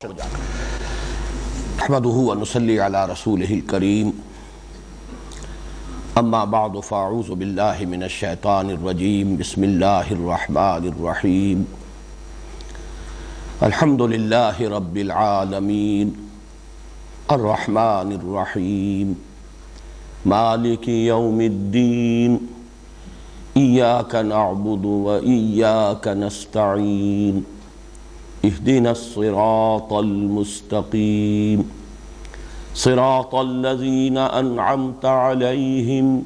نحمده ونصلي على رسوله الكريم اما بعد فاعوذ بالله من الشيطان الرجيم بسم الله الرحمن الرحيم الحمد لله رب العالمين الرحمن الرحيم مالك يوم الدين إياك نعبد وإياك نستعين اهدنا الصراط المستقيم صراط الذين أنعمت عليهم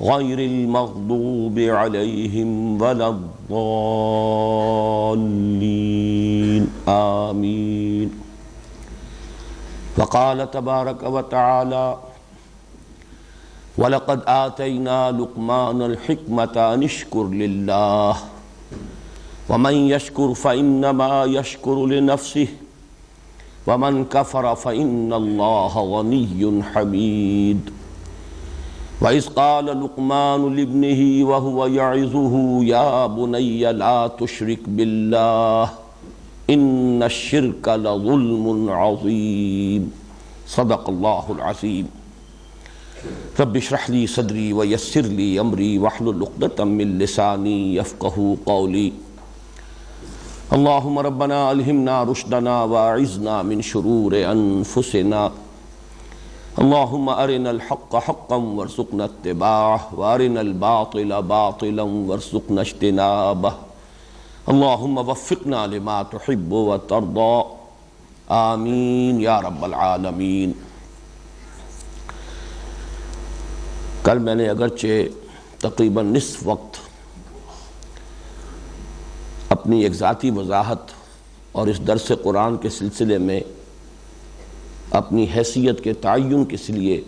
غير المغضوب عليهم ولا الضالين آمين. وقال تبارك وتعالى وَلَقَدْ آتَيْنَا لُقْمَانَ الْحِكْمَةَ أَنِ اشْكُرْ لِلَّهِ وَمَنْ يَشْكُرْ فَإِنَّمَا يَشْكُرُ لِنَفْسِهِ وَمَنْ كَفَرَ فَإِنَّ اللَّهَ غَنِيٌّ حَمِيدٌ. وَإِذْ قَالَ لُقْمَانُ لِابْنِهِ وَهُوَ يَعِظُهُ يَا بُنَيَّ لَا تُشْرِكْ بِاللَّهِ إِنَّ الشِّرْكَ لَظُلْمٌ عَظِيمٌ. صدق اللہ العظیم. رب اشرح لي صدری ویسر لي امری واحلل عقدۃ من لسانی یفقہوا قولی. اللہم ربنا الہمنا رشدنا واعذنا من شرور انفسنا. اللہم ارنا الحق حقا وارزقنا اتباعہ وارنا الباطل باطلا وارزقنا اجتنابہ. اللہم وفقنا لما تحب وترضى آمین یا رب العالمین. کل میں نے اگرچہ تقریباً نصف وقت اپنی ایک ذاتی وضاحت اور اس درس قرآن کے سلسلے میں اپنی حیثیت کے تعین کے لیے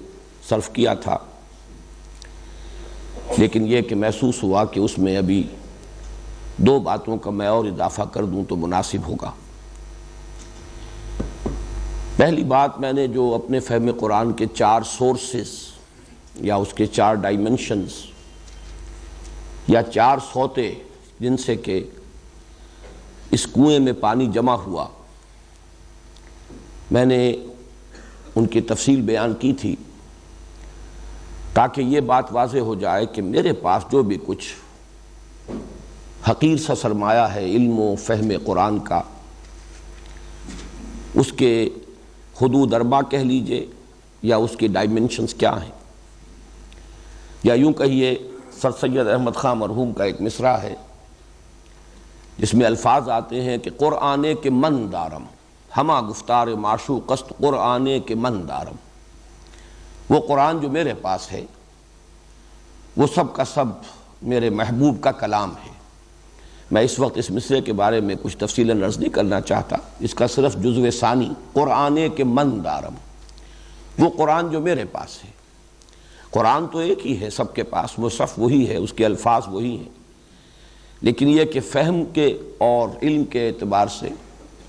صرف کیا تھا، لیکن یہ کہ محسوس ہوا کہ اس میں ابھی دو باتوں کا میں اور اضافہ کر دوں تو مناسب ہوگا. پہلی بات، میں نے جو اپنے فہم قرآن کے 4 سورسز یا اس کے 4 ڈائمنشنز یا 4 سوتے جن سے کہ اس کنویں میں پانی جمع ہوا، میں نے ان کی تفصیل بیان کی تھی تاکہ یہ بات واضح ہو جائے کہ میرے پاس جو بھی کچھ حقیر سا سرمایہ ہے علم و فہم قرآن کا، اس کے حدود 4 کہہ لیجئے یا اس کی ڈائمنشنز کیا ہیں، یا یوں کہیے سر سید احمد خان مرحوم کا ایک مصرع ہے جس میں الفاظ آتے ہیں کہ قرآن کے من دارم ہما گفتار معشوق است قرآن کے من دارم. وہ قرآن جو میرے پاس ہے وہ سب کا سب میرے محبوب کا کلام ہے. میں اس وقت اس مصرعے کے بارے میں کچھ تفصیلاً عرض نہیں کرنا چاہتا، اس کا صرف جزو ثانی قرآن کے من دارم، وہ قرآن جو میرے پاس ہے. قرآن تو ایک ہی ہے سب کے پاس، مصحف وہی ہے، اس کے الفاظ وہی ہیں، لیکن یہ کہ فہم کے اور علم کے اعتبار سے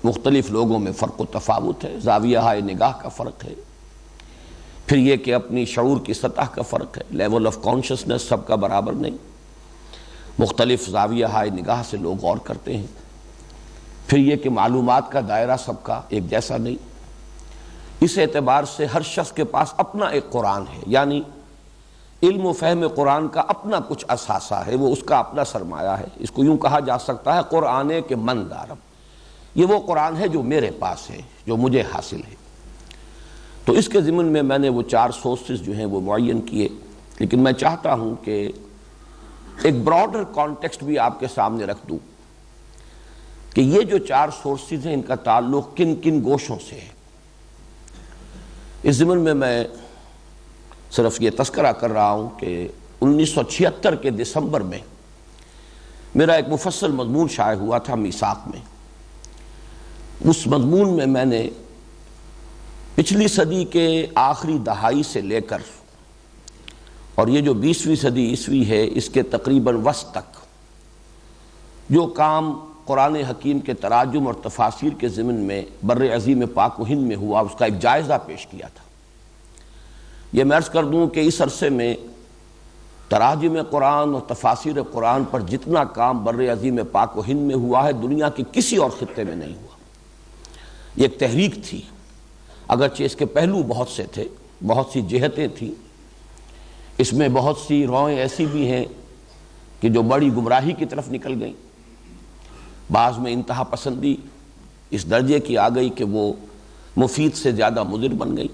مختلف لوگوں میں فرق و تفاوت ہے، زاویہ نگاہ کا فرق ہے، پھر یہ کہ اپنی شعور کی سطح کا فرق ہے، لیول آف کانشسنس سب کا برابر نہیں، مختلف زاویہ نگاہ سے لوگ غور کرتے ہیں، پھر یہ کہ معلومات کا دائرہ سب کا ایک جیسا نہیں. اس اعتبار سے ہر شخص کے پاس اپنا ایک قرآن ہے، یعنی علم و فہم قرآن کا اپنا کچھ اثاثہ ہے، وہ اس کا اپنا سرمایہ ہے. اس کو یوں کہا جا سکتا ہے قرآن کے من دارم، یہ وہ قرآن ہے جو میرے پاس ہے، جو مجھے حاصل ہے. تو اس کے ضمن میں نے وہ 4 سورسز جو ہیں وہ معین کیے، لیکن میں چاہتا ہوں کہ ایک براڈر کانٹیکسٹ بھی آپ کے سامنے رکھ دوں کہ یہ جو 4 سورسز ہیں ان کا تعلق کن کن گوشوں سے ہے. اس ضمن میں صرف یہ تذکرہ کر رہا ہوں کہ 1976 کے دسمبر میں میرا ایک مفصل مضمون شائع ہوا تھا میثاق میں. اس مضمون میں نے پچھلی صدی کے آخری دہائی سے لے کر اور یہ جو 20ویں صدی عیسوی ہے اس کے تقریباً وسط تک جو کام قرآن حکیم کے تراجم اور تفاسیر کے ضمن میں بر عظیم پاک و ہند میں ہوا، اس کا ایک جائزہ پیش کیا تھا. یہ میں عرض کر دوں کہ اس عرصے میں تراجم قرآن اور تفاسیر قرآن پر جتنا کام بر عظیم پاک و ہند میں ہوا ہے دنیا کے کسی اور خطے میں نہیں ہوا. یہ ایک تحریک تھی، اگرچہ اس کے پہلو بہت سے تھے، بہت سی جہتیں تھیں، اس میں بہت سی روئیں ایسی بھی ہیں کہ جو بڑی گمراہی کی طرف نکل گئیں، بعض میں انتہا پسندی اس درجے کی آ گئی کہ وہ مفید سے زیادہ مضر بن گئی،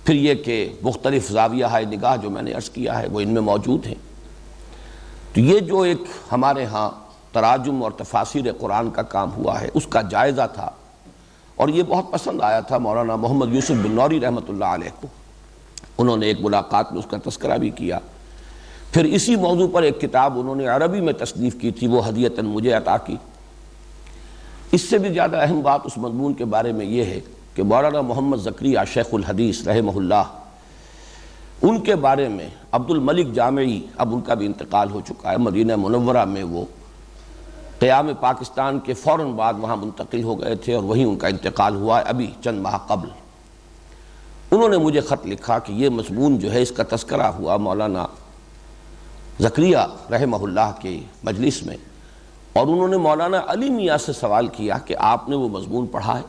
پھر یہ کہ مختلف زاویہ نگاہ جو میں نے عرض کیا ہے وہ ان میں موجود ہیں۔ تو یہ جو ایک ہمارے ہاں تراجم اور تفاسیر قرآن کا کام ہوا ہے اس کا جائزہ تھا، اور یہ بہت پسند آیا تھا مولانا محمد یوسف بن نوری رحمۃ اللہ علیہ کو، انہوں نے ایک ملاقات میں اس کا تذکرہ بھی کیا۔ پھر اسی موضوع پر ایک کتاب انہوں نے عربی میں تصنیف کی تھی، وہ ہدیۃً مجھے عطا کی۔ اس سے بھی زیادہ اہم بات اس مضمون کے بارے میں یہ ہے کہ مولانا محمد زکریا شیخ الحدیث رحمہ اللہ، ان کے بارے میں عبد الملک جامعی، اب ان کا بھی انتقال ہو چکا ہے، مدینہ منورہ میں وہ قیام پاکستان کے فوراً بعد وہاں منتقل ہو گئے تھے، اور وہیں ان کا انتقال ہوا ہے ابھی چند ماہ قبل۔ انہوں نے مجھے خط لکھا کہ یہ مضمون جو ہے اس کا تذکرہ ہوا مولانا زکریا رحمہ اللہ کے مجلس میں، اور انہوں نے مولانا علی میاں سے سوال کیا کہ آپ نے وہ مضمون پڑھا ہے؟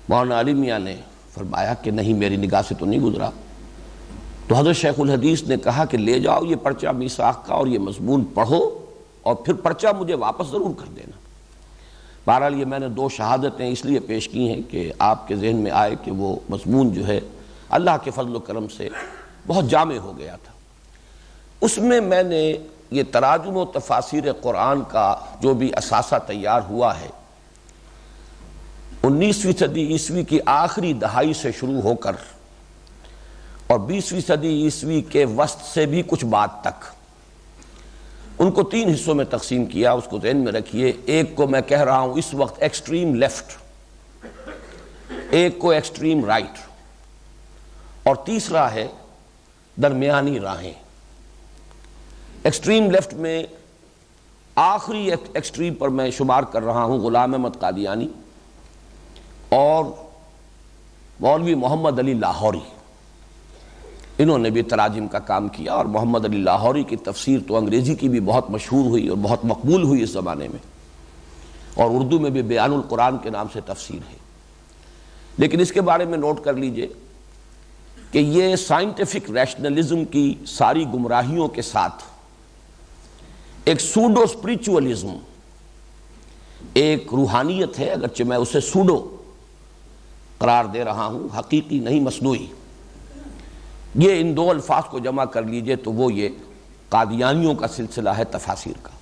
مولانا علی میاں نے فرمایا کہ نہیں، میری نگاہ سے تو نہیں گزرا۔ تو حضرت شیخ الحدیث نے کہا کہ لے جاؤ یہ پرچہ میثاق کا اور یہ مضمون پڑھو، اور پھر پرچہ مجھے واپس ضرور کر دینا۔ بہرحال یہ میں نے دو شہادتیں اس لیے پیش کی ہیں کہ آپ کے ذہن میں آئے کہ وہ مضمون جو ہے اللہ کے فضل و کرم سے بہت جامع ہو گیا تھا۔ اس میں نے یہ تراجم و تفاسیر قرآن کا جو بھی اثاثہ تیار ہوا ہے، 19ویں صدی عیسوی کی آخری دہائی سے شروع ہو کر اور 20ویں صدی عیسوی کے وسط سے بھی کچھ بعد تک، ان کو 3 حصوں میں تقسیم کیا۔ اس کو ذہن میں رکھیے، ایک کو میں کہہ رہا ہوں اس وقت ایکسٹریم لیفٹ، ایک کو ایکسٹریم رائٹ، اور تیسرا ہے درمیانی راہیں۔ ایکسٹریم لیفٹ میں آخری ایکسٹریم پر میں شمار کر رہا ہوں غلام احمد قادیانی اور مولوی محمد علی لاہوری، انہوں نے بھی تراجم کا کام کیا، اور محمد علی لاہوری کی تفسیر تو انگریزی کی بھی بہت مشہور ہوئی اور بہت مقبول ہوئی اس زمانے میں، اور اردو میں بھی بیان القرآن کے نام سے تفسیر ہے۔ لیکن اس کے بارے میں نوٹ کر لیجئے کہ یہ سائنٹیفک ریشنلزم کی ساری گمراہیوں کے ساتھ ایک سوڈو اسپریچولزم، ایک روحانیت ہے، اگرچہ میں اسے سوڈو قرار دے رہا ہوں، حقیقی نہیں، مصنوعی۔ یہ ان دو الفاظ کو جمع کر لیجئے تو وہ یہ قادیانیوں کا سلسلہ ہے تفاسیر کا۔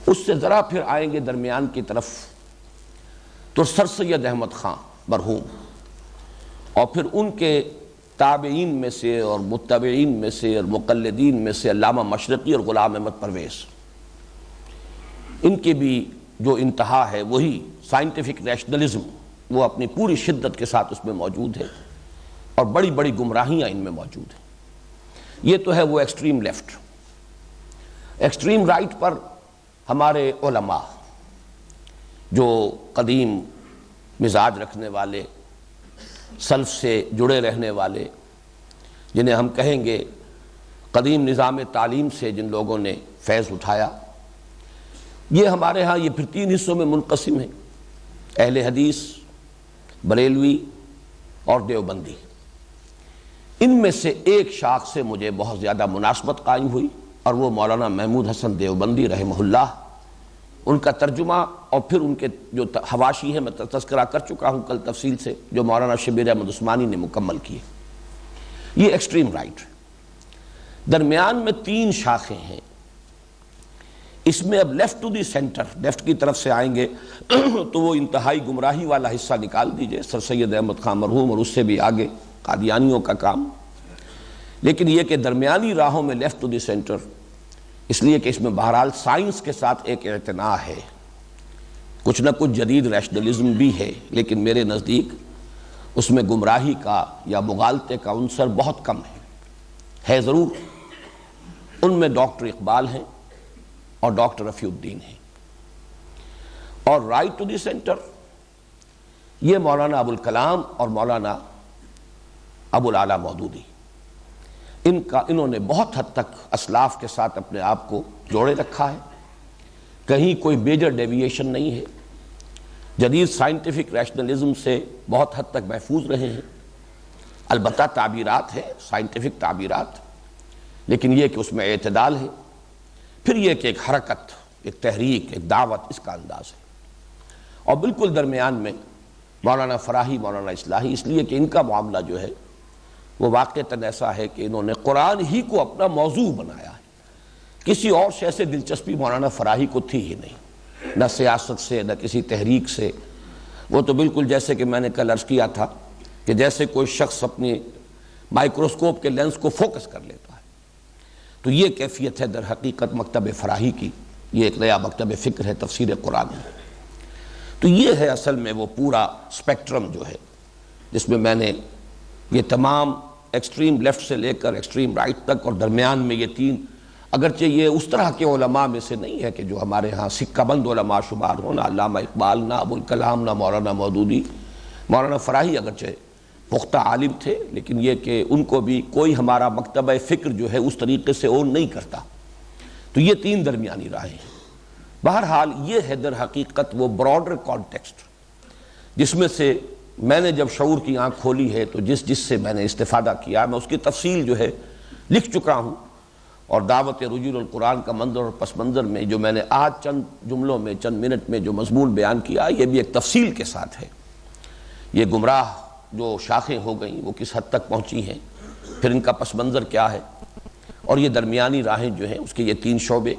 اس سے ذرا پھر آئیں گے درمیان کی طرف تو سر سید احمد خان مرحوم، اور پھر ان کے تابعین میں سے اور متبعین میں سے اور مقلدین میں سے علامہ مشرقی اور غلام احمد پرویز، ان کی بھی جو انتہا ہے وہی سائنٹیفک ریشنلزم، وہ اپنی پوری شدت کے ساتھ اس میں موجود ہے، اور بڑی بڑی گمراہیاں ان میں موجود ہیں۔ یہ تو ہے وہ ایکسٹریم لیفٹ۔ ایکسٹریم رائٹ پر ہمارے علماء جو قدیم مزاج رکھنے والے، سلف سے جڑے رہنے والے، جنہیں ہم کہیں گے قدیم نظام تعلیم سے جن لوگوں نے فیض اٹھایا، یہ ہمارے ہاں یہ پھر 3 حصوں میں منقسم ہیں، اہل حدیث، بریلوی اور دیوبندی۔ ان میں سے ایک شاخ سے مجھے بہت زیادہ مناسبت قائم ہوئی، اور وہ مولانا محمود حسن دیوبندی رحمہ اللہ، ان کا ترجمہ اور پھر ان کے جو حواشی ہیں میں تذکرہ کر چکا ہوں کل تفصیل سے، جو مولانا شبیر احمد عثمانی نے مکمل کیے۔ یہ ایکسٹریم رائٹ۔ درمیان میں 3 شاخیں ہیں، اس میں اب left to the center, left کی طرف سے آئیں گے تو وہ انتہائی گمراہی والا حصہ نکال دیجئے، سر سید احمد خان مرحوم اور اس سے بھی آگے قادیانیوں کا کام۔ لیکن یہ کہ درمیانی راہوں میں لیفٹ ٹو دی سینٹر، اس لیے کہ اس میں بہرحال سائنس کے ساتھ ایک اعتناء ہے، کچھ نہ کچھ جدید ریشنلزم بھی ہے، لیکن میرے نزدیک اس میں گمراہی کا یا مغالطے کا عنصر بہت کم ہے ضرور۔ ان میں ڈاکٹر اقبال ہیں اور ڈاکٹر رفیع الدین ہیں، اور رائٹ ٹو دی سینٹر یہ مولانا ابوالکلام اور مولانا ابو الاعلیٰ مودودی، انہوں نے بہت حد تک اسلاف کے ساتھ اپنے آپ کو جوڑے رکھا ہے، کہیں کوئی میجر ڈیویشن نہیں ہے۔ جدید سائنٹیفک ریشنلزم سے بہت حد تک محفوظ رہے ہیں، البتہ تعبیرات ہیں، سائنٹیفک تعبیرات، لیکن یہ کہ اس میں اعتدال ہے، پھر یہ کہ ایک حرکت، ایک تحریک، ایک دعوت، اس کا انداز ہے۔ اور بالکل درمیان میں مولانا فراہی، مولانا اصلاحی، اس لیے کہ ان کا معاملہ جو ہے وہ واقعتاً ایسا ہے کہ انہوں نے قرآن ہی کو اپنا موضوع بنایا ہے۔ کسی اور شے سے دلچسپی مولانا فراہی کو تھی ہی نہیں، نہ سیاست سے، نہ کسی تحریک سے۔ وہ تو بالکل جیسے کہ میں نے کل عرض کیا تھا کہ جیسے کوئی شخص اپنی مائکروسکوپ کے لینس کو فوکس کر لیتا ہے، تو یہ کیفیت ہے در حقیقت مکتب فراہی کی۔ یہ ایک نیا مکتب فکر ہے تفسیر قرآن میں۔ تو یہ ہے اصل میں وہ پورا سپیکٹرم جو ہے جس میں نے یہ تمام ایکسٹریم لیفٹ سے لے کر ایکسٹریم رائٹ تک، اور درمیان میں یہ تین، اگرچہ یہ اس طرح کے علماء میں سے نہیں ہے کہ جو ہمارے ہاں سکہ بند علماء شمار ہوں، نہ علامہ اقبال، نہ ابوالکلام، نہ مولانا مودودی۔ مولانا فراہی اگرچہ پختہ عالم تھے، لیکن یہ کہ ان کو بھی کوئی ہمارا مکتبہ فکر جو ہے اس طریقے سے اون نہیں کرتا۔ تو یہ تین درمیانی راہیں ہیں۔ بہرحال یہ ہے در حقیقت وہ براڈر کانٹیکسٹ جس میں سے میں نے جب شعور کی آنکھ کھولی ہے تو جس سے میں نے استفادہ کیا، میں اس کی تفصیل جو ہے لکھ چکا ہوں، اور دعوت رجوع القرآن کا منظر اور پس منظر میں جو میں نے آج چند جملوں میں، چند منٹ میں جو مضمون بیان کیا، یہ بھی ایک تفصیل کے ساتھ ہے۔ یہ گمراہ جو شاخیں ہو گئیں وہ کس حد تک پہنچی ہیں، پھر ان کا پس منظر کیا ہے، اور یہ درمیانی راہیں جو ہیں اس کے یہ تین شعبے۔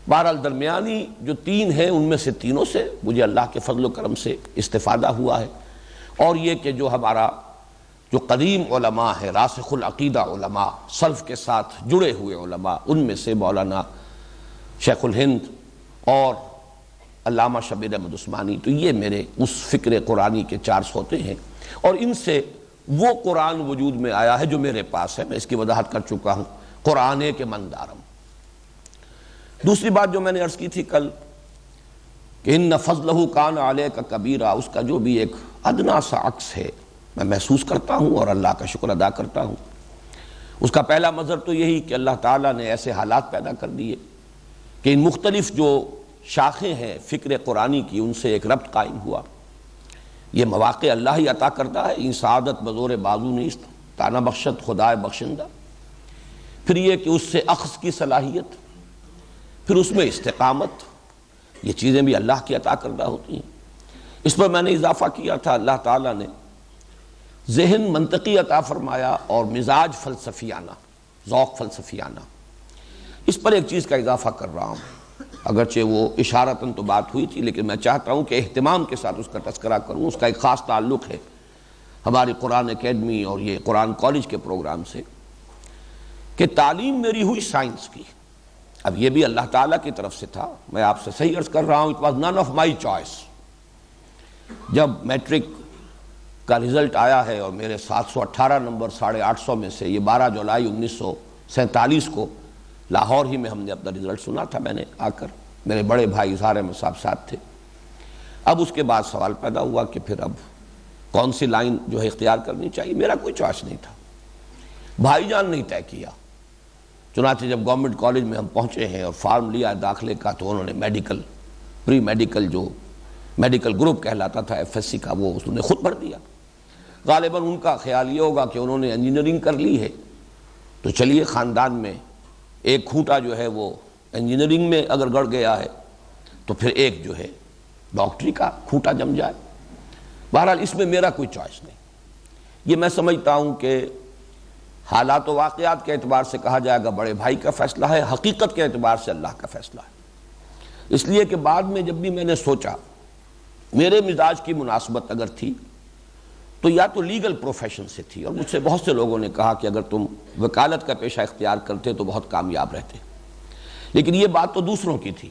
بہرحال درمیانی جو تین ہیں ان میں سے تینوں سے مجھے اللہ کے فضل و کرم سے استفادہ ہوا ہے، اور یہ کہ جو ہمارا جو قدیم علماء ہے، راسخ العقیدہ علماء، سلف کے ساتھ جڑے ہوئے علماء، ان میں سے مولانا شیخ الہند اور علامہ شبیر احمد عثمانی، تو یہ میرے اس فکر قرآنی کے چار سوتے ہیں، اور ان سے وہ قرآن وجود میں آیا ہے جو میرے پاس ہے۔ میں اس کی وضاحت کر چکا ہوں، قرآن کے مندارم۔ دوسری بات جو میں نے عرض کی تھی کل کہ ان فضلہ کان علیک کبیرہ، اس کا جو بھی ایک ادنا سا عکس ہے میں محسوس کرتا ہوں اور اللہ کا شکر ادا کرتا ہوں۔ اس کا پہلا منظر تو یہی کہ اللہ تعالیٰ نے ایسے حالات پیدا کر دیے کہ ان مختلف جو شاخیں ہیں فکر قرآنی کی، ان سے ایک ربط قائم ہوا۔ یہ مواقع اللہ ہی عطا کرتا ہے، این سعادت بزور بازو نیست، تانا بخشت خدائے بخشندہ۔ پھر یہ کہ اس سے اخذ کی صلاحیت، پھر اس میں استقامت، یہ چیزیں بھی اللہ کی عطا کردہ ہوتی ہیں۔ اس پر میں نے اضافہ کیا تھا، اللہ تعالیٰ نے ذہن منطقی عطا فرمایا اور مزاج فلسفیانہ، ذوق فلسفیانہ۔ اس پر ایک چیز کا اضافہ کر رہا ہوں، اگرچہ وہ اشارتاً تو بات ہوئی تھی، لیکن میں چاہتا ہوں کہ اہتمام کے ساتھ اس کا تذکرہ کروں۔ اس کا ایک خاص تعلق ہے ہماری قرآن اکیڈمی اور یہ قرآن کالج کے پروگرام سے، کہ تعلیم میری ہوئی سائنس کی۔ اب یہ بھی اللہ تعالیٰ کی طرف سے تھا، میں آپ سے صحیح عرض کر رہا ہوں، it was none of my choice. جب میٹرک کا رزلٹ آیا ہے اور میرے 718 نمبر 850 میں سے یہ 12 جولائی 1947 کو لاہور ہی میں ہم نے اپنا رزلٹ سنا تھا، میں نے آ کر، میرے بڑے بھائی اظہار احمد صاحب ساتھ تھے۔ اب اس کے بعد سوال پیدا ہوا کہ پھر اب کون سی لائن جو ہے اختیار کرنی چاہیے۔ میرا کوئی چوائس نہیں تھا، بھائی جان نہیں طے کیا۔ چنانچہ جب گورنمنٹ کالج میں ہم پہنچے ہیں اور فارم لیا داخلے کا، تو انہوں نے میڈیکل، پری میڈیکل جو میڈیکل گروپ کہلاتا تھا ایف ایس سی کا، وہ اس نے خود بھر دیا۔ غالباً ان کا خیال یہ ہوگا کہ انہوں نے انجینئرنگ کر لی ہے، تو چلیے خاندان میں ایک کھوٹا جو ہے وہ انجینئرنگ میں اگر گڑ گیا ہے تو پھر ایک جو ہے ڈاکٹری کا کھوٹا جم جائے۔ بہرحال اس میں میرا کوئی چوائس نہیں۔ یہ میں سمجھتا ہوں کہ حالات و واقعات کے اعتبار سے کہا جائے گا بڑے بھائی کا فیصلہ ہے، حقیقت کے اعتبار سے اللہ کا فیصلہ ہے۔ اس لیے کہ بعد میں جب بھی میں نے سوچا، میرے مزاج کی مناسبت اگر تھی تو یا تو لیگل پروفیشن سے تھی، اور مجھ سے بہت سے لوگوں نے کہا کہ اگر تم وکالت کا پیشہ اختیار کرتے تو بہت کامیاب رہتے، لیکن یہ بات تو دوسروں کی تھی۔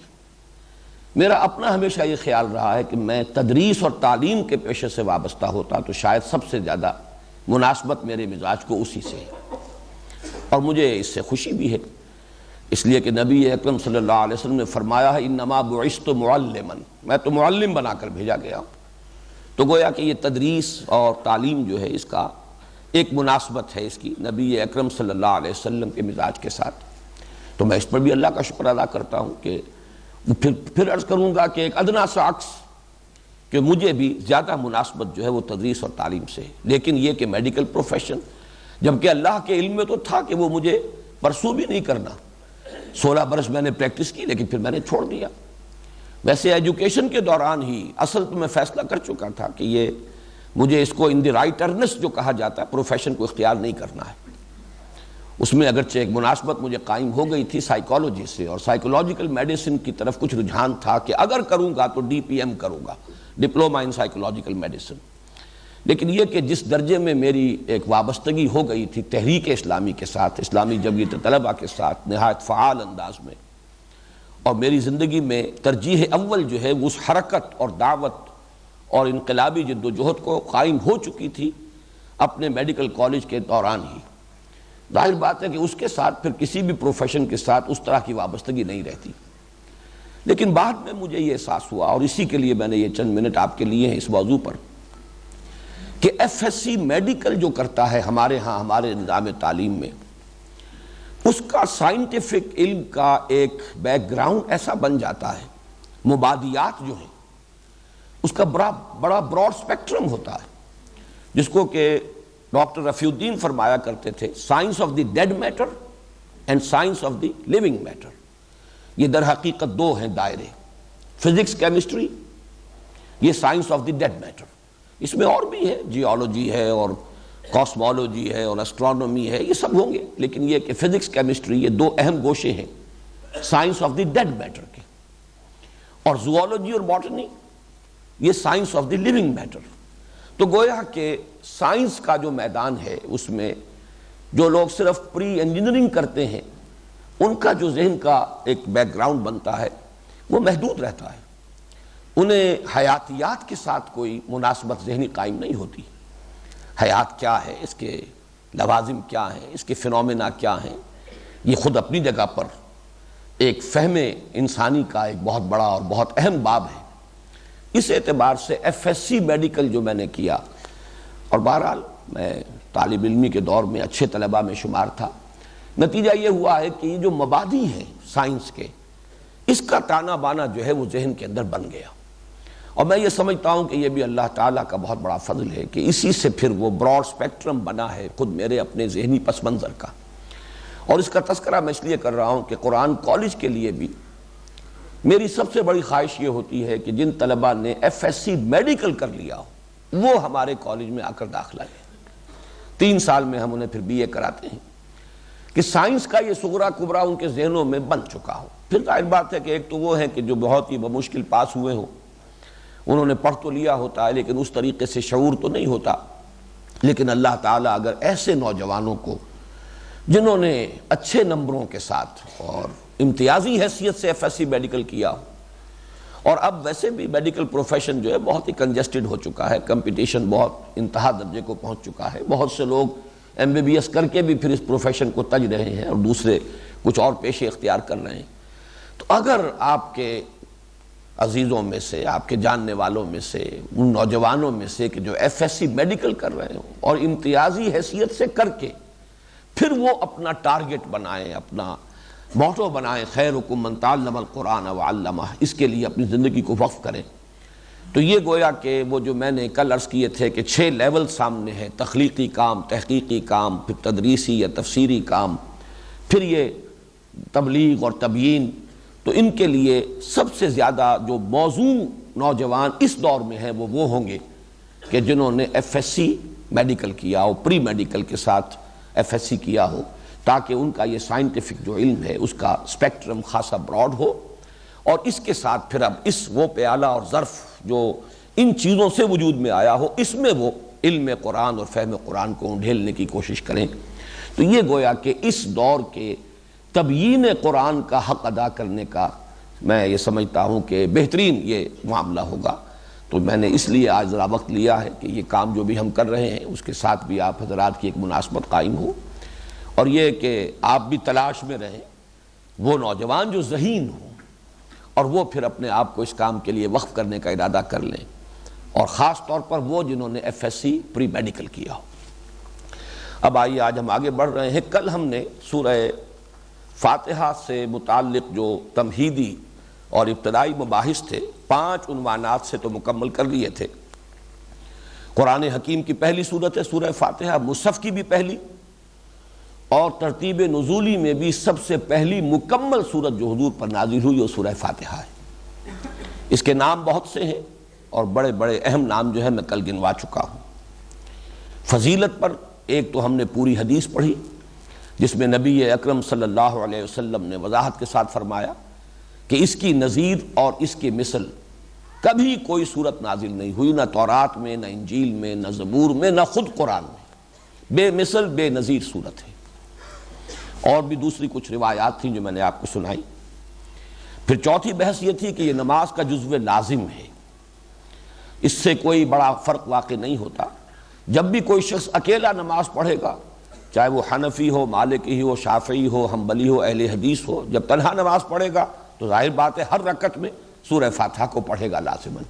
میرا اپنا ہمیشہ یہ خیال رہا ہے کہ میں تدریس اور تعلیم کے پیشے سے وابستہ ہوتا تو شاید سب سے زیادہ مناسبت میرے مزاج کو اسی سے ہے، اور مجھے اس سے خوشی بھی ہے، اس لیے کہ نبی اکرم صلی اللہ علیہ وسلم نے فرمایا ہے انما بعثت معلما، میں تو معلم بنا کر بھیجا گیا ہوں۔ تو گویا کہ یہ تدریس اور تعلیم جو ہے اس کا ایک مناسبت ہے اس کی نبی اکرم صلی اللہ علیہ وسلم کے مزاج کے ساتھ۔ تو میں اس پر بھی اللہ کا شکر ادا کرتا ہوں کہ پھر عرض کروں گا کہ ایک ادنا سا عکس کہ مجھے بھی زیادہ مناسبت جو ہے وہ تدریس اور تعلیم سے ہے، لیکن یہ کہ میڈیکل پروفیشن، جبکہ اللہ کے علم میں تو تھا کہ وہ مجھے پرسو بھی نہیں کرنا، 16 برس میں نے پریکٹس کی لیکن پھر میں نے چھوڑ دیا۔ ویسے ایجوکیشن کے دوران ہی اصل تو میں فیصلہ کر چکا تھا کہ یہ مجھے اس کو ان دی رائٹ ارنسٹ جو کہا جاتا ہے پروفیشن کو اختیار نہیں کرنا ہے۔ اس میں اگرچہ ایک مناسبت مجھے قائم ہو گئی تھی سائیکالوجی سے، اور سائیکولوجیکل میڈیسن کی طرف کچھ رجحان تھا کہ اگر کروں گا تو ڈی پی ایم کروں گا، ڈپلومہ ان سائیکولوجیکل میڈیسن۔ لیکن یہ کہ جس درجے میں میری ایک وابستگی ہو گئی تھی تحریک اسلامی کے ساتھ، اسلامی جمعیت طلبہ کے ساتھ نہایت فعال انداز میں، اور میری زندگی میں ترجیح اول جو ہے وہ اس حرکت اور دعوت اور انقلابی جد و جہد کو قائم ہو چکی تھی اپنے میڈیکل کالج کے دوران ہی، ظاہر بات ہے کہ اس کے ساتھ پھر کسی بھی پروفیشن کے ساتھ اس طرح کی وابستگی نہیں رہتی۔ لیکن بعد میں مجھے یہ احساس ہوا، اور اسی کے لیے میں نے یہ چند منٹ آپ کے لیے ہیں اس موضوع پر، کہ ایف ایس سی میڈیکل جو کرتا ہے ہمارے ہاں ہمارے نظام تعلیم میں، اس کا سائنٹیفک علم کا ایک بیک گراؤنڈ ایسا بن جاتا ہے، مبادیات جو ہیں اس کا بڑا براڈ سپیکٹرم ہوتا ہے، جس کو کہ ڈاکٹر رفیع الدین فرمایا کرتے تھے، science of the dead matter and science of the living matter. یہ در حقیقت دو ہیں دائرے، فزکس کیمسٹری، یہ science of the dead matter. اس میں اور بھی ہے، جیولوجی ہے اور کاسمولوجی ہے اور اسٹرانومی ہے، یہ سب ہوں گے، لیکن یہ کہ فزکس کیمسٹری یہ دو اہم گوشے ہیں science of the dead matter کے، اور زوالوجی اور باٹنی یہ science of the living matter. تو گویا کہ سائنس کا جو میدان ہے اس میں جو لوگ صرف پری انجینئرنگ کرتے ہیں ان کا جو ذہن کا ایک بیک گراؤنڈ بنتا ہے وہ محدود رہتا ہے، انہیں حیاتیات کے ساتھ کوئی مناسبت ذہنی قائم نہیں ہوتی۔ حیات کیا ہے، اس کے لوازم کیا ہیں، اس کے فنومینا کیا ہیں، یہ خود اپنی جگہ پر ایک فہم انسانی کا ایک بہت بڑا اور بہت اہم باب ہے۔ اس اعتبار سے ایف ایس سی میڈیکل جو میں نے کیا، اور بہرحال میں طالب علمی کے دور میں اچھے طلباء میں شمار تھا، نتیجہ یہ ہوا ہے کہ یہ جو مبادی ہیں سائنس کے، اس کا تانا بانا جو ہے وہ ذہن کے اندر بن گیا، اور میں یہ سمجھتا ہوں کہ یہ بھی اللہ تعالیٰ کا بہت بڑا فضل ہے کہ اسی سے پھر وہ براڈ سپیکٹرم بنا ہے خود میرے اپنے ذہنی پس منظر کا۔ اور اس کا تذکرہ میں اس لیے کر رہا ہوں کہ قرآن کالج کے لیے بھی میری سب سے بڑی خواہش یہ ہوتی ہے کہ جن طلباء نے ایف ایس سی میڈیکل کر لیا ہو وہ ہمارے کالج میں آ کر داخلہ لیں۔ 3 سال میں ہم انہیں پھر بی اے کراتے ہیں کہ سائنس کا یہ صغرا کبرا ان کے ذہنوں میں بن چکا ہو۔ پھر ظاہر بات ہے کہ ایک تو وہ ہے کہ جو بہت ہی بمشکل پاس ہوئے ہوں، انہوں نے پڑھ تو لیا ہوتا ہے لیکن اس طریقے سے شعور تو نہیں ہوتا، لیکن اللہ تعالیٰ اگر ایسے نوجوانوں کو جنہوں نے اچھے نمبروں کے ساتھ اور امتیازی حیثیت سے ایف ایس سی میڈیکل کیا ہو، اور اب ویسے بھی میڈیکل پروفیشن جو ہے بہت ہی کنجسٹڈ ہو چکا ہے، کمپٹیشن بہت انتہا درجے کو پہنچ چکا ہے، بہت سے لوگ ایم بی بی ایس کر کے بھی پھر اس پروفیشن کو تج رہے ہیں اور دوسرے کچھ اور پیشے اختیار کر رہے ہیں۔ تو اگر آپ کے عزیزوں میں سے، آپ کے جاننے والوں میں سے، ان نوجوانوں میں سے کہ جو ایف ایس سی میڈیکل کر رہے ہوں اور امتیازی حیثیت سے کر کے پھر وہ اپنا ٹارگٹ بنائیں، اپنا موٹو بنائیں، خیرکم من تعلم القرآن وعلمہ، اس کے لیے اپنی زندگی کو وقف کریں، تو یہ گویا کہ وہ جو میں نے کل عرض کیے تھے کہ 6 لیول سامنے ہیں، تخلیقی کام، تحقیقی کام، پھر تدریسی یا تفسیری کام، پھر یہ تبلیغ اور تبیین، تو ان کے لیے سب سے زیادہ جو موزوں نوجوان اس دور میں ہیں وہ ہوں گے کہ جنہوں نے ایف ایس سی میڈیکل کیا ہو، پری میڈیکل کے ساتھ ایف ایس سی کیا ہو، تاکہ ان کا یہ سائنٹیفک جو علم ہے اس کا اسپیکٹرم خاصا براڈ ہو، اور اس کے ساتھ پھر اب اس وہ پیالہ اور ظرف جو ان چیزوں سے وجود میں آیا ہو، اس میں وہ علم قرآن اور فہم قرآن کو ڈھیلنے کی کوشش کریں۔ تو یہ گویا کہ اس دور کے تبیین قرآن کا حق ادا کرنے کا میں یہ سمجھتا ہوں کہ بہترین یہ معاملہ ہوگا۔ تو میں نے اس لیے آج ذرا وقت لیا ہے کہ یہ کام جو بھی ہم کر رہے ہیں اس کے ساتھ بھی آپ حضرات کی ایک مناسبت قائم ہو، اور یہ کہ آپ بھی تلاش میں رہیں، وہ نوجوان جو ذہین ہوں اور وہ پھر اپنے آپ کو اس کام کے لیے وقف کرنے کا ارادہ کر لیں، اور خاص طور پر وہ جنہوں نے F S C pre medical کیا ہو۔ اب آئیے آج ہم آگے بڑھ رہے ہیں۔ کل ہم نے سورہ فاتحہ سے متعلق جو تمہیدی اور ابتدائی مباحث تھے 5 عنوانات سے تو مکمل کر لیے تھے۔ قرآن حکیم کی پہلی صورت ہے سورہ فاتحہ، مصحف کی بھی پہلی، اور ترتیب نزولی میں بھی سب سے پہلی مکمل صورت جو حضور پر نازل ہوئی وہ سورہ فاتحہ ہے۔ اس کے نام بہت سے ہیں اور بڑے بڑے اہم نام جو ہے میں کل گنوا چکا ہوں۔ فضیلت پر ایک تو ہم نے پوری حدیث پڑھی جس میں نبی اکرم صلی اللہ علیہ وسلم نے وضاحت کے ساتھ فرمایا کہ اس کی نظیر اور اس کی مثل کبھی کوئی صورت نازل نہیں ہوئی، نہ تورات میں، نہ انجیل میں، نہ زبور میں، نہ خود قرآن میں۔ بے مثل بے نظیر صورت ہے۔ اور بھی دوسری کچھ روایات تھیں جو میں نے آپ کو سنائی۔ پھر چوتھی بحث یہ تھی کہ یہ نماز کا جزو لازم ہے، اس سے کوئی بڑا فرق واقع نہیں ہوتا۔ جب بھی کوئی شخص اکیلا نماز پڑھے گا، چاہے وہ حنفی ہو، مالکی ہو، شافعی ہو، حنبلی ہو، اہل حدیث ہو، جب تنہا نماز پڑھے گا تو ظاہر بات ہے ہر رکعت میں سورہ فاتحہ کو پڑھے گا لازماً۔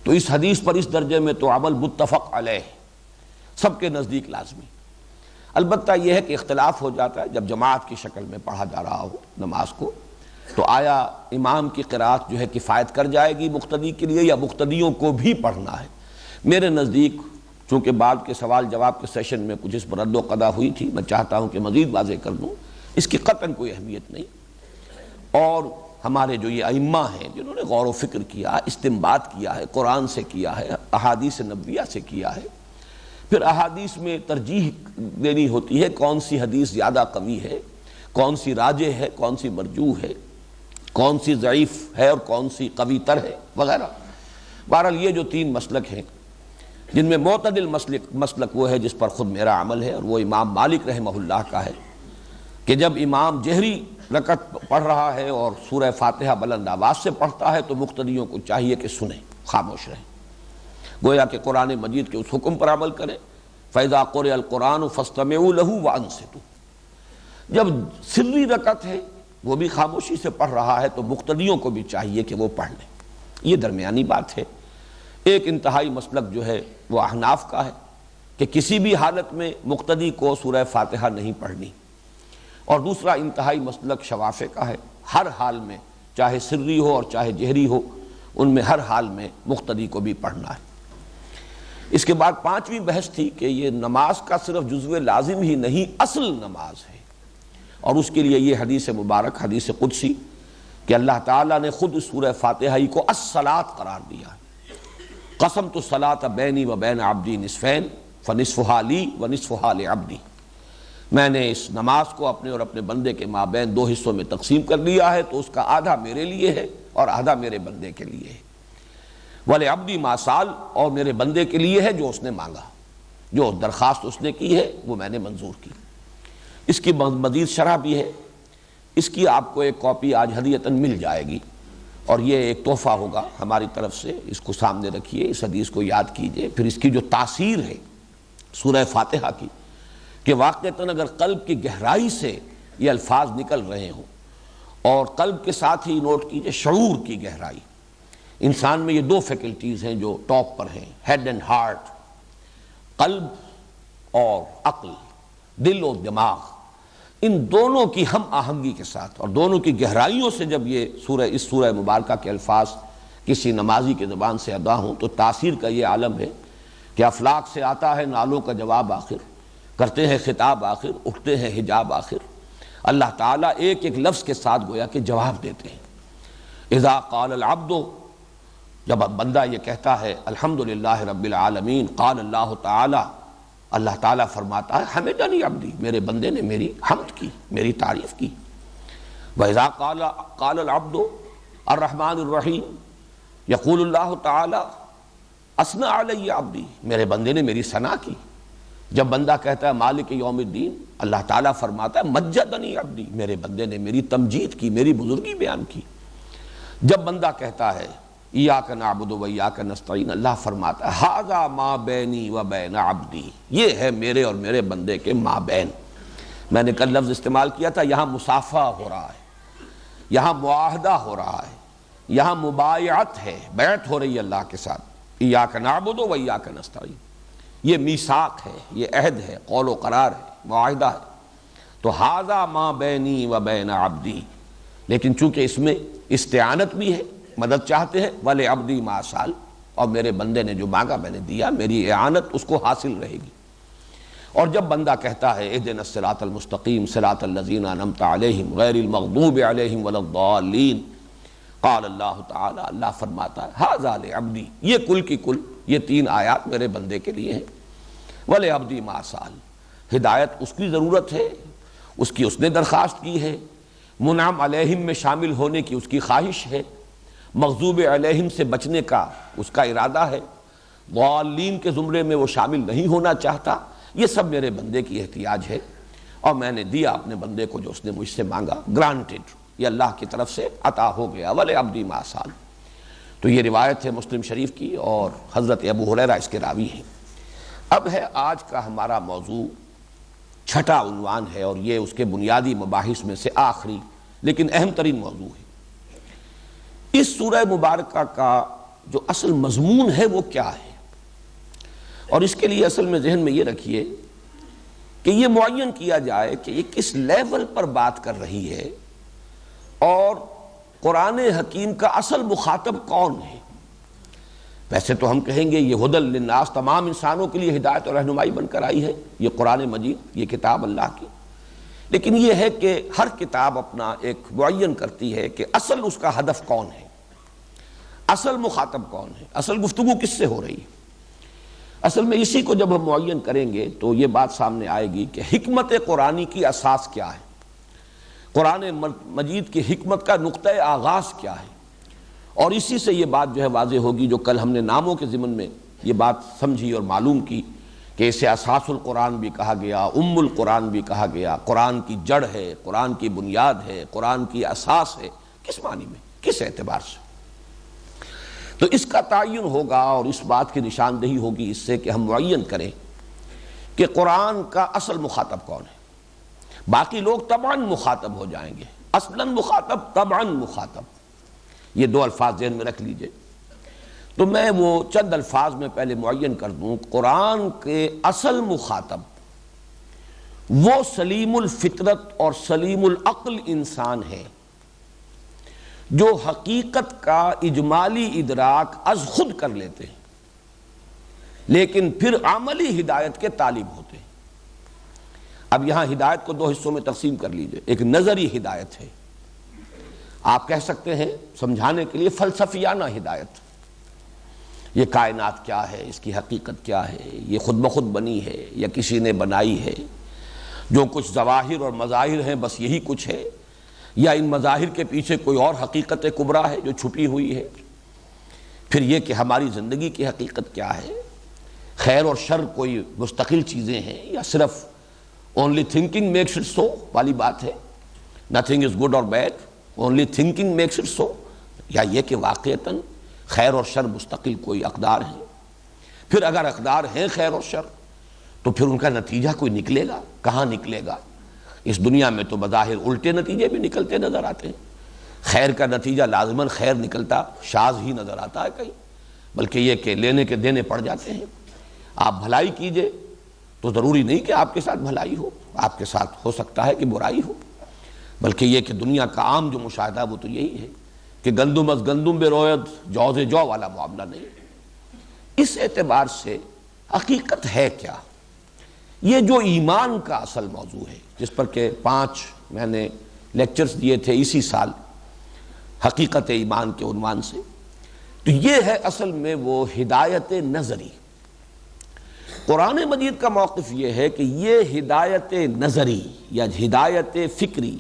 تو اس حدیث پر اس درجے میں تو عمل متفق علیہ، سب کے نزدیک لازمی۔ البتہ یہ ہے کہ اختلاف ہو جاتا ہے جب جماعت کی شکل میں پڑھا جا رہا ہو نماز کو، تو آیا امام کی قرات جو ہے کفایت کر جائے گی مقتدی کے لیے یا مقتدیوں کو بھی پڑھنا ہے؟ میرے نزدیک چونکہ بعد کے سوال جواب کے سیشن میں کچھ اس پر رد و قضا ہوئی تھی، میں چاہتا ہوں کہ مزید واضح کر دوں، اس کی قطعاً کوئی اہمیت نہیں۔ اور ہمارے جو یہ ائمہ ہیں جنہوں نے غور و فکر کیا، استنباط کیا ہے، قرآن سے کیا ہے، احادیث نبویہ سے کیا ہے، پھر احادیث میں ترجیح دینی ہوتی ہے کون سی حدیث زیادہ قوی ہے، کون سی راجح ہے، کون سی مرجوح ہے، کون سی ضعیف ہے اور کون سی قوی تر ہے وغیرہ۔ بہرحال یہ جو 3 مسلک ہیں جن میں معتدل مسلک وہ ہے جس پر خود میرا عمل ہے، اور وہ امام مالک رحمہ اللہ کا ہے کہ جب امام جہری رکعت پڑھ رہا ہے اور سورہ فاتحہ بلند آواز سے پڑھتا ہے تو مقتدیوں کو چاہیے کہ سنیں، خاموش رہیں، گویا کہ قرآن مجید کے اس حکم پر عمل کریں، فَإِذَا قُرِئَ الْقُرْآنُ فَاسْتَمِعُوا لَهُ وَأَنصِتُوا۔ جب سری رکعت ہے وہ بھی خاموشی سے پڑھ رہا ہے تو مقتدیوں کو بھی چاہیے کہ وہ پڑھ لیں۔ یہ درمیانی بات ہے۔ ایک انتہائی مسلک جو ہے وہ احناف کا ہے کہ کسی بھی حالت میں مقتدی کو سورہ فاتحہ نہیں پڑھنی، اور دوسرا انتہائی مسلک شوافع کا ہے، ہر حال میں چاہے سری ہو اور چاہے جہری ہو ان میں ہر حال میں مقتدی کو بھی پڑھنا ہے۔ اس کے بعد 5ویں بحث تھی کہ یہ نماز کا صرف جزو لازم ہی نہیں، اصل نماز ہے، اور اس کے لیے یہ حدیث مبارک، حدیث قدسی، کہ اللہ تعالیٰ نے خود سورہ فاتحہ ہی کو الصلاۃ قرار دیا۔ قسمت الصلاۃ بینی و بین عبدی نصفین فنصفہا لی و نصفہا لعبدی۔ میں نے اس نماز کو اپنے اور اپنے بندے کے مابین 2 حصوں میں تقسیم کر لیا ہے، تو اس کا آدھا میرے لیے ہے اور آدھا میرے بندے کے لیے ہے۔ وَلِعَبْدِي مَا سَأَلَ، اور میرے بندے کے لیے ہے جو اس نے مانگا، جو درخواست اس نے کی ہے وہ میں نے منظور کی۔ اس کی مزید شرح بھی ہے، اس کی آپ کو ایک کاپی آج ہدیۃً مل جائے گی، اور یہ ایک تحفہ ہوگا ہماری طرف سے، اس کو سامنے رکھیے، اس حدیث کو یاد کیجئے۔ پھر اس کی جو تاثیر ہے سورہ فاتحہ کی، کہ واقعتاً اگر قلب کی گہرائی سے یہ الفاظ نکل رہے ہوں، اور قلب کے ساتھ ہی نوٹ کیجئے شعور کی گہرائی۔ انسان میں یہ 2 فیکلٹیز ہیں جو ٹاپ پر ہیں، ہیڈ اینڈ ہارٹ، قلب اور عقل، دل و دماغ، ان دونوں کی ہم آہنگی کے ساتھ اور دونوں کی گہرائیوں سے جب یہ اس سورہ مبارکہ کے الفاظ کسی نمازی کی زبان سے ادا ہوں تو تاثیر کا یہ عالم ہے کہ افلاک سے آتا ہے نالوں کا جواب آخر، کرتے ہیں خطاب آخر، اٹھتے ہیں حجاب آخر۔ اللہ تعالیٰ ایک ایک لفظ کے ساتھ گویا کہ جواب دیتے ہیں۔ اذا قال العبد، جب بندہ یہ کہتا ہے الحمدللہ رب العالمین، قال اللہ تعالیٰ، اللہ تعالیٰ فرماتا ہے حمدنی عبدی، میرے بندے نے میری حمد کی، میری تعریف کی۔ وَإِذَا قَالَ الْعَبْدُ الرحمن الرحیم، یقول اللہ تعالیٰ اثنى علی عبدی، میرے بندے نے میری ثنا کی۔ جب بندہ کہتا ہے مالک یوم الدین، اللہ تعالیٰ فرماتا ہے مجدنی عبدی، میرے بندے نے میری تمجید کی، میری بزرگی بیان کی۔ جب بندہ کہتا ہے ایاک نعبد و ایاک نستعین، اللہ فرماتا ہے ھذا ما بینی و بین عبدی، یہ ہے میرے اور میرے بندے کے مابین۔ میں نے کل لفظ استعمال کیا تھا، یہاں مصافحہ ہو رہا ہے، یہاں معاہدہ ہو رہا ہے، یہاں مبایعت ہے، بیعت ہو رہی ہے اللہ کے ساتھ۔ ایاک نعبد و ایاک نستعین، یہ میثاق ہے، یہ عہد ہے، قول و قرار ہے، معاہدہ ہے۔ تو ھذا ما بینی و بین عبدی، لیکن چونکہ اس میں استعانت بھی ہے، مدد چاہتے ہیں، وَلِعَبْدِي مَا سَأَلَ، اور میرے بندے نے جو مانگا میں نے دیا، میری اعانت اس کو حاصل رہے گی۔ اور جب بندہ کہتا ہے اہدنا الصراط المستقیم صراط الذین انعمت علیہم غیر المغضوب علیہم ولا الضالین، قال اللہ تعالی، اللہ فرماتا ہے ھذا لعبدی، یہ کل کی کل یہ 3 آیات میرے بندے کے لیے ہیں۔ وَلِعَبْدِي مَا سَأَلَ، ہدایت اس کی ضرورت ہے، اس کی اس نے درخواست کی ہے، منعم علیہم میں شامل ہونے کی اس کی خواہش ہے، مغضوب علیہم سے بچنے کا اس کا ارادہ ہے، ضالین کے زمرے میں وہ شامل نہیں ہونا چاہتا۔ یہ سب میرے بندے کی احتیاج ہے، اور میں نے دیا اپنے بندے کو جو اس نے مجھ سے مانگا، گرانٹڈ، یہ اللہ کی طرف سے عطا ہو گیا۔ وَلِعَبْدِي مَا سَأَلَ، تو یہ روایت ہے مسلم شریف کی، اور حضرت ابو ہریرہ اس کے راوی ہیں۔ اب ہے آج کا ہمارا موضوع، چھٹا عنوان ہے، اور یہ اس کے بنیادی مباحث میں سے آخری لیکن اہم ترین موضوع ہے۔ اس سورہ مبارکہ کا جو اصل مضمون ہے وہ کیا ہے، اور اس کے لیے اصل میں ذہن میں یہ رکھیے کہ یہ معین کیا جائے کہ یہ کس لیول پر بات کر رہی ہے، اور قرآن حکیم کا اصل مخاطب کون ہے۔ ویسے تو ہم کہیں گے یہ ھدی للناس، تمام انسانوں کے لیے ہدایت اور رہنمائی بن کر آئی ہے یہ قرآن مجید، یہ کتاب اللہ کی، لیکن یہ ہے کہ ہر کتاب اپنا ایک معین کرتی ہے کہ اصل اس کا ہدف کون ہے، اصل مخاطب کون ہے، اصل گفتگو کس سے ہو رہی ہے۔ اصل میں اسی کو جب ہم معین کریں گے تو یہ بات سامنے آئے گی کہ حکمت قرآنی کی اساس کیا ہے، قرآن مجید کی حکمت کا نقطۂ آغاز کیا ہے، اور اسی سے یہ بات جو ہے واضح ہوگی جو کل ہم نے ناموں کے ضمن میں یہ بات سمجھی اور معلوم کی کہ اسے اساس القرآن بھی کہا گیا، ام القرآن بھی کہا گیا، قرآن کی جڑ ہے، قرآن کی بنیاد ہے، قرآن کی اساس ہے۔ کس معنی میں، کس اعتبار سے؟ تو اس کا تعین ہوگا، اور اس بات کی نشاندہی ہوگی اس سے کہ ہم معین کریں کہ قرآن کا اصل مخاطب کون ہے۔ باقی لوگ طبعاً مخاطب ہو جائیں گے، اصلاً مخاطب، طبعاً مخاطب، یہ 2 الفاظ ذہن میں رکھ لیجئے۔ تو میں وہ چند الفاظ میں پہلے معین کر دوں، قرآن کے اصل مخاطب وہ سلیم الفطرت اور سلیم العقل انسان ہے جو حقیقت کا اجمالی ادراک از خود کر لیتے ہیں، لیکن پھر عملی ہدایت کے طالب ہوتے ہیں۔ اب یہاں ہدایت کو 2 حصوں میں تقسیم کر لیجئے، ایک نظری ہدایت ہے، آپ کہہ سکتے ہیں سمجھانے کے لیے فلسفیانہ ہدایت، یہ کائنات کیا ہے، اس کی حقیقت کیا ہے، یہ خود بخود بنی ہے یا کسی نے بنائی ہے، جو کچھ ظواہر اور مظاہر ہیں بس یہی کچھ ہے، یا ان مظاہر کے پیچھے کوئی اور حقیقت کبریٰ ہے جو چھپی ہوئی ہے۔ پھر یہ کہ ہماری زندگی کی حقیقت کیا ہے، خیر اور شر کوئی مستقل چیزیں ہیں یا صرف only thinking makes it so والی بات ہے، nothing is good or bad, only thinking makes it so، یا یہ کہ واقعتاً خیر اور شر مستقل کوئی اقدار ہیں۔ پھر اگر اقدار ہیں خیر اور شر تو پھر ان کا نتیجہ کوئی نکلے گا، کہاں نکلے گا؟ اس دنیا میں تو بظاہر الٹے نتیجے بھی نکلتے نظر آتے ہیں، خیر کا نتیجہ لازماً خیر نکلتا شاذ ہی نظر آتا ہے کہیں، بلکہ یہ کہ لینے کے دینے پڑ جاتے ہیں۔ آپ بھلائی کیجئے تو ضروری نہیں کہ آپ کے ساتھ بھلائی ہو، آپ کے ساتھ ہو سکتا ہے کہ برائی ہو، بلکہ یہ کہ دنیا کا عام جو مشاہدہ وہ تو یہی ہے کہ گندم از گندم بے رویت جو سے جو والا معاملہ نہیں۔ اس اعتبار سے حقیقت ہے کیا، یہ جو ایمان کا اصل موضوع ہے، جس پر کہ 5 میں نے لیکچرز دیے تھے اسی سال حقیقت ایمان کے عنوان سے، تو یہ ہے اصل میں وہ ہدایت نظری۔ قرآن مجید کا موقف یہ ہے کہ یہ ہدایت نظری یا ہدایت فکری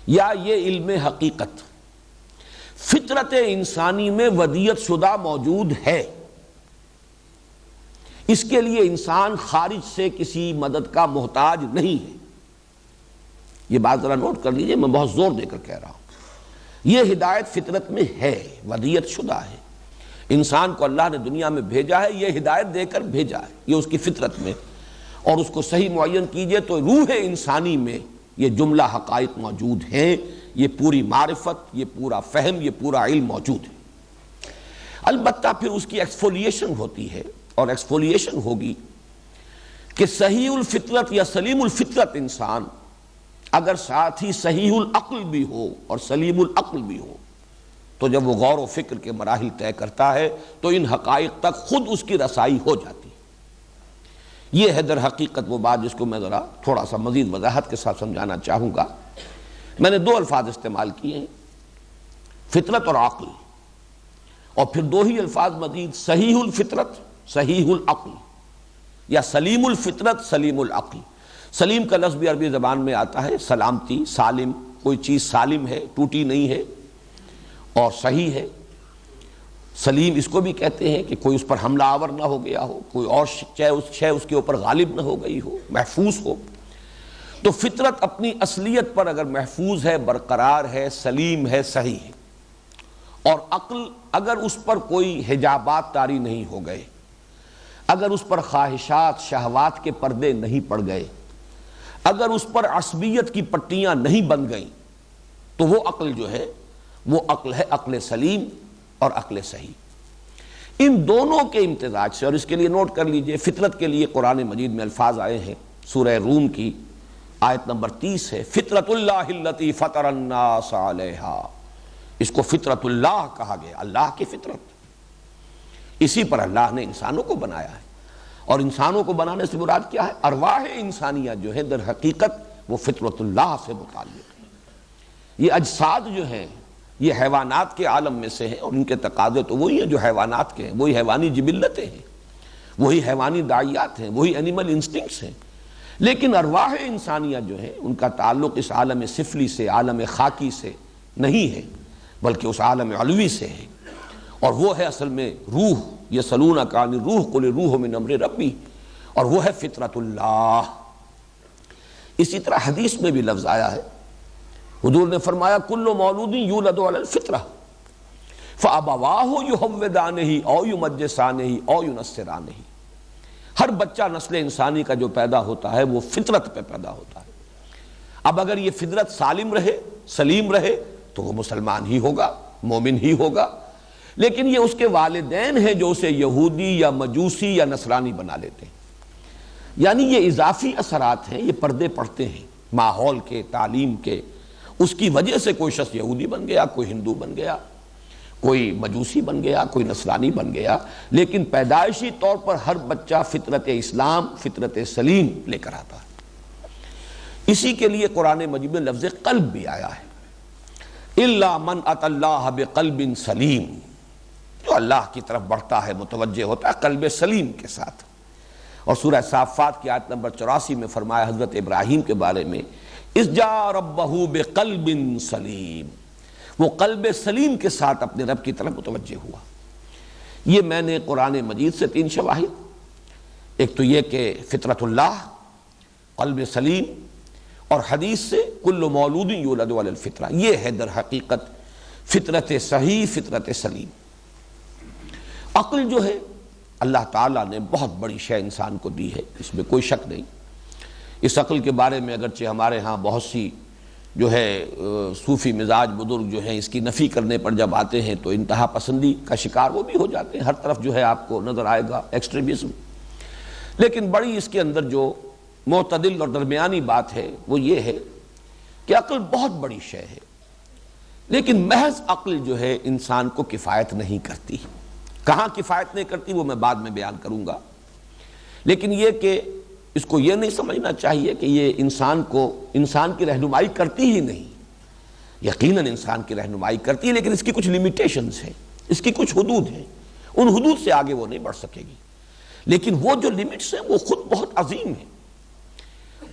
یا یہ علم حقیقت فطرت انسانی میں ودیت شدہ موجود ہے، اس کے لیے انسان خارج سے کسی مدد کا محتاج نہیں ہے۔ یہ بات ذرا نوٹ کر لیجئے، میں بہت زور دے کر کہہ رہا ہوں، یہ ہدایت فطرت میں ہے، ودیت شدہ ہے، انسان کو اللہ نے دنیا میں بھیجا ہے، یہ ہدایت دے کر بھیجا ہے، یہ اس کی فطرت میں، اور اس کو صحیح معین کیجئے تو روح انسانی میں یہ جملہ حقائق موجود ہیں، یہ پوری معرفت، یہ پورا فہم، یہ پورا علم موجود ہے۔ البتہ پھر اس کی ایکسفولیشن ہوتی ہے، اور ایکسفولیشن ہوگی کہ صحیح الفطرت یا سلیم الفطرت انسان اگر ساتھ ہی صحیح العقل بھی ہو اور سلیم العقل بھی ہو، تو جب وہ غور و فکر کے مراحل طے کرتا ہے تو ان حقائق تک خود اس کی رسائی ہو جاتی ہے۔ یہ ہے در حقیقت وہ بات جس کو میں ذرا تھوڑا سا مزید وضاحت کے ساتھ سمجھانا چاہوں گا۔ میں نے دو الفاظ استعمال کیے ہیں، فطرت اور عقل، اور پھر دو ہی الفاظ مزید، صحیح الفطرت صحیح العقل، یا سلیم الفطرت سلیم العقل۔ سلیم کا لفظ بھی عربی زبان میں آتا ہے سلامتی، سالم، کوئی چیز سالم ہے، ٹوٹی نہیں ہے، اور صحیح ہے۔ سلیم اس کو بھی کہتے ہیں کہ کوئی اس پر حملہ آور نہ ہو گیا ہو، کوئی اور شے اس کے اوپر غالب نہ ہو گئی ہو، محفوظ ہو۔ تو فطرت اپنی اصلیت پر اگر محفوظ ہے، برقرار ہے، سلیم ہے، صحیح ہے، اور عقل اگر اس پر کوئی حجابات طاری نہیں ہو گئے، اگر اس پر خواہشات شہوات کے پردے نہیں پڑ گئے، اگر اس پر عصبیت کی پٹیاں نہیں بن گئیں، تو وہ عقل جو ہے وہ عقل ہے عقل سلیم اور عقل صحیح۔ ان دونوں کے امتزاج سے، اور اس کے لیے نوٹ کر لیجئے، فطرت کے لیے قرآن مجید میں الفاظ آئے ہیں، سورہ روم کی آیت نمبر 30 ہے، فطرت اللہ التی فطر الناس علیہا۔ اس کو فطرت اللہ کہا گیا، اللہ کی فطرت، اسی پر اللہ نے انسانوں کو بنایا ہے۔ اور انسانوں کو بنانے سے مراد کیا ہے؟ ارواح انسانیہ جو ہے در حقیقت وہ فطرت اللہ سے متعلق ہے۔ یہ اجساد جو ہیں یہ حیوانات کے عالم میں سے ہیں، اور ان کے تقاضے تو وہی ہیں جو حیوانات کے ہیں، وہی حیوانی جبلتیں ہیں، وہی حیوانی داعیات ہیں، وہی اینیمل انسٹنکٹس ہیں۔ لیکن ارواح انسانیہ جو ہیں ان کا تعلق اس عالم سفلی سے، عالم خاکی سے نہیں ہے، بلکہ اس عالم علوی سے ہے، اور وہ ہے اصل میں روح۔ یسألونک عن الروح قل الروح من امر ربی، اور وہ ہے فطرت اللہ۔ اسی طرح حدیث میں بھی لفظ آیا ہے، حضور نے فرمایا کل مولود یولد علی الفطرہ فابواہ یہودانہ او یمجسانہ او ینصرانہ۔ ہر بچہ نسل انسانی کا جو پیدا ہوتا ہے وہ فطرت پہ پیدا ہوتا ہے۔ اب اگر یہ فطرت سالم رہے، سلیم رہے، تو وہ مسلمان ہی ہوگا، مومن ہی ہوگا۔ لیکن یہ اس کے والدین ہیں جو اسے یہودی یا مجوسی یا نصرانی بنا لیتے ہیں۔ یعنی یہ اضافی اثرات ہیں، یہ پردے پڑتے ہیں ماحول کے، تعلیم کے۔ اس کی وجہ سے کوئی شخص یہودی بن گیا، کوئی ہندو بن گیا، کوئی مجوسی بن گیا، کوئی نصرانی بن گیا، لیکن پیدائشی طور پر ہر بچہ فطرت اسلام، فطرت سلیم لے کر آتا ہے۔ اسی کے لیے قرآن مجید میں لفظ قلب بھی آیا ہے، الا من اتى اللہ بقلب سلیم، جو اللہ کی طرف بڑھتا ہے، متوجہ ہوتا ہے قلب سلیم کے ساتھ۔ اور سورہ صافات کی آیت نمبر 84 میں فرمایا حضرت ابراہیم کے بارے میں، اذ جاء ربہ بقلب سلیم، وہ قلب سلیم کے ساتھ اپنے رب کی طرف متوجہ ہوا۔ یہ میں نے قرآن مجید سے 3 شواہد، ایک تو یہ کہ فطرت اللہ، قلب سلیم، اور حدیث سے کل مولود یولد علی الفطرہ، یہ ہے در حقیقت فطرت صحیح، فطرت سلیم۔ عقل جو ہے اللہ تعالیٰ نے بہت بڑی شے انسان کو دی ہے، اس میں کوئی شک نہیں۔ اس عقل کے بارے میں اگرچہ ہمارے ہاں بہت سی جو ہے صوفی مزاج بزرگ جو ہیں اس کی نفی کرنے پر جب آتے ہیں تو انتہا پسندی کا شکار وہ بھی ہو جاتے ہیں۔ ہر طرف جو ہے آپ کو نظر آئے گا ایکسٹریمزم، لیکن بڑی اس کے اندر جو معتدل اور درمیانی بات ہے وہ یہ ہے کہ عقل بہت بڑی شے ہے، لیکن محض عقل جو ہے انسان کو کفایت نہیں کرتی۔ کہاں کفایت نہیں کرتی وہ میں بعد میں بیان کروں گا، لیکن یہ کہ اس کو یہ نہیں سمجھنا چاہیے کہ یہ انسان کی رہنمائی کرتی ہی نہیں۔ یقیناً انسان کی رہنمائی کرتی ہے، لیکن اس کی کچھ لیمیٹیشنز ہیں، اس کی کچھ حدود ہیں، ان حدود سے آگے وہ نہیں بڑھ سکے گی۔ لیکن وہ جو لمٹس ہیں وہ خود بہت عظیم ہیں،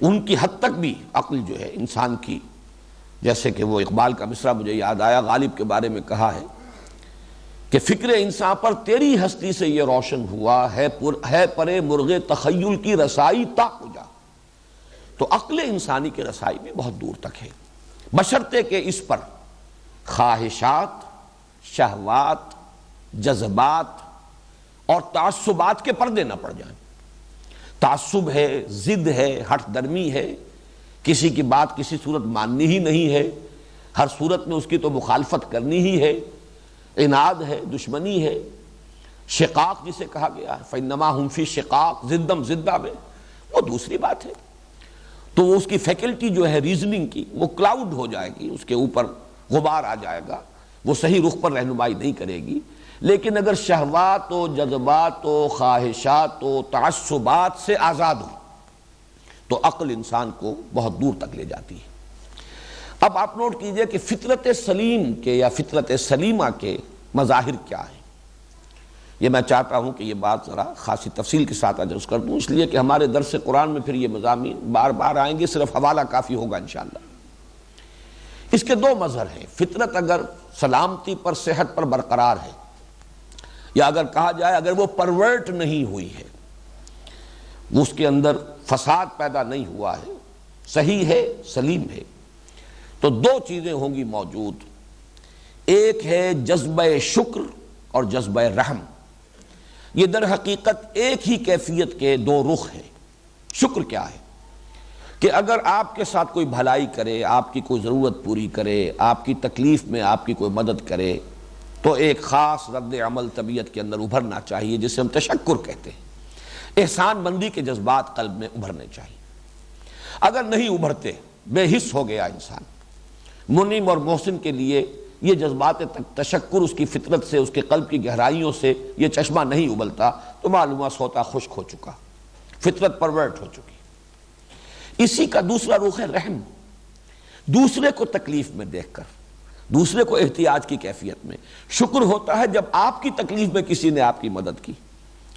ان کی حد تک بھی عقل جو ہے انسان کی، جیسے کہ وہ اقبال کا مصرع مجھے یاد آیا، غالب کے بارے میں کہا ہے کہ فکر انسان پر تیری ہستی سے یہ روشن ہوا ہے پرے مرغ تخیل کی رسائی تا کجا۔ تو عقل انسانی کی رسائی بھی بہت دور تک ہے، بشرطے کہ اس پر خواہشات، شہوات، جذبات اور تعصبات کے پردے نہ پڑ جائیں۔ تعصب ہے، ضد ہے، ہٹ درمی ہے، کسی کی بات کسی صورت ماننی ہی نہیں ہے، ہر صورت میں اس کی تو مخالفت کرنی ہی ہے، عناد ہے، دشمنی ہے، شقاق جسے کہا گیا ہے، فَإِنَّمَا هُمْ فِي شِقَاقٍ، زدم زدہ میں، وہ دوسری بات ہے۔ تو اس کی فیکلٹی جو ہے ریزننگ کی وہ کلاؤڈ ہو جائے گی، اس کے اوپر غبار آ جائے گا، وہ صحیح رخ پر رہنمائی نہیں کرے گی۔ لیکن اگر شہوات و جذبات و خواہشات و تعصبات سے آزاد ہو تو عقل انسان کو بہت دور تک لے جاتی ہے۔ اب آپ نوٹ کیجئے کہ فطرت سلیم کے یا فطرت سلیمہ کے مظاہر کیا ہیں۔ یہ میں چاہتا ہوں کہ یہ بات ذرا خاصی تفصیل کے ساتھ عرض کر دوں، اس لیے کہ ہمارے درس قرآن میں پھر یہ مضامین بار بار آئیں گے، صرف حوالہ کافی ہوگا انشاءاللہ۔ اس کے دو مظہر ہیں۔ فطرت اگر سلامتی پر، صحت پر برقرار ہے، یا اگر کہا جائے اگر وہ پرورٹ نہیں ہوئی ہے، اس کے اندر فساد پیدا نہیں ہوا ہے، صحیح ہے، سلیم ہے، تو دو چیزیں ہوں گی موجود۔ ایک ہے جذبہ شکر اور جذبہ رحم۔ یہ در حقیقت ایک ہی کیفیت کے دو رخ ہیں۔ شکر کیا ہے؟ کہ اگر آپ کے ساتھ کوئی بھلائی کرے، آپ کی کوئی ضرورت پوری کرے، آپ کی تکلیف میں آپ کی کوئی مدد کرے، تو ایک خاص رد عمل طبیعت کے اندر ابھرنا چاہیے، جسے ہم تشکر کہتے ہیں۔ احسان مندی کے جذبات قلب میں ابھرنے چاہیے۔ اگر نہیں ابھرتے، بے حس ہو گیا انسان، منعم اور محسن کے لیے یہ جذبات تشکر اس کی فطرت سے، اس کے قلب کی گہرائیوں سے یہ چشمہ نہیں ابلتا، تو معلومہ سوتا خشک ہو چکا، فطرت پرورٹ ہو چکی۔ اسی کا دوسرا رخ ہے رحم۔ دوسرے کو تکلیف میں دیکھ کر، دوسرے کو احتیاج کی کیفیت میں شکر ہوتا ہے جب آپ کی تکلیف میں کسی نے آپ کی مدد کی،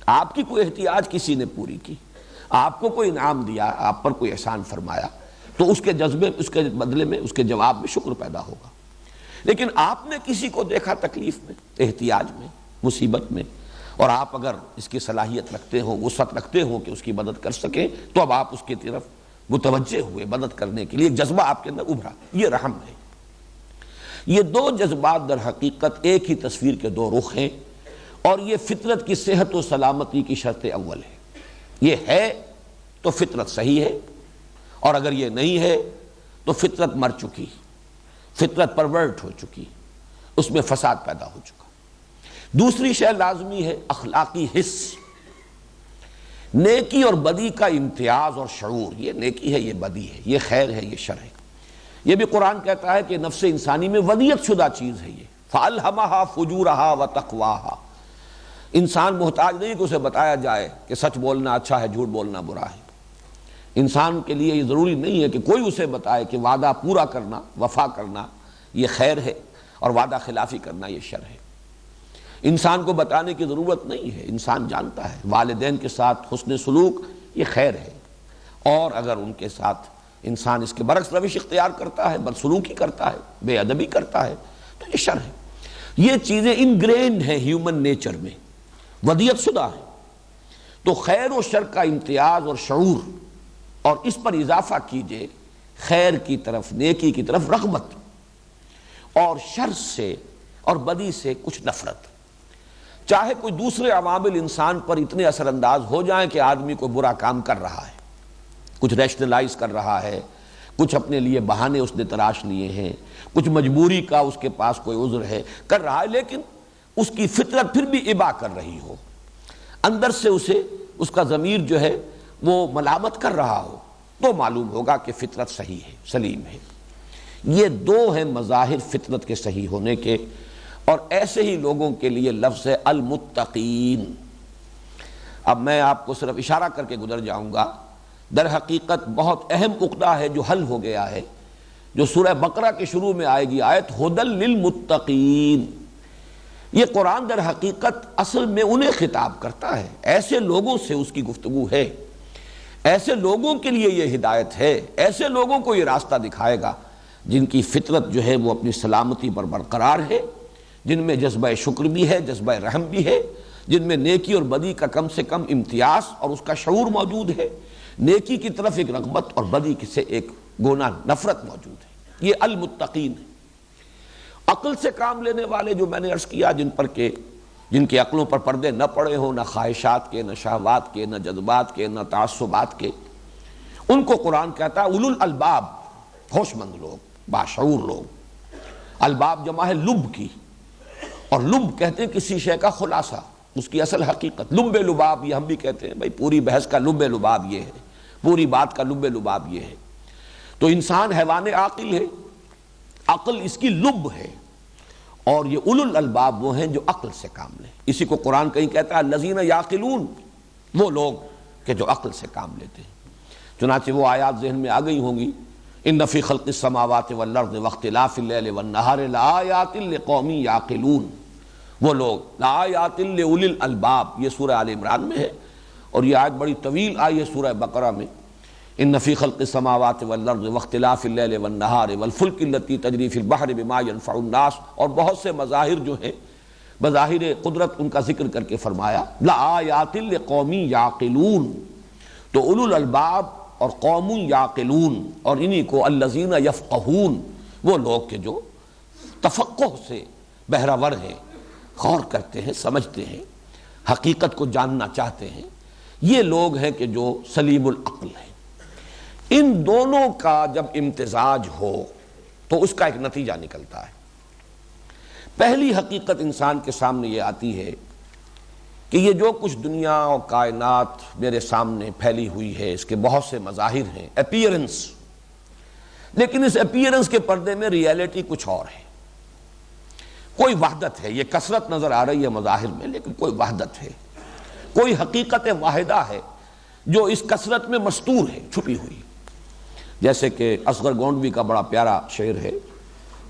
آپ کی کوئی احتیاج کسی نے پوری کی، آپ کو کوئی انعام دیا، آپ پر کوئی احسان فرمایا، تو اس کے جذبے، اس کے بدلے میں، اس کے جواب میں شکر پیدا ہوگا۔ لیکن آپ نے کسی کو دیکھا تکلیف میں، احتیاج میں، مصیبت میں، اور آپ اگر اس کی صلاحیت رکھتے ہو، وسعت رکھتے ہو کہ اس کی مدد کر سکیں، تو اب آپ اس کی طرف متوجہ ہوئے، مدد کرنے کے لیے ایک جذبہ آپ کے اندر ابھرا، یہ رحم ہے۔ یہ دو جذبات در حقیقت ایک ہی تصویر کے دو رخ ہیں، اور یہ فطرت کی صحت و سلامتی کی شرط اول ہے۔ یہ ہے تو فطرت صحیح ہے، اور اگر یہ نہیں ہے تو فطرت مر چکی، فطرت پرورٹ ہو چکی، اس میں فساد پیدا ہو چکا۔ دوسری شے لازمی ہے اخلاقی حس، نیکی اور بدی کا امتیاز اور شعور۔ یہ نیکی ہے، یہ بدی ہے، یہ خیر ہے، یہ شر ہے۔ یہ بھی قرآن کہتا ہے کہ نفس انسانی میں ودیت شدہ چیز ہے یہ، فَأَلْهَمَهَا فُجُورَهَا وَتَقْوَاهَا۔ انسان محتاج نہیں کہ اسے بتایا جائے کہ سچ بولنا اچھا ہے، جھوٹ بولنا برا ہے۔ انسان کے لیے یہ ضروری نہیں ہے کہ کوئی اسے بتائے کہ وعدہ پورا کرنا، وفا کرنا یہ خیر ہے، اور وعدہ خلافی کرنا یہ شر ہے۔ انسان کو بتانے کی ضرورت نہیں ہے، انسان جانتا ہے۔ والدین کے ساتھ حسن سلوک یہ خیر ہے، اور اگر ان کے ساتھ انسان اس کے برعکس روش اختیار کرتا ہے، بدسلوکی کرتا ہے، بے ادبی کرتا ہے، تو یہ شر ہے۔ یہ چیزیں انگرینڈ ہیں ہیومن نیچر میں، ودیت شدہ ہیں۔ تو خیر و شر کا امتیاز اور شعور، اور اس پر اضافہ کیجئے خیر کی طرف، نیکی کی طرف رغبت، اور شر سے اور بدی سے کچھ نفرت۔ چاہے کوئی دوسرے عوامل انسان پر اتنے اثر انداز ہو جائیں کہ آدمی کوئی برا کام کر رہا ہے، کچھ ریشنلائز کر رہا ہے، کچھ اپنے لیے بہانے اس نے تراش لیے ہیں، کچھ مجبوری کا اس کے پاس کوئی عذر ہے، کر رہا ہے، لیکن اس کی فطرت پھر بھی ابا کر رہی ہو، اندر سے اسے اس کا ضمیر جو ہے وہ ملامت کر رہا ہو، تو معلوم ہوگا کہ فطرت صحیح ہے، سلیم ہے۔ یہ دو ہیں مظاہر فطرت کے صحیح ہونے کے، اور ایسے ہی لوگوں کے لیے لفظ ہے المتقین۔ اب میں آپ کو صرف اشارہ کر کے گزر جاؤں گا، در حقیقت بہت اہم عقدہ ہے جو حل ہو گیا ہے، جو سورہ بقرہ کے شروع میں آئے گی آیت ھدی للمتقین۔ یہ قرآن در حقیقت اصل میں انہیں خطاب کرتا ہے، ایسے لوگوں سے اس کی گفتگو ہے، ایسے لوگوں کے لیے یہ ہدایت ہے، ایسے لوگوں کو یہ راستہ دکھائے گا جن کی فطرت جو ہے وہ اپنی سلامتی پر برقرار ہے، جن میں جذبہ شکر بھی ہے، جذبہ رحم بھی ہے، جن میں نیکی اور بدی کا کم سے کم امتیاز اور اس کا شعور موجود ہے، نیکی کی طرف ایک رغبت اور بدی سے ایک گونا نفرت موجود ہے۔ یہ المتقین ہے۔ عقل سے کام لینے والے جو میں نے عرض کیا، جن کی عقلوں پر پردے نہ پڑے ہوں، نہ خواہشات کے، نہ شہوات کے، نہ جذبات کے، نہ تعصبات کے، ان کو قرآن کہتا ہے اولو الالباب، ہوش مند لوگ، باشعور لوگ۔ الباب جمع ہے لب کی، اور لب کہتے ہیں کسی شے کا خلاصہ، اس کی اصل حقیقت۔ لب لباب یہ ہم بھی کہتے ہیں، بھائی پوری بحث کا لب لباب یہ ہے، پوری بات کا لب لباب یہ ہے۔ تو انسان حیوان عاقل ہے، عقل اس کی لب ہے، اور یہ اولو الالباب وہ ہیں جو عقل سے کام لیں۔ اسی کو قرآن کہیں کہتا ہے الذین یعقلون، وہ لوگ کہ جو عقل سے کام لیتے ہیں۔ چنانچہ وہ آیات ذہن میں آ گئی ہوں گی، ان فی خلق السماوات والارض واختلاف اللیل والنہار لآیات لقوم یعقلون، وہ لوگ لآیات لأولی الالباب، یہ سورہ آل عمران میں ہے، اور یہ آیت بڑی طویل آئی ہے سورہ بقرہ میں، ان فی خلق السماوات والارض واختلاف اللیل والنہار والفلک التی تجری فی البحر بما ینفع الناس، اور بہت سے مظاہر جو ہیں بظاہر قدرت ان کا ذکر کر کے فرمایا لآیات لقوم یعقلون، تو اولو الالباب اور قوم یعقلون، اور انہی کو الذین یفقہون، وہ لوگ کہ جو تفقہ سے بہرہ ور ہیں، غور کرتے ہیں، سمجھتے ہیں، حقیقت کو جاننا چاہتے ہیں، یہ لوگ ہیں کہ جو سلیم العقل ہیں۔ ان دونوں کا جب امتزاج ہو تو اس کا ایک نتیجہ نکلتا ہے۔ پہلی حقیقت انسان کے سامنے یہ آتی ہے کہ یہ جو کچھ دنیا اور کائنات میرے سامنے پھیلی ہوئی ہے، اس کے بہت سے مظاہر ہیں، اپیئرنس، لیکن اس اپیئرنس کے پردے میں ریئلٹی کچھ اور ہے۔ کوئی وحدت ہے، یہ کثرت نظر آ رہی ہے مظاہر میں، لیکن کوئی وحدت ہے، کوئی حقیقت واحدہ ہے جو اس کثرت میں مستور ہے، چھپی ہوئی۔ جیسے کہ اصغر گونڈوی کا بڑا پیارا شعر ہے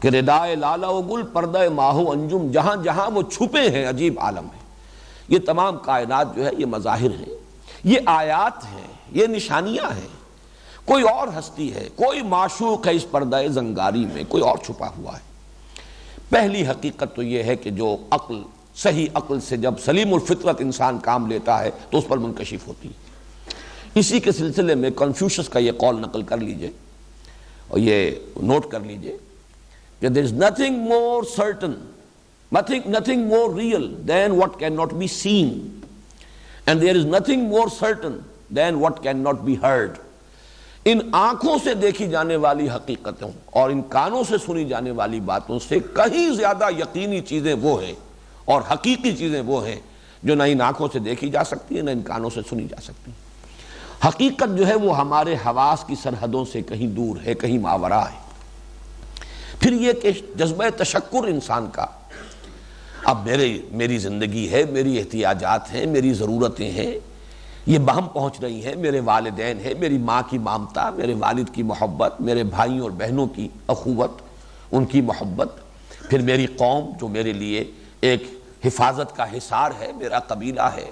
کہ ردائے لالہ و گل پردہ ماہو انجم، جہاں جہاں وہ چھپے ہیں عجیب عالم ہے۔ یہ تمام کائنات جو ہے یہ مظاہر ہیں، یہ آیات ہیں، یہ نشانیاں ہیں۔ کوئی اور ہستی ہے، کوئی معشوق ہے اس پردہ زنگاری میں، کوئی اور چھپا ہوا ہے۔ پہلی حقیقت تو یہ ہے کہ جو عقل، صحیح عقل سے جب سلیم الفطرت انسان کام لیتا ہے تو اس پر منکشف ہوتی ہے۔ اسی کے سلسلے میں کنفیوشس کا یہ قول نقل کر لیجئے اور یہ نوٹ کر لیجئے کہ there is nothing more certain, nothing more real than what cannot be seen, and there is nothing more certain than what cannot be heard۔ ان آنکھوں سے دیکھی جانے والی حقیقتوں اور ان کانوں سے سنی جانے والی باتوں سے کہیں زیادہ یقینی چیزیں وہ ہیں اور حقیقی چیزیں وہ ہیں جو نہ ان آنکھوں سے دیکھی جا سکتی ہیں نہ ان کانوں سے سنی جا سکتی ہیں۔ حقیقت جو ہے وہ ہمارے حواس کی سرحدوں سے کہیں دور ہے، کہیں ماوراء ہے۔ پھر یہ کہ جذبہ تشکر انسان کا، اب میری زندگی ہے، میری احتیاجات ہیں، میری ضرورتیں ہیں، یہ بہم پہنچ رہی ہیں، میرے والدین ہیں، میری ماں کی مامتا، میرے والد کی محبت، میرے بھائیوں اور بہنوں کی اخوت، ان کی محبت، پھر میری قوم جو میرے لیے ایک حفاظت کا حصار ہے، میرا قبیلہ ہے،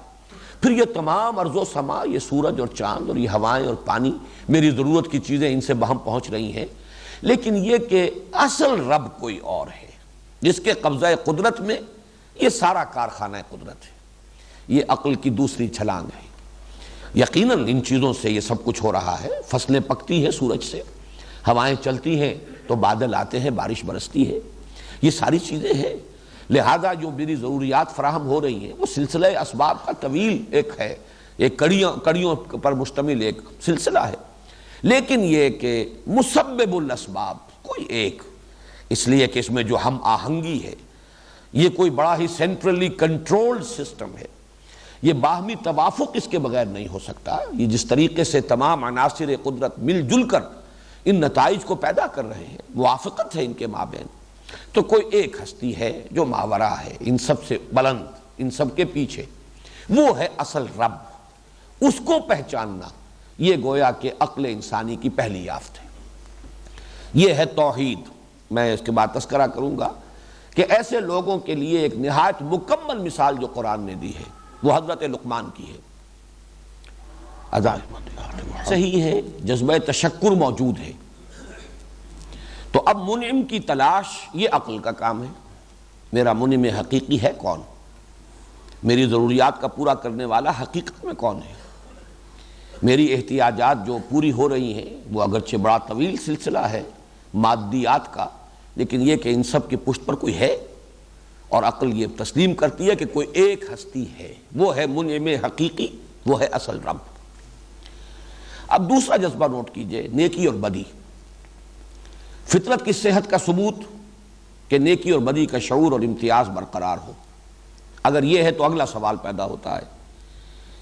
پھر یہ تمام ارض و سما، یہ سورج اور چاند اور یہ ہوائیں اور پانی، میری ضرورت کی چیزیں ان سے بہم پہنچ رہی ہیں۔ لیکن یہ کہ اصل رب کوئی اور ہے جس کے قبضہ قدرت میں یہ سارا کارخانہ قدرت ہے، یہ عقل کی دوسری چھلانگ ہے۔ یقیناً ان چیزوں سے یہ سب کچھ ہو رہا ہے، فصلیں پکتی ہیں سورج سے، ہوائیں چلتی ہیں تو بادل آتے ہیں، بارش برستی ہے، یہ ساری چیزیں ہیں۔ لہذا جو میری ضروریات فراہم ہو رہی ہیں وہ سلسلہ اسباب کا طویل ایک ہے، ایک کڑیوں پر مشتمل ایک سلسلہ ہے۔ لیکن یہ کہ مسبب الاسباب کوئی ایک، اس لیے کہ اس میں جو ہم آہنگی ہے، یہ کوئی بڑا ہی سینٹرلی کنٹرولڈ سسٹم ہے، یہ باہمی توافق اس کے بغیر نہیں ہو سکتا۔ یہ جس طریقے سے تمام عناصر قدرت مل جل کر ان نتائج کو پیدا کر رہے ہیں، موافقت ہے ان کے مابین، تو کوئی ایک ہستی ہے جو ماوراء ہے، ان سب سے بلند، ان سب کے پیچھے، وہ ہے اصل رب۔ اس کو پہچاننا یہ گویا کہ عقل انسانی کی پہلی یافت ہے، یہ ہے توحید۔ میں اس کے بعد تذکرہ کروں گا کہ ایسے لوگوں کے لیے ایک نہایت مکمل مثال جو قرآن نے دی ہے وہ حضرت لقمان کی ہے۔ صحیح ہے، جذبہ تشکر موجود ہے، تو اب منعم کی تلاش یہ عقل کا کام ہے۔ میرا منعم حقیقی ہے کون؟ میری ضروریات کا پورا کرنے والا حقیقت میں کون ہے؟ میری احتیاجات جو پوری ہو رہی ہیں وہ اگرچہ بڑا طویل سلسلہ ہے مادیات کا، لیکن یہ کہ ان سب کی پشت پر کوئی ہے، اور عقل یہ تسلیم کرتی ہے کہ کوئی ایک ہستی ہے، وہ ہے منعم حقیقی، وہ ہے اصل رب۔ اب دوسرا جذبہ نوٹ کیجئے، نیکی اور بدی۔ فطرت کی صحت کا ثبوت کہ نیکی اور بدی کا شعور اور امتیاز برقرار ہو۔ اگر یہ ہے تو اگلا سوال پیدا ہوتا ہے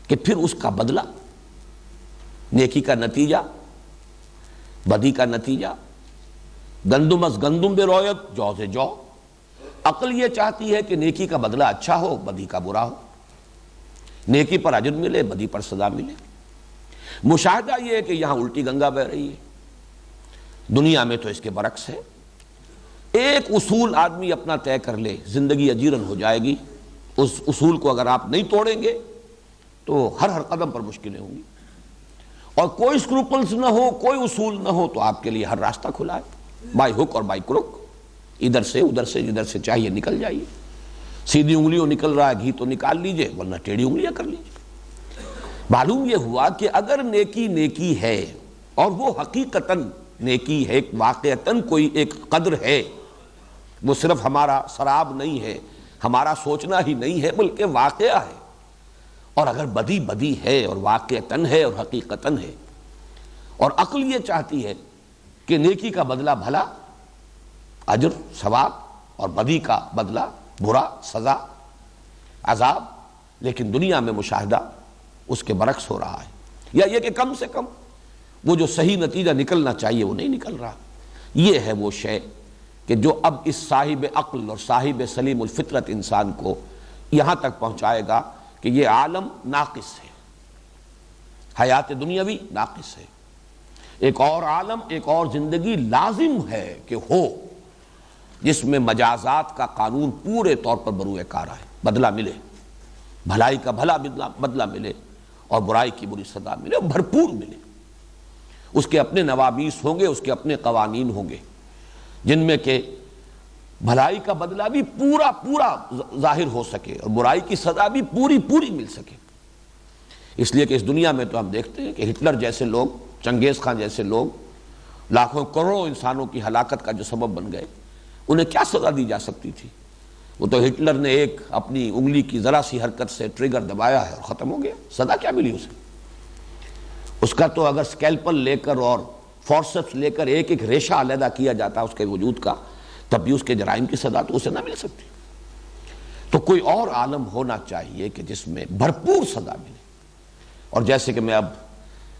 کہ پھر اس کا بدلہ، نیکی کا نتیجہ، بدی کا نتیجہ گندم از گندم بے رویت، جو سے جو۔ عقل یہ چاہتی ہے کہ نیکی کا بدلہ اچھا ہو، بدی کا برا ہو، نیکی پر اجر ملے، بدی پر سزا ملے۔ مشاہدہ یہ ہے کہ یہاں الٹی گنگا بہہ رہی ہے، دنیا میں تو اس کے برعکس ہے۔ ایک اصول آدمی اپنا طے کر لے، زندگی اجیرن ہو جائے گی۔ اس اصول کو اگر آپ نہیں توڑیں گے تو ہر قدم پر مشکلیں ہوں گی، اور کوئی اسکروپلز نہ ہو، کوئی اصول نہ ہو، تو آپ کے لیے ہر راستہ کھلا ہے، بائی ہک اور بائی کروک، ادھر سے ادھر سے، جدھر سے چاہیے نکل جائیے۔ سیدھی انگلیوں نکل رہا ہے گھی تو نکال لیجئے، ورنہ ٹیڑھی انگلیاں کر لیجئے۔ معلوم یہ ہوا کہ اگر نیکی نیکی ہے اور وہ حقیقتاً نیکی ہے، واقعتاً کوئی ایک قدر ہے، وہ صرف ہمارا سراب نہیں ہے، ہمارا سوچنا ہی نہیں ہے، بلکہ واقعہ ہے، اور اگر بدی بدی ہے اور واقعتاً ہے اور حقیقتاً ہے، اور عقل یہ چاہتی ہے کہ نیکی کا بدلہ بھلا، اجر ثواب، اور بدی کا بدلہ برا، سزا، عذاب، لیکن دنیا میں مشاہدہ اس کے برعکس ہو رہا ہے، یا یہ کہ کم سے کم وہ جو صحیح نتیجہ نکلنا چاہیے وہ نہیں نکل رہا۔ یہ ہے وہ شے کہ جو اب اس صاحب عقل اور صاحب سلیم الفطرت انسان کو یہاں تک پہنچائے گا کہ یہ عالم ناقص ہے، حیات دنیاوی ناقص ہے، ایک اور عالم، ایک اور زندگی لازم ہے کہ ہو، جس میں مجازات کا قانون پورے طور پر بروئے کار آئے، بدلہ ملے، بھلائی کا بھلا بدلہ ملے اور برائی کی بری سزا ملے، اور بھرپور ملے۔ اس کے اپنے نوابیس ہوں گے، اس کے اپنے قوانین ہوں گے، جن میں کہ بھلائی کا بدلہ بھی پورا پورا ظاہر ہو سکے اور برائی کی سزا بھی پوری پوری مل سکے۔ اس لیے کہ اس دنیا میں تو ہم دیکھتے ہیں کہ ہٹلر جیسے لوگ، چنگیز خان جیسے لوگ لاکھوں کروڑوں انسانوں کی ہلاکت کا جو سبب بن گئے، انہیں کیا سزا دی جا سکتی تھی؟ وہ تو ہٹلر نے ایک اپنی انگلی کی ذرا سی حرکت سے ٹریگر دبایا ہے اور ختم ہو گیا، سزا کیا ملی اسے؟ اس کا تو اگر سکیلپل لے کر اور فورسپس لے کر ایک ایک ریشہ علیحدہ کیا جاتا اس کے وجود کا، تب بھی اس کے جرائم کی سزا تو اسے نہ مل سکتی۔ تو کوئی اور عالم ہونا چاہیے کہ جس میں بھرپور سزا ملے، اور جیسے کہ میں اب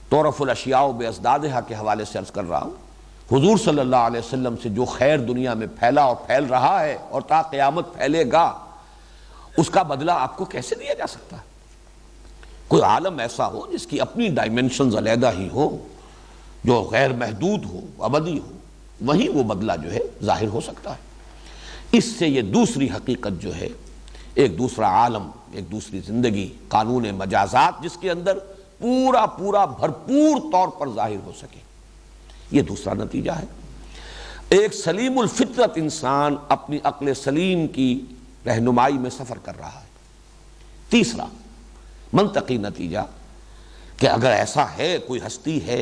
تعرف الاشیاء بازدادہا کے حوالے سے عرض کر رہا ہوں، حضور صلی اللہ علیہ وسلم سے جو خیر دنیا میں پھیلا اور پھیل رہا ہے اور تا قیامت پھیلے گا، اس کا بدلہ آپ کو کیسے دیا جا سکتا ہے؟ کوئی عالم ایسا ہو جس کی اپنی ڈائمنشنز علیحدہ ہی ہو، جو غیر محدود ہو، ابدی ہو، وہیں وہ بدلہ جو ہے ظاہر ہو سکتا ہے۔ اس سے یہ دوسری حقیقت جو ہے، ایک دوسرا عالم، ایک دوسری زندگی، قانون مجازات جس کے اندر پورا پورا بھرپور طور پر ظاہر ہو سکے، یہ دوسرا نتیجہ ہے۔ ایک سلیم الفطرت انسان اپنی عقل سلیم کی رہنمائی میں سفر کر رہا ہے۔ تیسرا منطقی نتیجہ کہ اگر ایسا ہے، کوئی ہستی ہے،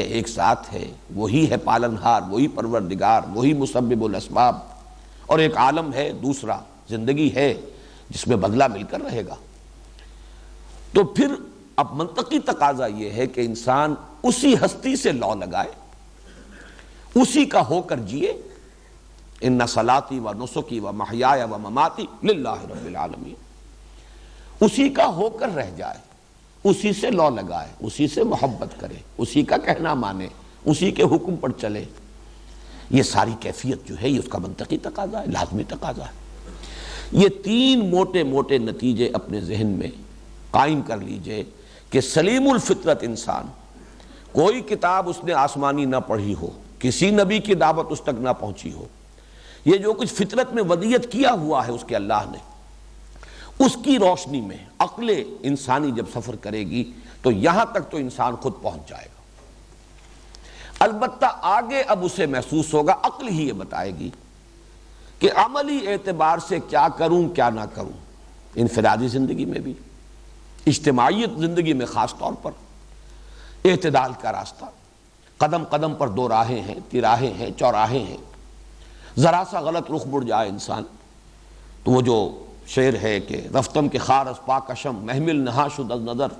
ایک ذات ہے، وہی ہے پالنہار، وہی پروردگار، وہی مسبب الاسباب، اور ایک عالم ہے، دوسرا زندگی ہے جس میں بدلہ مل کر رہے گا، تو پھر اب منطقی تقاضا یہ ہے کہ انسان اسی ہستی سے لو لگائے، اسی کا ہو کر جیے۔ ان صلاتی و نسکی و محیای و مماتی للہ رب العالمین، اسی کا ہو کر رہ جائے، اسی سے لو لگائے، اسی سے محبت کرے، اسی کا کہنا مانے، اسی کے حکم پر چلے۔ یہ ساری کیفیت جو ہے یہ اس کا منطقی تقاضا ہے، لازمی تقاضا ہے۔ یہ تین موٹے موٹے نتیجے اپنے ذہن میں قائم کر لیجئے کہ سلیم الفطرت انسان، کوئی کتاب اس نے آسمانی نہ پڑھی ہو، کسی نبی کی دعوت اس تک نہ پہنچی ہو، یہ جو کچھ فطرت میں ودیت کیا ہوا ہے اس کے اللہ نے، اس کی روشنی میں عقل انسانی جب سفر کرے گی تو یہاں تک تو انسان خود پہنچ جائے گا۔ البتہ آگے اب اسے محسوس ہوگا، عقل ہی یہ بتائے گی کہ عملی اعتبار سے کیا کروں کیا نہ کروں، انفرادی زندگی میں بھی، اجتماعیت زندگی میں خاص طور پر، اعتدال کا راستہ، قدم قدم پر دو راہیں ہیں، تراہیں ہیں، چوراہے ہیں، ذرا سا غلط رخ مڑ جائے انسان تو وہ جو شعر ہے کہ رفتم کے خار از پاکشم محمل نہا شد از نظر،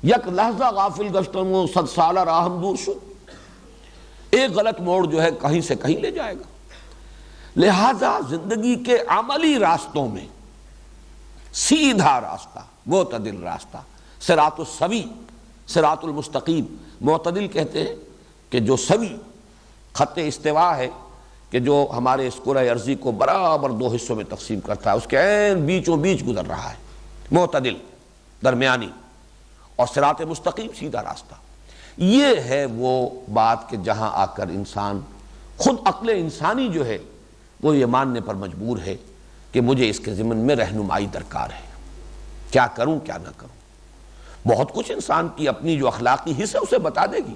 یک لحظہ غافل گشتم و صد سالہ راہم دور شد، ایک غلط موڑ جو ہے کہیں سے کہیں لے جائے گا۔ لہذا زندگی کے عملی راستوں میں سیدھا راستہ، معتدل راستہ، صراط السوی، صراط المستقیم، معتدل کہتے ہیں کہ جو سوی خط استوا ہے کہ جو ہمارے اس کرۂ ارضی کو برابر دو حصوں میں تقسیم کرتا ہے، اس کے عین بیچوں بیچ گزر رہا ہے، معتدل، درمیانی، اور صراط مستقیم سیدھا راستہ۔ یہ ہے وہ بات کہ جہاں آ کر انسان خود عقل انسانی جو ہے وہ یہ ماننے پر مجبور ہے کہ مجھے اس کے ضمن میں رہنمائی درکار ہے، کیا کروں کیا نہ کروں۔ بہت کچھ انسان کی اپنی جو اخلاقی حص ہے اسے بتا دے گی،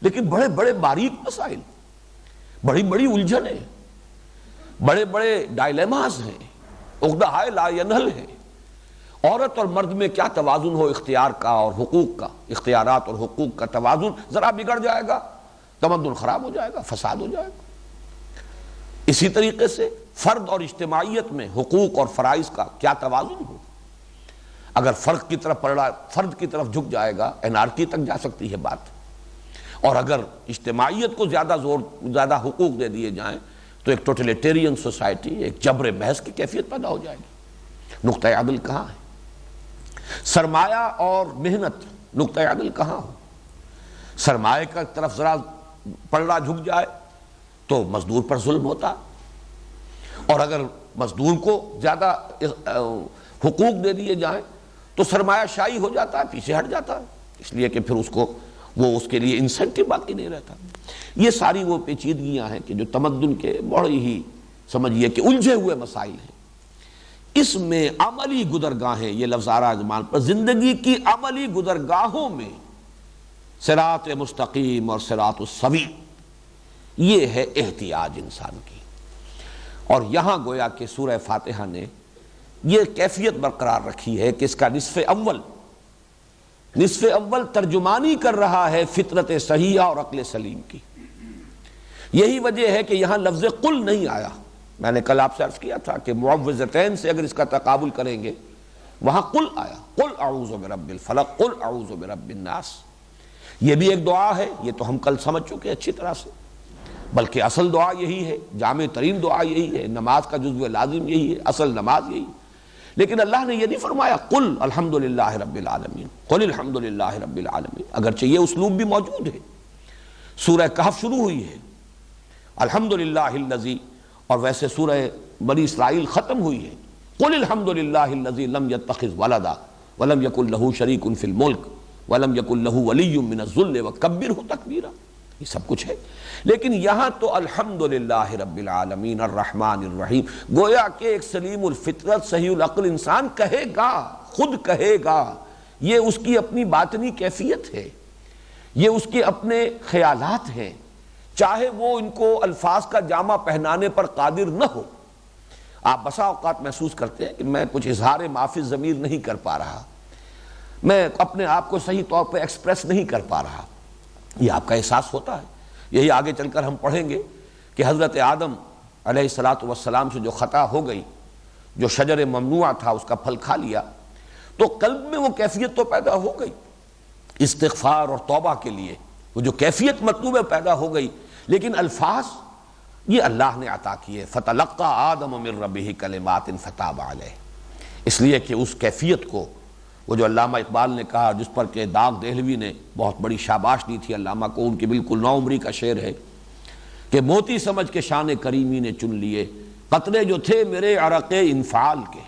لیکن بڑے بڑے باریک مسائل، بڑی بڑی الجھنیں، بڑے بڑے ڈائلیماز ہیں، عقدہائے لا ینحل ہیں۔ عورت اور مرد میں کیا توازن ہو اختیار کا اور حقوق کا، اختیارات اور حقوق کا توازن ذرا بگڑ جائے گا، تمدن خراب ہو جائے گا، فساد ہو جائے گا۔ اسی طریقے سے فرد اور اجتماعیت میں حقوق اور فرائض کا کیا توازن ہو، اگر فرد کی طرف جھک جائے گا انارکی تک جا سکتی ہے بات، اور اگر اجتماعیت کو زیادہ حقوق دے دیے جائیں تو ایک ٹوٹلیٹیرین سوسائٹی، ایک جبر محض کی کیفیت پیدا ہو جائے گی۔ نقطہ عدل کہاں ہے؟ سرمایہ اور محنت، نقطہ عدل کہاں ہو؟ سرمایہ کا طرف ذرا پلڑا جھک جائے تو مزدور پر ظلم ہوتا، اور اگر مزدور کو زیادہ حقوق دے دیے جائیں تو سرمایہ شاہی ہو جاتا ہے، پیچھے ہٹ جاتا ہے، اس لیے کہ پھر اس کے لیے انسینٹیو باقی نہیں رہتا۔ یہ ساری وہ پیچیدگیاں ہیں کہ جو تمدن کے بڑے ہی سمجھیے کہ الجھے ہوئے مسائل ہیں۔ اس میں عملی گزرگاہیں، یہ لفظ آ رہا ہے زبان پر، زندگی کی عملی گزرگاہوں میں صراط مستقیم اور صراط السوی، یہ ہے احتیاج انسان کی۔ اور یہاں گویا کہ سورہ فاتحہ نے یہ کیفیت برقرار رکھی ہے کہ اس کا نصف اول ترجمانی کر رہا ہے فطرت صحیحہ اور عقل سلیم کی۔ یہی وجہ ہے کہ یہاں لفظ قل نہیں آیا۔ میں نے کل آپ سے عرض کیا تھا کہ معوذتین سے اگر اس کا تقابل کریں گے، وہاں قل آیا، قل اعوذ برب الفلق، قل اعوذ برب الناس۔ یہ بھی ایک دعا ہے، یہ تو ہم کل سمجھ چکے اچھی طرح سے، بلکہ اصل دعا یہی ہے، جامع ترین دعا یہی ہے، نماز کا جزو لازم یہی ہے، اصل نماز یہی ہے۔ لیکن اللہ نے یہ نہیں فرمایا قل الحمدللہ رب العالمین، قل الحمدللہ رب العالمین، اگرچہ یہ اسلوب بھی موجود ہے۔ سورہ کہف شروع ہوئی ہے الحمدللہ الذی، اور ویسے سورہ بنی اسرائیل ختم ہوئی ہے قل الحمدللہ الذی لم یتخذ ولدا ولم یکن لہ شریک فی الملک ولم یکن لہ ولی من الذل وکبرہ تکبیرا، یہ سب کچھ ہے۔ لیکن یہاں تو الحمدللہ رب العالمین الرحمن الرحیم، گویا کہ ایک سلیم الفطرت صحیح العقل انسان کہے گا، خود کہے گا، یہ اس کی اپنی باطنی کیفیت ہے، یہ اس کے اپنے خیالات ہیں، چاہے وہ ان کو الفاظ کا جامہ پہنانے پر قادر نہ ہو۔ آپ بسا اوقات محسوس کرتے ہیں کہ میں کچھ اظہار معافی ضمیر نہیں کر پا رہا، میں اپنے آپ کو صحیح طور پہ ایکسپریس نہیں کر پا رہا، یہ آپ کا احساس ہوتا ہے۔ یہی آگے چل کر ہم پڑھیں گے کہ حضرت آدم علیہ السلام سے جو خطا ہو گئی، جو شجر ممنوع تھا اس کا پھل کھا لیا، تو قلب میں وہ کیفیت تو پیدا ہو گئی استغفار اور توبہ کے لیے، وہ جو کیفیت مطلوب ہے پیدا ہو گئی، لیکن الفاظ یہ اللہ نے عطا کیے، فَتَلَقَّى آدَمُ مِن رَبِّهِ كَلِمَاتٍ فَتَابَ عَلَيْهِ، اس لیے کہ اس کیفیت کو، وہ جو علامہ اقبال نے کہا، جس پر کہ داغ دہلوی نے بہت بڑی شاباش دی تھی علامہ کو، ان کی بالکل نو عمری کا شعر ہے کہ موتی سمجھ کے شان کریمی نے چن لیے، قطرے جو تھے میرے عرق انفعال کے۔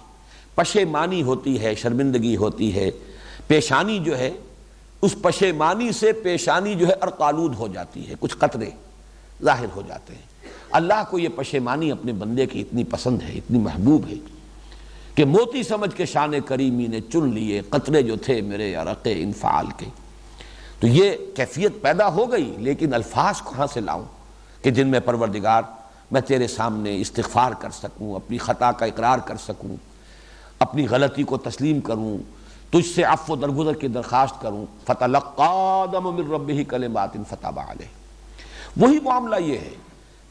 پشیمانی ہوتی ہے، شرمندگی ہوتی ہے، پیشانی جو ہے اس پشیمانی سے پیشانی جو ہے ارقالود ہو جاتی ہے، کچھ قطرے ظاہر ہو جاتے ہیں۔ اللہ کو یہ پشیمانی اپنے بندے کی اتنی پسند ہے، اتنی محبوب ہے کہ موتی سمجھ کے شان کریمی نے چن لیے، قطرے جو تھے میرے عرق انفعال کے۔ تو یہ کیفیت پیدا ہو گئی، لیکن الفاظ کہاں سے لاؤں کہ جن میں پروردگار میں تیرے سامنے استغفار کر سکوں، اپنی خطا کا اقرار کر سکوں، اپنی غلطی کو تسلیم کروں، تجھ سے عفو و درگزر کی درخواست کروں۔ فَتَلَقَّى آدَمُ مِن رَبِّهِ كَلِمَاتٍ فَتَابَ عَلَيْهِ۔ وہی معاملہ یہ ہے،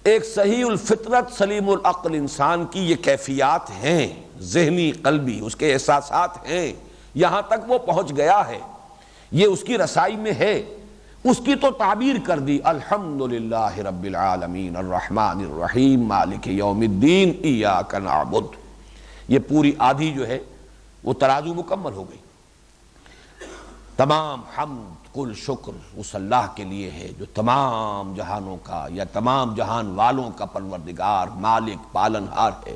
ایک صحیح الفطرت سلیم العقل انسان کی یہ کیفیات ہیں، ذہنی قلبی اس کے احساسات ہیں، یہاں تک وہ پہنچ گیا ہے، یہ اس کی رسائی میں ہے، اس کی تو تعبیر کر دی الحمدللہ رب العالمین الرحمن الرحیم مالک یوم الدین ایاک نعبد۔ یہ پوری آدھی جو ہے وہ ترازو مکمل ہو گئی۔ تمام حمد کل شکر اس اللہ کے لیے ہے جو تمام جہانوں کا یا تمام جہان والوں کا پروردگار، مالک، پالنہار ہے،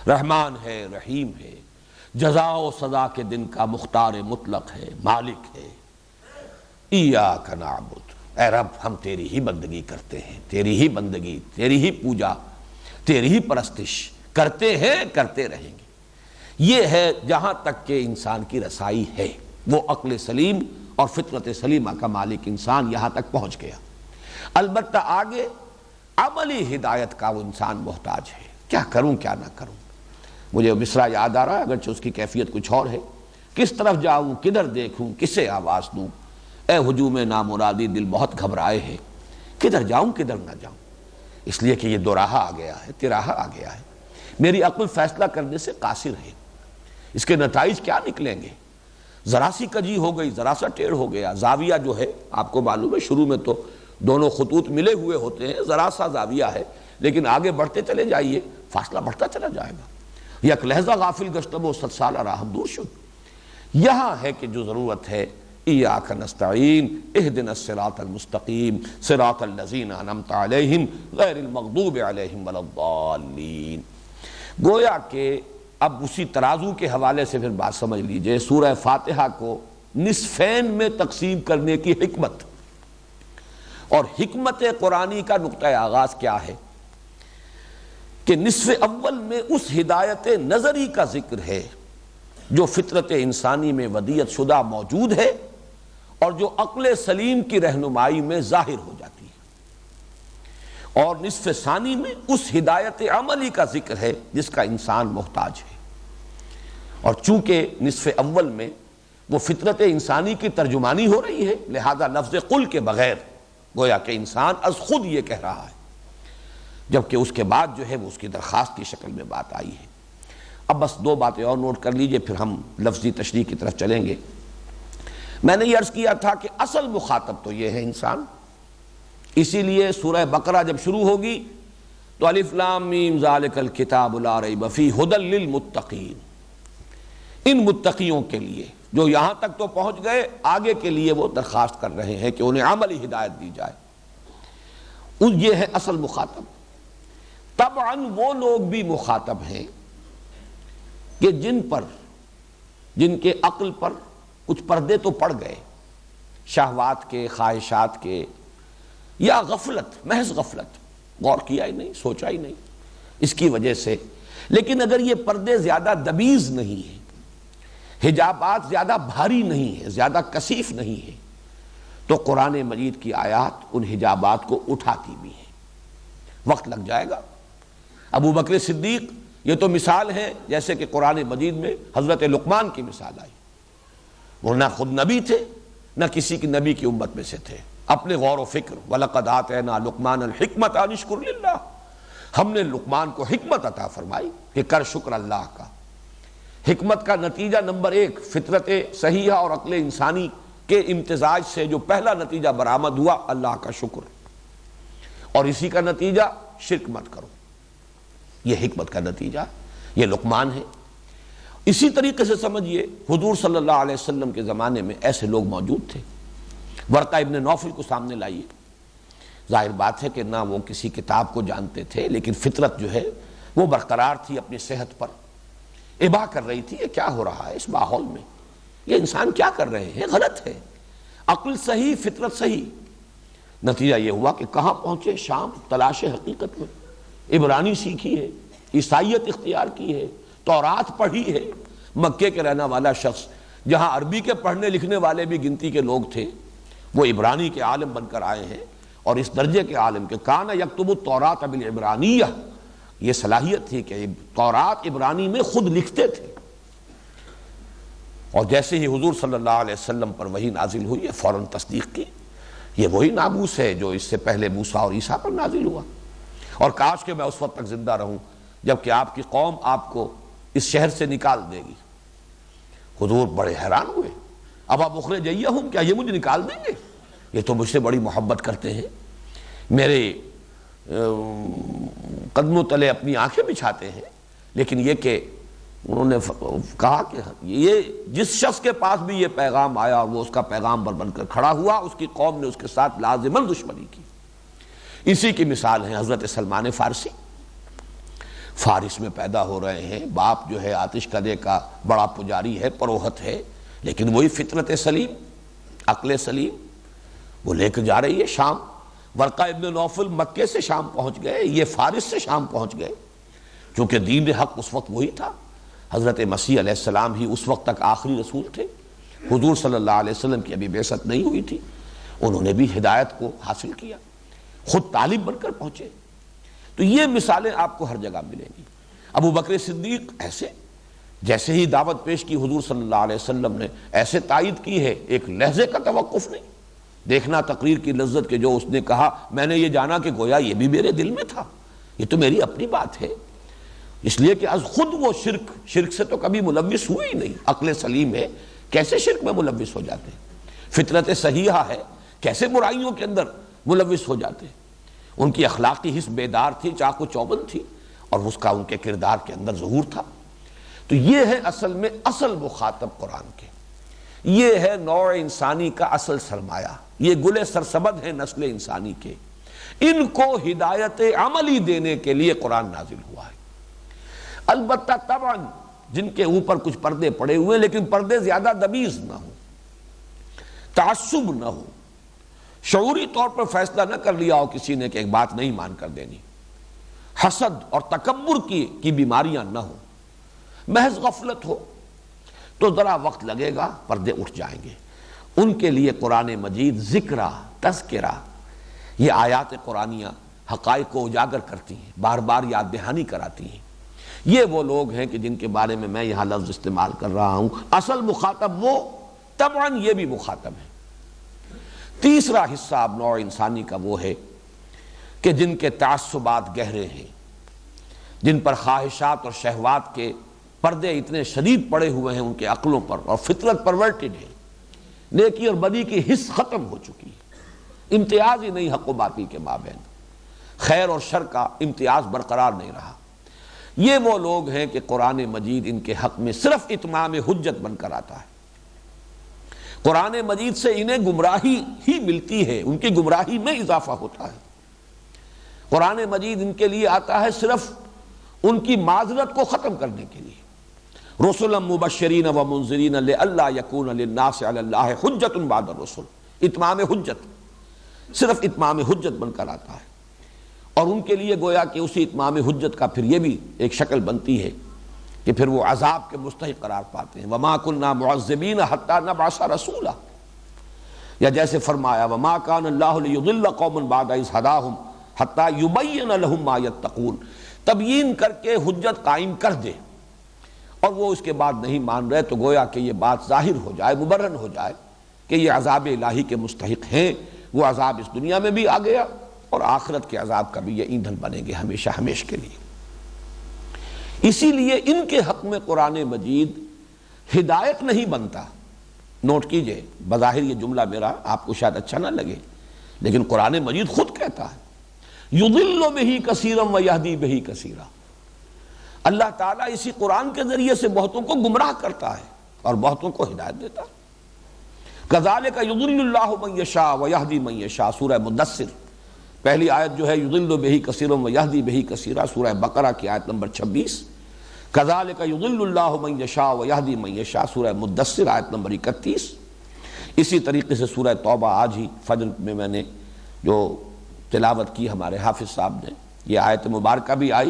رحمان ہے، رحیم ہے، جزا و سزا کے دن کا مختار مطلق ہے، مالک ہے۔ ایاک نعبد، اے رب ہم تیری ہی بندگی کرتے ہیں، تیری ہی بندگی، تیری ہی پوجا، تیری ہی پرستش کرتے ہیں، کرتے رہیں گے۔ یہ ہے جہاں تک کہ انسان کی رسائی ہے، وہ عقل سلیم اور فطرت سلیمہ کا مالک انسان یہاں تک پہنچ گیا۔ البتہ آگے عملی ہدایت کا وہ انسان محتاج ہے، کیا کروں کیا نہ کروں۔ مجھے مصرع یاد آ رہا ہے اگرچہ اس کی کیفیت کچھ اور ہے، کس طرف جاؤں، کدھر دیکھوں، کسے آواز دوں، اے ہجوم نامرادی دل بہت گھبرائے ہے، کدھر جاؤں کدھر نہ جاؤں، اس لیے کہ یہ دو راہا آ گیا ہے، تراہا آ گیا ہے، میری عقل فیصلہ کرنے سے قاصر ہے، اس کے نتائج کیا نکلیں گے۔ ذرا سی کجی ہو گئی، ذرا سا ٹیڑھ ہو گیا، زاویہ جو ہے آپ کو معلوم ہے شروع میں تو دونوں خطوط ملے ہوئے ہوتے ہیں، ذرا سا زاویہ ہے، لیکن آگے بڑھتے چلے جائیے فاصلہ بڑھتا چلا جائے گا۔ یک لحظہ غافل گشتم و 100 سالہ راہ دور شد۔ یہاں ہے کہ جو ضرورت ہے، ایاک نستعین اہدنا الصراط المستقیم صراط الذین انعمت علیہم غیر المغضوب علیہم ولا الضالین۔ گویا کہ اب اسی ترازو کے حوالے سے پھر بات سمجھ لیجئے، سورہ فاتحہ کو نصفین میں تقسیم کرنے کی حکمت اور حکمت قرآنی کا نقطہ آغاز کیا ہے کہ نصف اول میں اس ہدایت نظری کا ذکر ہے جو فطرت انسانی میں ودیعت شدہ موجود ہے اور جو عقل سلیم کی رہنمائی میں ظاہر ہو جاتی ہے، اور نصف ثانی میں اس ہدایت عملی کا ذکر ہے جس کا انسان محتاج ہے۔ اور چونکہ نصف اول میں وہ فطرت انسانی کی ترجمانی ہو رہی ہے، لہذا لفظ قل کے بغیر گویا کہ انسان از خود یہ کہہ رہا ہے، جبکہ اس کے بعد جو ہے وہ اس کی درخواست کی شکل میں بات آئی ہے۔ اب بس دو باتیں اور نوٹ کر لیجئے پھر ہم لفظی تشریح کی طرف چلیں گے۔ میں نے یہ عرض کیا تھا کہ اصل مخاطب تو یہ ہے انسان، اسی لیے سورہ بقرہ جب شروع ہوگی تو الف لام میم ذالک الکتاب لا ریب فیہ ھدی للمتقین، ان متقیوں کے لیے جو یہاں تک تو پہنچ گئے، آگے کے لیے وہ درخواست کر رہے ہیں کہ انہیں عملی ہدایت دی جائے، یہ ہے اصل مخاطب۔ طبعاً وہ لوگ بھی مخاطب ہیں کہ جن کے عقل پر کچھ پردے تو پڑ گئے، شہوات کے، خواہشات کے، یا غفلت، محض غفلت، غور کیا ہی نہیں، سوچا ہی نہیں اس کی وجہ سے۔ لیکن اگر یہ پردے زیادہ دبیز نہیں ہیں، حجابات زیادہ بھاری نہیں ہیں، زیادہ کثیف نہیں ہیں، تو قرآن مجید کی آیات ان حجابات کو اٹھاتی بھی ہیں۔ وقت لگ جائے گا۔ ابو بکر صدیق یہ تو مثال ہے جیسے کہ قرآن مجید میں حضرت لقمان کی مثال آئی، وہ نہ خود نبی تھے نہ کسی کی نبی کی امت میں سے تھے، اپنے غور و فکر وَلَقَدْ آتَيْنَا لُقْمَانَ الْحِكْمَةَ أَنِ اشْكُرْ لِلَّهِ، ہم نے لقمان کو حکمت عطا فرمائی کہ کر شکر اللہ کا۔ حکمت کا نتیجہ نمبر ایک فطرت صحیحہ اور عقل انسانی کے امتزاج سے جو پہلا نتیجہ برآمد ہوا، اللہ کا شکر، اور اسی کا نتیجہ شرک مت کرو، یہ حکمت کا نتیجہ، یہ لقمان ہے۔ اسی طریقے سے سمجھیے حضور صلی اللہ علیہ وسلم کے زمانے میں ایسے لوگ موجود تھے۔ ورقہ ابن نوفل کو سامنے لائیے، ظاہر بات ہے کہ نہ وہ کسی کتاب کو جانتے تھے، لیکن فطرت جو ہے وہ برقرار تھی اپنی صحت پر، ابا کر رہی تھی یہ کیا ہو رہا ہے اس ماحول میں، یہ انسان کیا کر رہے ہیں، غلط ہے، عقل صحیح فطرت صحیح۔ نتیجہ یہ ہوا کہ کہاں پہنچے، شام، تلاش حقیقت میں، عبرانی سیکھی ہے، عیسائیت اختیار کی ہے، تورات پڑھی ہے۔ مکے کے رہنے والا شخص جہاں عربی کے پڑھنے لکھنے والے بھی گنتی کے لوگ تھے، وہ عبرانی کے عالم بن کر آئے ہیں، اور اس درجے کے عالم کہ کان یکتب التوراۃ بالعبرانیہ، یہ صلاحیت تھی کہ تورات عبرانی میں خود لکھتے تھے۔ اور جیسے ہی حضور صلی اللہ علیہ وسلم پر وحی نازل ہوئی ہے فوراً تصدیق کی، یہ وہی ناموس ہے جو اس سے پہلے موسیٰ اور عیسیٰ پر نازل ہوا، اور کاش کہ میں اس وقت تک زندہ رہوں جبکہ آپ کی قوم آپ کو اس شہر سے نکال دے گی۔ حضور بڑے حیران ہوئے، اب آپ اخرجیہم، کیا یہ مجھے نکال دیں گے؟ یہ تو مجھ سے بڑی محبت کرتے ہیں، میرے قدموں تلے اپنی آنکھیں بچھاتے ہیں، لیکن یہ کہ انہوں نے کہا کہ یہ جس شخص کے پاس بھی یہ پیغام آیا اور وہ اس کا پیغامبر بن کر کھڑا ہوا، اس کی قوم نے اس کے ساتھ لازماً دشمنی کی۔ اسی کی مثال ہے حضرت سلمان فارسی، فارس میں پیدا ہو رہے ہیں، باپ جو ہے آتش کدے کا بڑا پجاری ہے، پروہت ہے، لیکن وہی فطرت سلیم، عقل سلیم وہ لے کے جا رہی ہے شام۔ ورقہ ابن نوفل مکے سے شام پہنچ گئے، یہ فارس سے شام پہنچ گئے، چونکہ دین حق اس وقت وہی تھا۔ حضرت مسیح علیہ السلام ہی اس وقت تک آخری رسول تھے، حضور صلی اللہ علیہ وسلم کی ابھی بعثت نہیں ہوئی تھی، انہوں نے بھی ہدایت کو حاصل کیا، خود طالب بن کر پہنچے۔ تو یہ مثالیں آپ کو ہر جگہ ملیں گی۔ ابو بکر صدیق ایسے، جیسے ہی دعوت پیش کی حضور صلی اللہ علیہ وسلم نے ایسے تائید کی ہے، ایک لحظے کا توقف نہیں۔ دیکھنا تقریر کی لذت کہ جو اس نے کہا، میں نے یہ جانا کہ گویا یہ بھی میرے دل میں تھا، یہ تو میری اپنی بات ہے، اس لیے کہ از خود وہ شرک سے تو کبھی ملوث ہوئے ہی نہیں، عقل سلیم ہے، کیسے شرک میں ملوث ہو جاتے ہیں؟ فطرت صحیحہ ہے، کیسے برائیوں کے اندر ملوث ہو جاتے ہیں؟ ان کی اخلاقی حس بیدار تھی، چاق و چوبند تھی، اور اس کا ان کے کردار کے اندر ظہور تھا۔ تو یہ ہے اصل میں اصل مخاطب قرآن کے، یہ ہے نوع انسانی کا اصل سرمایہ، یہ گل سرسبد ہے نسل انسانی کے، ان کو ہدایت عملی دینے کے لیے قرآن نازل ہوا ہے۔ البتہ طبعا جن کے اوپر کچھ پردے پڑے ہوئے، لیکن پردے زیادہ دبیز نہ ہوں، تعصب نہ ہو، شعوری طور پر فیصلہ نہ کر لیا ہو کسی نے کہ ایک بات نہیں مان کر دینی، حسد اور تکبر کی بیماریاں نہ ہوں، محض غفلت ہو، تو ذرا وقت لگے گا، پردے اٹھ جائیں گے۔ ان کے لیے قرآن مجید ذکرہ، تذکرہ، یہ آیات قرآنیہ حقائق کو اجاگر کرتی ہیں، بار بار یاد دہانی کراتی ہیں۔ یہ وہ لوگ ہیں کہ جن کے بارے میں یہاں لفظ استعمال کر رہا ہوں، اصل مخاطب وہ، طبعاً یہ بھی مخاطب ہے۔ تیسرا حصہ اب نوع انسانی کا وہ ہے کہ جن کے تعصبات گہرے ہیں، جن پر خواہشات اور شہوات کے پردے اتنے شدید پڑے ہوئے ہیں ان کے عقلوں پر، اور فطرت پرورٹڈ ہے، نیکی اور بدی کی حس ختم ہو چکی ہے، امتیاز ہی نہیں حق و باطل کے مابین، خیر اور شر کا امتیاز برقرار نہیں رہا۔ یہ وہ لوگ ہیں کہ قرآن مجید ان کے حق میں صرف اتمام حجت بن کر آتا ہے۔ قرآن مجید سے انہیں گمراہی ہی ملتی ہے، ان کی گمراہی میں اضافہ ہوتا ہے۔ قرآن مجید ان کے لیے آتا ہے صرف ان کی معذرت کو ختم کرنے کے لیے، رسلا مبشرین و منذرین لئلا یکون للناس علی اللہ حجۃ بعد الرسل، اتمام حجت، صرف اتمام حجت بن کر آتا ہے۔ اور ان کے لیے گویا کہ اسی اتمام حجت کا پھر یہ بھی ایک شکل بنتی ہے کہ پھر وہ عذاب کے مستحق قرار پاتے ہیں۔ وما كنا معذبین حتی نبعث رسولا، یا جیسے فرمایا وما كان اللہ لیضل قوما بعد اذ ہداہم حتی یبین لہم ما یتقون، تبیین کر کے حجت قائم کر دے، اور وہ اس کے بعد نہیں مان رہے تو گویا کہ یہ بات ظاہر ہو جائے، مبرہن ہو جائے کہ یہ عذاب الہی کے مستحق ہیں۔ وہ عذاب اس دنیا میں بھی آ گیا، اور آخرت کے عذاب کا بھی یہ ایندھن بنیں گے ہمیشہ ہمیشہ کے لیے۔ اسی لیے ان کے حق میں قرآن مجید ہدایت نہیں بنتا۔ نوٹ کیجئے، بظاہر یہ جملہ میرا آپ کو شاید اچھا نہ لگے، لیکن قرآن مجید خود کہتا ہے یضل بہ کثیرا ویہدی بہ کثیرا، اللہ تعالیٰ اسی قرآن کے ذریعے سے بہتوں کو گمراہ کرتا ہے اور بہتوں کو ہدایت دیتا ہے۔ کذالک یضل اللہ من یشاء ویہدی من یشاء، سورہ مدثر پہلی آیت جو ہے یضل بہ کثیرا ویہدی بہ کثیرا، سورہ بقرہ کی آیت نمبر 26، کذالک یضل اللہ من یشاء ویہدی من یشاء، سورہ مدثر آیت نمبر 31۔ اسی طریقے سے سورہ توبہ آج ہی فجر میں میں نے جو تلاوت کی ہمارے حافظ صاحب نے، یہ آیت مبارکہ بھی آئی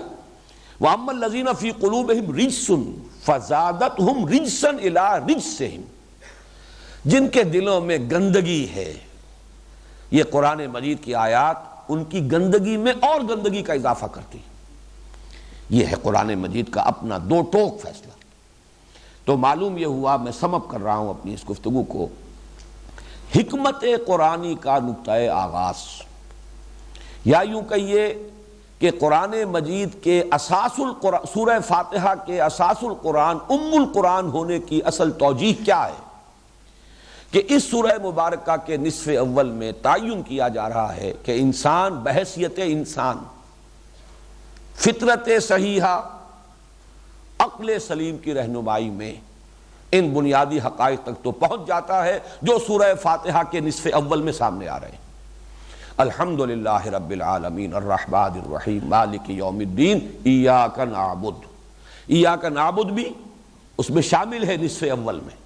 وَأَمَّا الَّذِينَ فِي قُلُوبِهِمْ رِجْسٌ فَزَادَتْهُمْ رِجْسًا إِلَىٰ رِجْسِهِمْ، جن کے دلوں میں گندگی ہے، یہ قرآن مجید کی آیات ان کی گندگی میں اور گندگی کا اضافہ کرتی ہے۔ یہ ہے قرآن مجید کا اپنا دو ٹوک فیصلہ۔ تو معلوم یہ ہوا، میں سم اپ کر رہا ہوں اپنی اس گفتگو کو، حکمت قرآنی کا نقطۂ آغاز، یا یوں کہیے کہ قرآن مجید کے اساس القرآن، سورہ فاتحہ کے اساس القرآن، ام القرآن ہونے کی اصل توجیہ کیا ہے کہ اس سورہ مبارکہ کے نصف اول میں تعین کیا جا رہا ہے کہ انسان بحیثیت انسان، فطرت صحیحہ، عقل سلیم کی رہنمائی میں ان بنیادی حقائق تک تو پہنچ جاتا ہے جو سورہ فاتحہ کے نصف اول میں سامنے آ رہے ہیں۔ الحمدللہ رب العالمین الرحمن الرحیم مالک یوم الدین ایاک نعبد، ایاک نعبد بھی اس میں شامل ہے نصف اول میں۔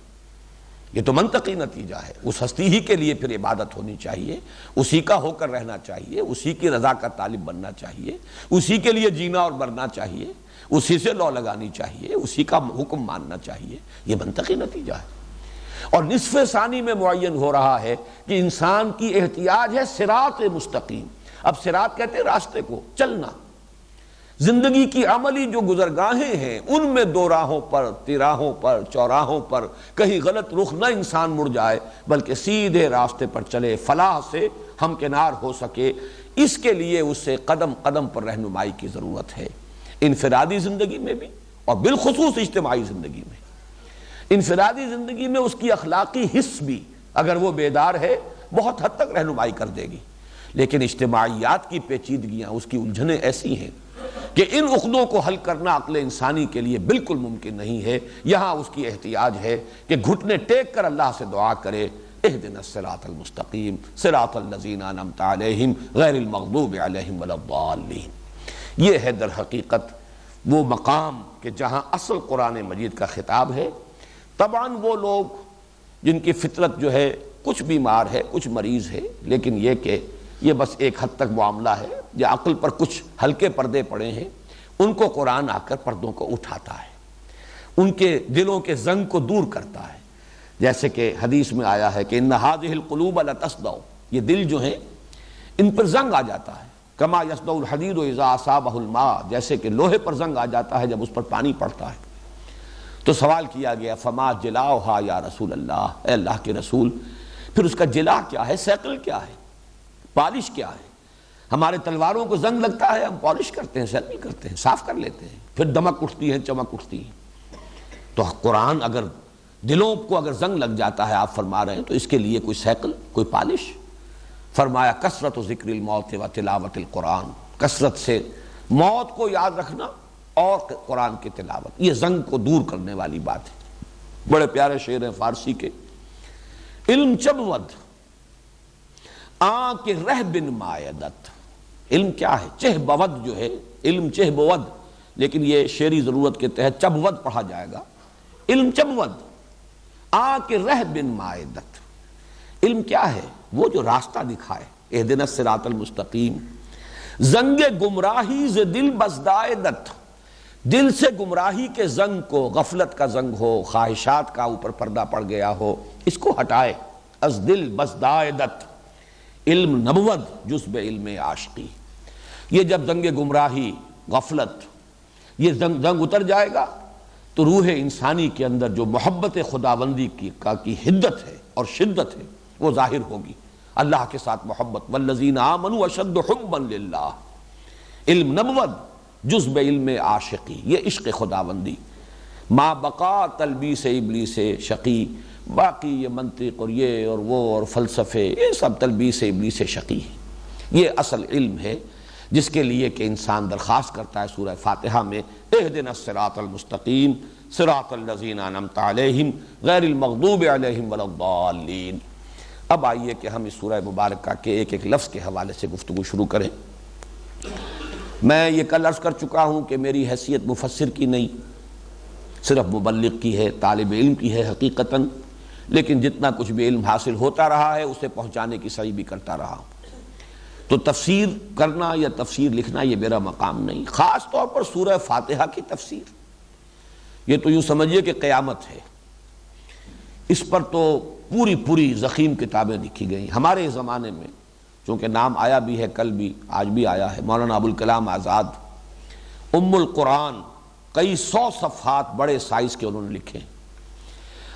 یہ تو منطقی نتیجہ ہے، اس ہستی ہی کے لیے پھر عبادت ہونی چاہیے، اسی کا ہو کر رہنا چاہیے، اسی کی رضا کا طالب بننا چاہیے، اسی کے لیے جینا اور مرنا چاہیے، اسی سے لو لگانی چاہیے، اسی کا حکم ماننا چاہیے۔ یہ منطقی نتیجہ ہے۔ اور نصف ثانی میں معین ہو رہا ہے کہ انسان کی احتیاج ہے صراط مستقیم۔ اب صراط کہتے ہیں راستے کو، چلنا۔ زندگی کی عملی جو گزرگاہیں ہیں ان میں دو راہوں پر، تراہوں پر، چوراہوں پر کہیں غلط رخ نہ انسان مڑ جائے، بلکہ سیدھے راستے پر چلے، فلاح سے ہمکنار ہو سکے۔ اس کے لیے اسے قدم قدم پر رہنمائی کی ضرورت ہے، انفرادی زندگی میں بھی اور بالخصوص اجتماعی زندگی میں۔ انفرادی زندگی میں اس کی اخلاقی حس بھی اگر وہ بیدار ہے بہت حد تک رہنمائی کر دے گی، لیکن اجتماعیات کی پیچیدگیاں، اس کی الجھنیں ایسی ہیں کہ ان عقدوں کو حل کرنا عقل انسانی کے لیے بالکل ممکن نہیں ہے۔ یہاں اس کی احتیاج ہے کہ گھٹنے ٹیک کر اللہ سے دعا کرے، اہدنا الصراط المستقیم صراط الذین انعمت علیہم غیر المغضوب علیہم ولا الضالین۔ یہ ہے در حقیقت وہ مقام کہ جہاں اصل قرآن مجید کا خطاب ہے۔ طبعاً وہ لوگ جن کی فطرت جو ہے کچھ بیمار ہے، کچھ مریض ہے، لیکن یہ کہ یہ بس ایک حد تک معاملہ ہے، یا عقل پر کچھ ہلکے پردے پڑے ہیں، ان کو قرآن آ کر پردوں کو اٹھاتا ہے، ان کے دلوں کے زنگ کو دور کرتا ہے۔ جیسے کہ حدیث میں آیا ہے کہ ان هذه القلوب لتصدع، یہ دل جو ہیں ان پر زنگ آ جاتا ہے، کما یصدع الحدید اذا اصابہ الماء، جیسے کہ لوہے پر زنگ آ جاتا ہے جب اس پر پانی پڑتا ہے۔ تو سوال کیا گیا فما جلاؤہا یا رسول اللہ، اے اللہ کے رسول پھر اس کا جلا کیا ہے، سیکل کیا ہے، پالش کیا ہے؟ ہمارے تلواروں کو زنگ لگتا ہے، ہم پالش کرتے ہیں، سیکل کرتے ہیں، صاف کر لیتے ہیں، پھر دمک اٹھتی ہے، چمک اٹھتی ہے۔ تو قرآن اگر دلوں کو اگر زنگ لگ جاتا ہے، آپ فرما رہے ہیں، تو اس کے لیے کوئی سیکل، کوئی پالش؟ فرمایا کثرت ذکر الموت و تلاوت القرآن، کثرت سے موت کو یاد رکھنا اور قرآن کی تلاوت، یہ زنگ کو دور کرنے والی بات ہے۔ بڑے پیارے شعر ہیں فارسی کے، علم چبود آن کے رہ بن مایدت۔ علم کیا ہے؟ چہ بود جو ہے، علم چہ بود، لیکن یہ شعری ضرورت کے تحت چبود پڑھا جائے گا۔ علم چبود آن کے رہ بن مایدت۔ علم کیا ہے؟ وہ جو راستہ دکھائے، اہدنا الصراط المستقیم۔ زنگ گمراہی ز دل بزدائدت، دل سے گمراہی کے زنگ کو، غفلت کا زنگ ہو، خواہشات کا اوپر پردہ پڑ گیا ہو، اس کو ہٹائے۔ از دل بزدائدت علم نبوت جزب علم عاشقی۔ یہ جب زنگ گمراہی، غفلت، یہ زنگ اتر جائے گا تو روح انسانی کے اندر جو محبت خداوندی کی حدت ہے اور شدت ہے وہ ظاہر ہوگی۔ اللہ کے ساتھ محبت، والذین آمنوا اشد حبا للہ۔ علم نبوت جزب علم عاشقی، یہ عشق خداوندی۔ ما بقا تلبیس ابلیس شقی، باقی یہ منطق اور یہ اور وہ اور فلسفے، یہ سب تلبیس ابلیس شقی ہے۔ یہ اصل علم ہے جس کے لیے کہ انسان درخواست کرتا ہے سورہ فاتحہ میں اہدنا الصراط المستقیم صراط الذین انعمت علیہم غیر المغضوب علیہم ولا الضالین۔ اب آئیے کہ ہم اس سورہ مبارکہ کے ایک ایک لفظ کے حوالے سے گفتگو شروع کریں۔ میں یہ کل عرض کر چکا ہوں کہ میری حیثیت مفسر کی نہیں، صرف مبلغ کی ہے، طالب علم کی ہے حقیقتاً، لیکن جتنا کچھ بھی علم حاصل ہوتا رہا ہے اسے پہنچانے کی سعی بھی کرتا رہا ہوں۔ تو تفسیر کرنا یا تفسیر لکھنا یہ میرا مقام نہیں، خاص طور پر سورہ فاتحہ کی تفسیر، یہ تو یوں سمجھیے کہ قیامت ہے۔ اس پر تو پوری ضخیم کتابیں لکھی گئیں۔ ہمارے زمانے میں چونکہ نام آیا بھی ہے، کل بھی، آج بھی آیا ہے، مولانا ابوالکلام آزاد ام القرآن، کئی 100 صفحات بڑے سائز کے انہوں نے لکھے،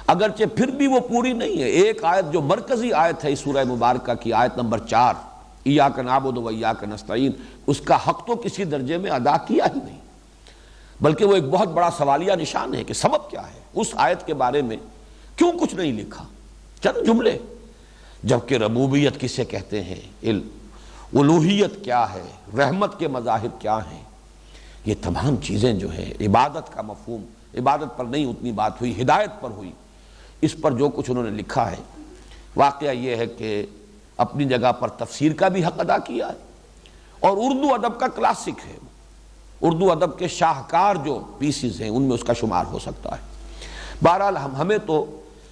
اگرچہ پھر بھی وہ پوری نہیں ہے۔ ایک آیت جو مرکزی آیت ہے اس سورہ مبارکہ کی، آیت نمبر 4، ایاک نعبد و ایاک نستعین، اس کا حق تو کسی درجے میں ادا کیا ہی نہیں، بلکہ وہ ایک بہت بڑا سوالیہ نشان ہے کہ سبب کیا ہے، اس آیت کے بارے میں کیوں کچھ نہیں لکھا، چند جملے۔ جبکہ ربوبیت کسے کہتے ہیں، علم، الوہیت کیا ہے، رحمت کے مظاہر کیا ہیں، یہ تمام چیزیں جو ہیں، عبادت کا مفہوم عبادت پر نہیں اتنی بات ہوئی، ہدایت پر ہوئی۔ اس پر جو کچھ انہوں نے لکھا ہے، واقعہ یہ ہے کہ اپنی جگہ پر تفسیر کا بھی حق ادا کیا ہے، اور اردو ادب کا کلاسک ہے، اردو ادب کے شاہکار جو پیسز ہیں ان میں اس کا شمار ہو سکتا ہے۔ بہرحال ہمیں تو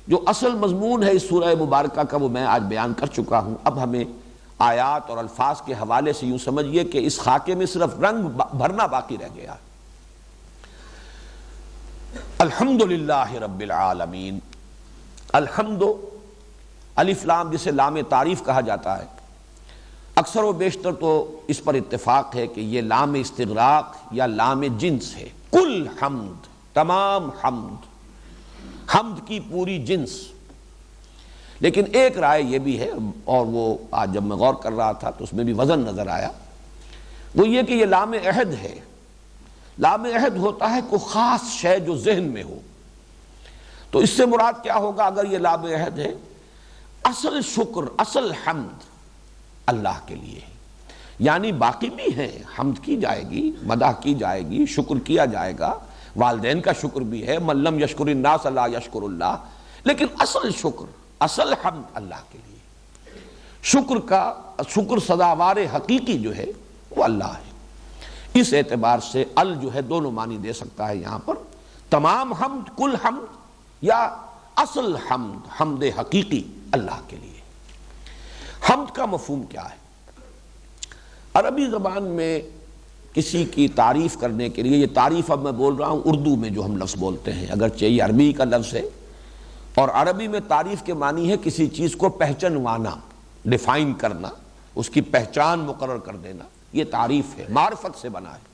جو اصل مضمون ہے اس سورہ مبارکہ کا وہ میں آج بیان کر چکا ہوں۔ اب ہمیں آیات اور الفاظ کے حوالے سے یوں سمجھیے کہ اس خاکے میں صرف رنگ بھرنا باقی رہ گیا ہے۔ الحمدللہ رب العالمین۔ الحمد الف لام جسے لام تعریف کہا جاتا ہے، اکثر و بیشتر تو اس پر اتفاق ہے کہ یہ لام استغراق یا لام جنس ہے۔ کل حمد، تمام حمد، حمد کی پوری جنس۔ لیکن ایک رائے یہ بھی ہے، اور وہ آج جب میں غور کر رہا تھا تو اس میں بھی وزن نظر آیا، وہ یہ کہ یہ لام عہد ہے۔ لام عہد ہوتا ہے کوئی خاص شے جو ذہن میں ہو، تو اس سے مراد کیا ہوگا اگر یہ لام عہد ہے؟ اصل شکر، اصل حمد اللہ کے لیے ہے، یعنی باقی بھی ہیں، حمد کی جائے گی، مدح کی جائے گی، شکر کیا جائے گا، والدین کا شکر بھی ہے، من لم یشکر الناس لا یشکر اللہ، لیکن اصل شکر، اصل حمد اللہ کے لیے۔ شکر سزاوار حقیقی جو ہے وہ اللہ ہے۔ اس اعتبار سے ال جو ہے دونوں معنی دے سکتا ہے یہاں پر، تمام حمد، کل حمد، یا اصل حمد، حمد حقیقی اللہ کے لیے۔ حمد کا مفہوم کیا ہے؟ عربی زبان میں کسی کی تعریف کرنے کے لیے، یہ تعریف اب میں بول رہا ہوں اردو میں جو ہم لفظ بولتے ہیں، اگرچہ یہ عربی کا لفظ ہے، اور عربی میں تعریف کے معنی ہے کسی چیز کو پہچانوانا، ڈیفائن کرنا، اس کی پہچان مقرر کر دینا، یہ تعریف ہے، معرفت سے بنا ہے۔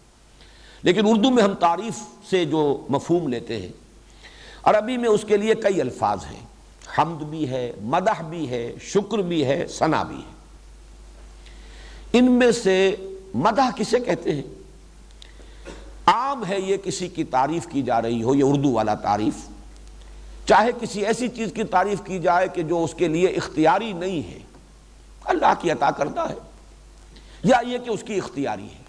لیکن اردو میں ہم تعریف سے جو مفہوم لیتے ہیں، عربی میں اس کے لیے کئی الفاظ ہیں، حمد بھی ہے، مدح بھی ہے، شکر بھی ہے، ثنا بھی ہے۔ ان میں سے مدح کسے کہتے ہیں؟ عام ہے یہ کسی کی تعریف کی جا رہی ہو، یہ اردو والا تعریف، چاہے کسی ایسی چیز کی تعریف کی جائے کہ جو اس کے لیے اختیاری نہیں ہے، اللہ کی عطا کردہ ہے، یا یہ کہ اس کی اختیاری ہے۔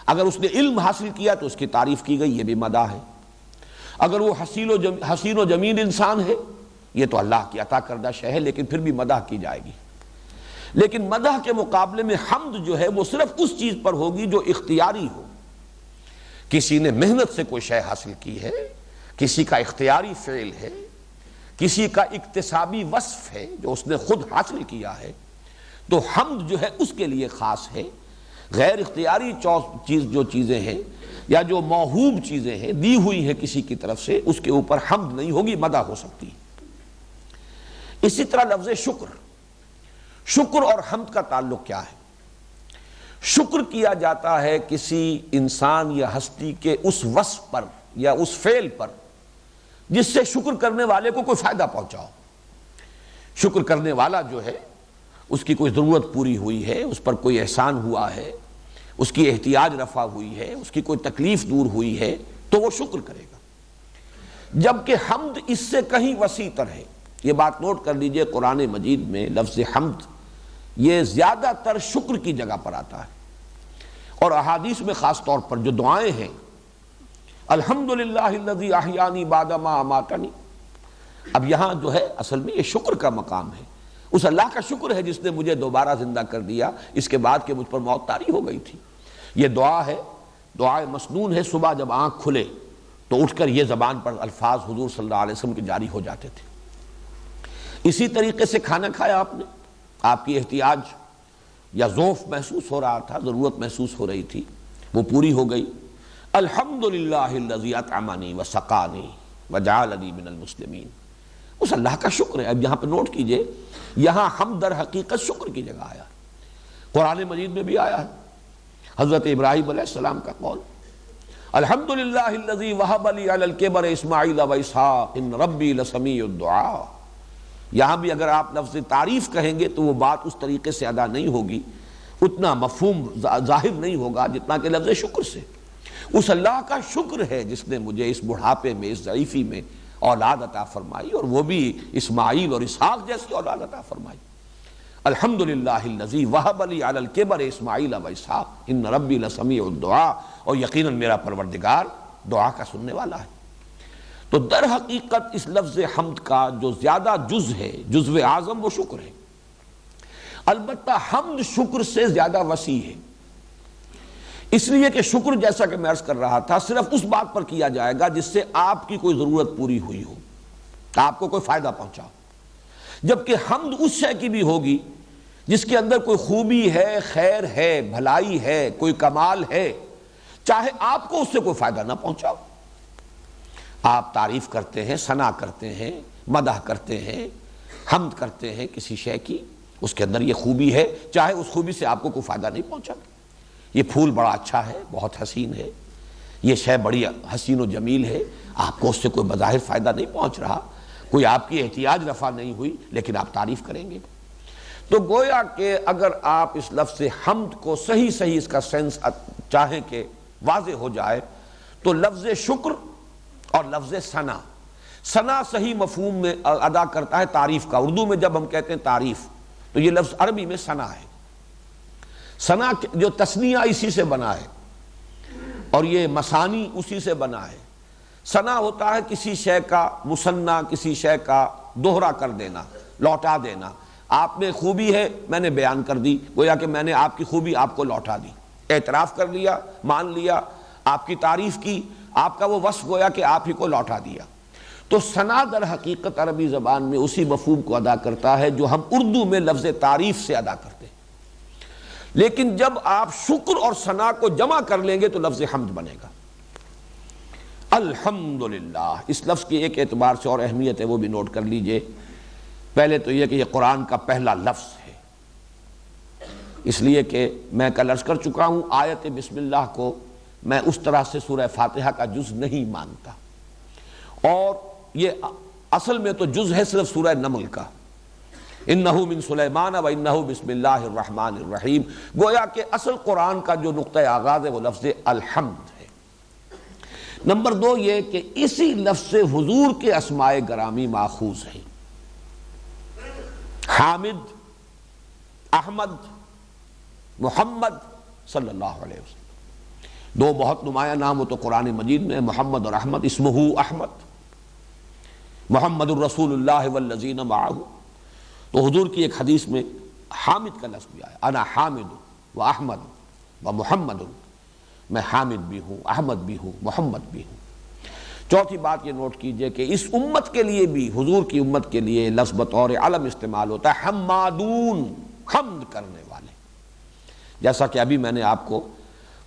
اگر اس نے علم حاصل کیا تو اس کی تعریف کی گئی، یہ بھی مدح ہے۔ اگر وہ حسین و جمیل انسان ہے، یہ تو اللہ کی عطا کردہ شے ہے، لیکن پھر بھی مدح کی جائے گی۔ لیکن مدح کے مقابلے میں حمد جو ہے وہ صرف اس چیز پر ہوگی جو اختیاری ہو۔ کسی نے محنت سے کوئی شے حاصل کی ہے، کسی کا اختیاری فعل ہے، کسی کا اکتسابی وصف ہے جو اس نے خود حاصل کیا ہے، تو حمد جو ہے اس کے لیے خاص ہے۔ غیر اختیاری جو چیزیں ہیں یا جو موہوب چیزیں ہیں، دی ہوئی ہیں کسی کی طرف سے، اس کے اوپر حمد نہیں ہوگی، مدح ہو سکتی ہے۔ اسی طرح لفظ شکر اور حمد کا تعلق کیا ہے؟ شکر کیا جاتا ہے کسی انسان یا ہستی کے اس وصف پر یا اس فعل پر جس سے شکر کرنے والے کو کوئی فائدہ پہنچاؤ۔ شکر کرنے والا جو ہے اس کی کوئی ضرورت پوری ہوئی ہے، اس پر کوئی احسان ہوا ہے، اس کی احتیاج رفع ہوئی ہے، اس کی کوئی تکلیف دور ہوئی ہے، تو وہ شکر کرے گا۔ جبکہ حمد اس سے کہیں وسیع تر ہے۔ یہ بات نوٹ کر لیجئے، قرآن مجید میں لفظ حمد یہ زیادہ تر شکر کی جگہ پر آتا ہے، اور احادیث میں خاص طور پر جو دعائیں ہیں، الحمدللہ الذی احیانی بعد ما اماتنی، اب یہاں جو ہے اصل میں یہ شکر کا مقام ہے، اس اللہ کا شکر ہے جس نے مجھے دوبارہ زندہ کر دیا اس کے بعد کہ مجھ پر موت طاری ہو گئی تھی۔ یہ دعا ہے، دعائے مسنون ہے، صبح جب آنکھ کھلے تو اٹھ کر یہ زبان پر الفاظ حضور صلی اللہ علیہ وسلم کے جاری ہو جاتے تھے۔ اسی طریقے سے کھانا کھایا آپ نے، آپ کی احتیاج یا ذوف محسوس ہو رہا تھا، ضرورت محسوس ہو رہی تھی، وہ پوری ہو گئی، الحمدللہ الذی اطعمنی وسقانی وجعلنی من المسلمین، اس اللہ کا شکر ہے۔ اب یہاں پہ نوٹ کیجئے، یہاں حمد در حقیقت شکر کی جگہ آیا، قرآن مجید میں بھی آیا ہے، حضرت ابراہیم علیہ السلام کا قول، الحمدللہ الذی وہب لی علی الکبر اسماعیل و اسحاق ان ربی لسمیع الدعاء۔ یہاں بھی اگر آپ لفظ تعریف کہیں گے تو وہ بات اس طریقے سے ادا نہیں ہوگی، اتنا مفہوم ظاہر نہیں ہوگا جتنا کہ لفظ شکر سے۔ اس اللہ کا شکر ہے جس نے مجھے اس بڑھاپے میں، اس ضعیفی میں اولاد عطا فرمائی، اور وہ بھی اسماعیل اور اسحاق جیسی اولاد عطا فرمائی۔ الحمدللہ الذی وہب لی علی الکبر اسماعیل و اسحاق ان ربی لسمیع الدعاء، اور یقیناً میرا پروردگار دعا کا سننے والا ہے۔ تو در حقیقت اس لفظ حمد کا جو زیادہ جز ہے، جزو اعظم، وہ شکر ہے۔ البتہ حمد شکر سے زیادہ وسیع ہے، اس لیے کہ شکر، جیسا کہ میں عرض کر رہا تھا، صرف اس بات پر کیا جائے گا جس سے آپ کی کوئی ضرورت پوری ہوئی ہو، آپ کو کوئی فائدہ پہنچا، جبکہ حمد اس شے کی بھی ہوگی جس کے اندر کوئی خوبی ہے، خیر ہے، بھلائی ہے، کوئی کمال ہے، چاہے آپ کو اس سے کوئی فائدہ نہ پہنچاؤ۔ آپ تعریف کرتے ہیں، ثنا کرتے ہیں، مدح کرتے ہیں، حمد کرتے ہیں کسی شے کی، اس کے اندر یہ خوبی ہے، چاہے اس خوبی سے آپ کو کوئی فائدہ نہیں پہنچا۔ یہ پھول بڑا اچھا ہے، بہت حسین ہے، یہ شے بڑی حسین و جمیل ہے، آپ کو اس سے کوئی بظاہر فائدہ نہیں پہنچ رہا، کوئی آپ کی احتیاج رفع نہیں ہوئی، لیکن آپ تعریف کریں گے۔ تو گویا کہ اگر آپ اس لفظ حمد کو صحیح اس کا سینس چاہیں کہ واضح ہو جائے، تو لفظ شکر اور لفظ ثنا صحیح مفہوم میں ادا کرتا ہے تعریف کا۔ اردو میں جب ہم کہتے ہیں تعریف تو یہ لفظ عربی میں ثنا ہے۔ ثنا جو تثنیہ اسی سے بنا ہے اور یہ مثانی اسی سے بنا ہے۔ ثنا ہوتا ہے کسی شے کا مثنیٰ، کسی شے کا دوہرا کر دینا، لوٹا دینا۔ آپ میں خوبی ہے، میں نے بیان کر دی، گویا کہ میں نے آپ کی خوبی آپ کو لوٹا دی، اعتراف کر لیا، مان لیا، آپ کی تعریف کی، آپ کا وہ وصف گویا کہ آپ ہی کو لوٹا دیا۔ تو ثنا در حقیقت عربی زبان میں اسی مفہوم کو ادا کرتا ہے جو ہم اردو میں لفظ تعریف سے ادا کرتے ہیں، لیکن جب آپ شکر اور ثنا کو جمع کر لیں گے تو لفظ حمد بنے گا۔ الحمدللہ، اس لفظ کی ایک اعتبار سے اور اہمیت ہے، وہ بھی نوٹ کر لیجئے۔ پہلے تو یہ کہ یہ قرآن کا پہلا لفظ ہے، اس لیے کہ میں کل عرض کر چکا ہوں آیت بسم اللہ کو میں اس طرح سے سورہ فاتحہ کا جز نہیں مانتا، اور یہ اصل میں تو جز ہے صرف سورہ نمل کا، انہو من سلیمان و انہو بسم اللہ الرحمن الرحیم۔ گویا کہ اصل قرآن کا جو نقطہ آغاز ہے وہ لفظ الحمد ہے۔ نمبر دو یہ کہ اسی لفظ سے حضور کے اسماء گرامی ماخوذ ہیں، حامد، احمد، محمد صلی اللہ علیہ وسلم۔ دو بہت نمایاں نام وہ تو قرآن مجید میں محمد اور احمد، اسمہ احمد، محمد الرسول اللہ والذین معہ۔ تو حضور کی ایک حدیث میں حامد کا لفظ بھی آیا، انا حامد و احمد و محمد، میں حامد بھی ہوں، احمد بھی ہوں، محمد بھی ہوں۔ چوتھی بات یہ نوٹ کیجئے کہ اس امت کے لیے بھی، حضور کی امت کے لیے لفظ بطور علم استعمال ہوتا ہے، حمادون، حمد کرنے والے۔ جیسا کہ ابھی میں نے آپ کو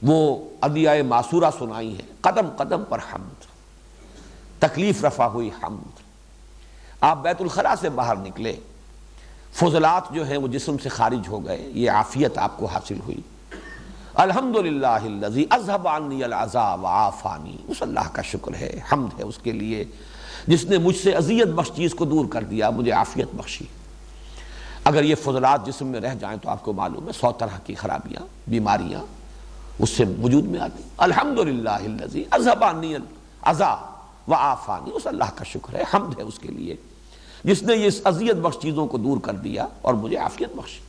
وہ ادعیہ معصورہ سنائی ہے، قدم قدم پر حمد، تکلیف رفع ہوئی حمد۔ آپ بیت الخلاء سے باہر نکلے، فضلات جو ہیں وہ جسم سے خارج ہو گئے، یہ عافیت آپ کو حاصل ہوئی۔ الحمدللہ الذی اذھب عنی العزا وعافانی، اس اللہ کا شکر ہے، حمد ہے اس کے لیے جس نے مجھ سے اذیت بخش چیز کو دور کر دیا، مجھے عافیت بخشی۔ اگر یہ فضلات جسم میں رہ جائیں تو آپ کو معلوم ہے 100 طرح کی خرابیاں، بیماریاں اس سے وجود میں آتی۔ الحمدللہ الذی اذھب عنی العزا وعافانی، اس اللہ کا شکر ہے، حمد ہے اس کے لیے جس نے یہ اذیت بخش چیزوں کو دور کر دیا اور مجھے عافیت بخشی۔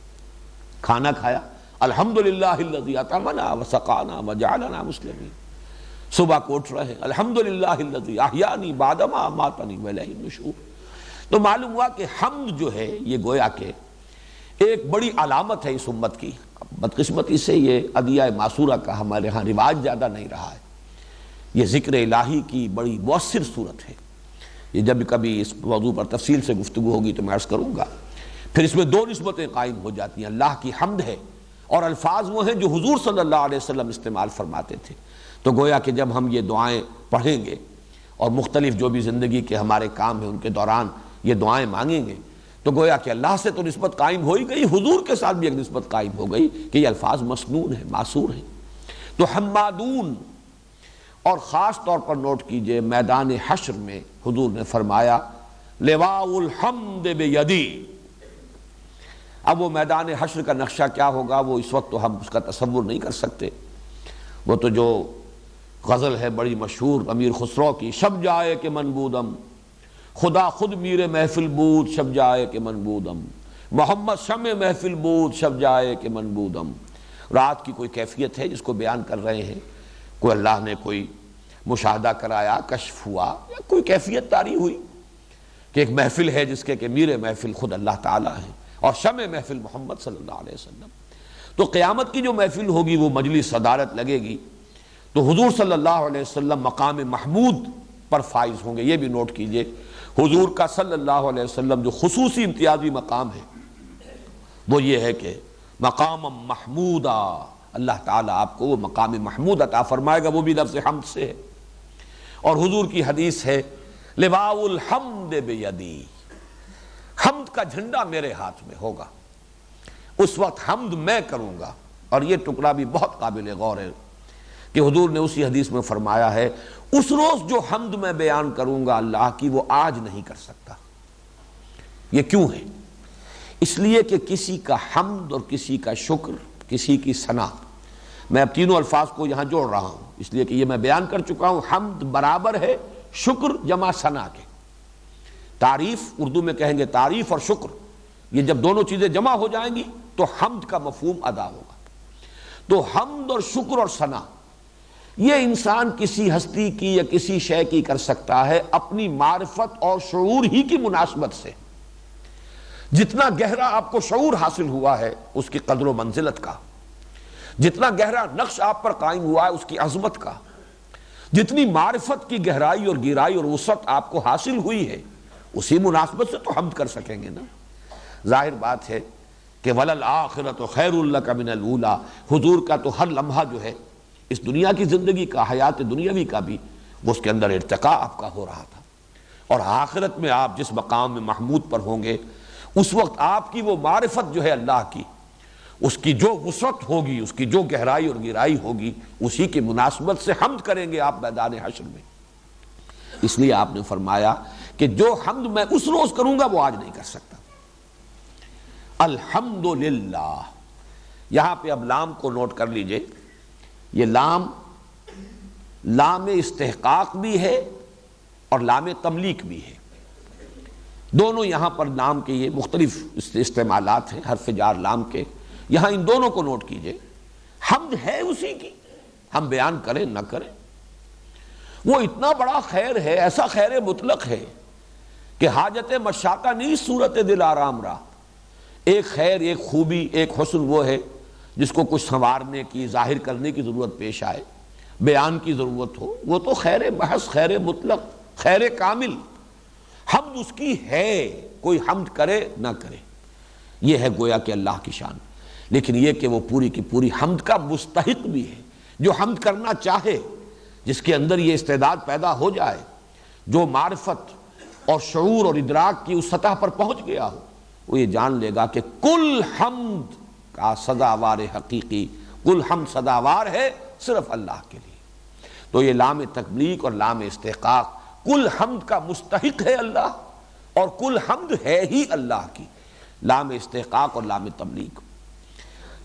کھانا کھایا، الحمدللہ الذی اطعمنا وسقانا وجعلنا مسلمین۔ صبح کو اٹھ رہے ہیں، الحمدللہ الذی احیانی بعدما اماتنی والیہ النشور۔ تو معلوم ہوا کہ حمد جو ہے یہ گویا کہ ایک بڑی علامت ہے اس امت کی۔ بدقسمتی سے یہ ادعیہ معصورہ کا ہمارے ہاں رواج زیادہ نہیں رہا ہے۔ یہ ذکر الہی کی بڑی مؤثر صورت ہے۔ یہ جب کبھی اس موضوع پر تفصیل سے گفتگو ہوگی تو میں عرض کروں گا۔ پھر اس میں دو نسبتیں قائم ہو جاتی ہیں، اللہ کی حمد ہے اور الفاظ وہ ہیں جو حضور صلی اللہ علیہ وسلم استعمال فرماتے تھے۔ تو گویا کہ جب ہم یہ دعائیں پڑھیں گے اور مختلف جو بھی زندگی کے ہمارے کام ہیں ان کے دوران یہ دعائیں مانگیں گے تو گویا کہ اللہ سے تو نسبت قائم ہو ہی گئی، حضور کے ساتھ بھی ایک نسبت قائم ہو گئی کہ یہ الفاظ مسنون ہیں، معصور ہیں۔ تو حمادون، اور خاص طور پر نوٹ کیجئے میدان حشر میں حضور نے فرمایا لواء الحمد بیدی۔ اب وہ میدان حشر کا نقشہ کیا ہوگا وہ اس وقت تو ہم اس کا تصور نہیں کر سکتے۔ وہ تو جو غزل ہے بڑی مشہور امیر خسرو کی، شب جائے کہ من بودم خدا خود میر محفل بود، شب جائے کہ من بودم محمد شمع محفل بود، شب جائے کہ من بودم۔ رات کی کوئی کیفیت ہے جس کو بیان کر رہے ہیں، کوئی اللہ نے کوئی مشاہدہ کرایا، کشف ہوا، یا کوئی کیفیت طاری ہوئی کہ ایک محفل ہے جس کے کہ میر محفل خود اللہ تعالیٰ ہے اور شمع محفل محمد صلی اللہ علیہ وسلم، تو قیامت کی جو محفل ہوگی وہ مجلس صدارت لگے گی تو حضور صلی اللہ علیہ وسلم مقام محمود پر فائز ہوں گے۔ یہ بھی نوٹ کیجئے، حضور کا صلی اللہ علیہ وسلم جو خصوصی امتیازی مقام ہے وہ یہ ہے کہ مقام محمودہ، اللہ تعالیٰ آپ کو وہ مقام محمود عطا فرمائے گا، وہ بھی لفظ حمد سے ہے۔ اور حضور کی حدیث ہے لواء الحمد بیدی، حمد کا جھنڈا میرے ہاتھ میں ہوگا، اس وقت حمد میں کروں گا۔ اور یہ ٹکڑا بھی بہت قابل غور ہے کہ حضور نے اسی حدیث میں فرمایا ہے اس روز جو حمد میں بیان کروں گا اللہ کی وہ آج نہیں کر سکتا۔ یہ کیوں ہے؟ اس لیے کہ کسی کا حمد اور کسی کا شکر، کسی کی ثنا، میں اب تینوں الفاظ کو یہاں جوڑ رہا ہوں اس لیے کہ یہ میں بیان کر چکا ہوں، حمد برابر ہے شکر جمع ثنا کے۔ تعریف اردو میں کہیں گے تعریف اور شکر، یہ جب دونوں چیزیں جمع ہو جائیں گی تو حمد کا مفہوم ادا ہوگا۔ تو حمد اور شکر اور ثنا یہ انسان کسی ہستی کی یا کسی شے کی کر سکتا ہے اپنی معرفت اور شعور ہی کی مناسبت سے۔ جتنا گہرا آپ کو شعور حاصل ہوا ہے اس کی قدر و منزلت کا، جتنا گہرا نقش آپ پر قائم ہوا ہے اس کی عظمت کا، جتنی معرفت کی گہرائی اور گہرائی اور وسعت آپ کو حاصل ہوئی ہے اسی مناسبت سے تو حمد کر سکیں گے نا۔ ظاہر بات ہے کہ وَلَلْآخِرَةُ خَيْرٌ لَكَ مِنَ الْأُولَىٰ، حضور کا تو ہر لمحہ جو ہے اس دنیا کی زندگی کا، حیات دنیاوی کا بھی، وہ اس کے اندر ارتقاء آپ کا ہو رہا تھا، اور آخرت میں آپ جس مقام میں محمود پر ہوں گے اس وقت آپ کی وہ معرفت جو ہے اللہ کی، اس کی جو وسعت ہوگی، اس کی جو گہرائی اور گہرائی ہوگی، اسی کی مناسبت سے حمد کریں گے آپ میدان حشر میں۔ اس لیے آپ نے فرمایا کہ جو حمد میں اس روز کروں گا وہ آج نہیں کر سکتا۔ الحمدللہ، یہاں پہ اب لام کو نوٹ کر لیجئے، یہ لام استحقاق بھی ہے اور لام تملیک بھی ہے، دونوں یہاں پر لام کے یہ مختلف استعمالات ہیں حرف جار لام کے، یہاں ان دونوں کو نوٹ کیجئے۔ حمد ہے اسی کی، ہم بیان کریں نہ کریں، وہ اتنا بڑا خیر ہے، ایسا خیر مطلق ہے کہ حاجت مشاقہ نہیں صورت دل آرام را۔ ایک خیر، ایک خوبی، ایک حسن وہ ہے جس کو کچھ سنوارنے کی، ظاہر کرنے کی ضرورت پیش آئے، بیان کی ضرورت ہو، وہ تو خیر محض، خیر مطلق، خیر کامل، حمد اس کی ہے، کوئی حمد کرے نہ کرے، یہ ہے گویا کہ اللہ کی شان۔ لیکن یہ کہ وہ پوری کی پوری حمد کا مستحق بھی ہے، جو حمد کرنا چاہے، جس کے اندر یہ استعداد پیدا ہو جائے، جو معرفت اور شعور اور ادراک کی اس سطح پر پہنچ گیا ہو، وہ یہ جان لے گا کہ کل حمد کا سزاوار حقیقی، کل حمد سزاوار ہے صرف اللہ کے لیے۔ تو یہ لام تکلیق اور لام استحقاق، کل حمد کا مستحق ہے اللہ اور کل حمد ہے ہی اللہ کی، لام استحقاق اور لام تملیک۔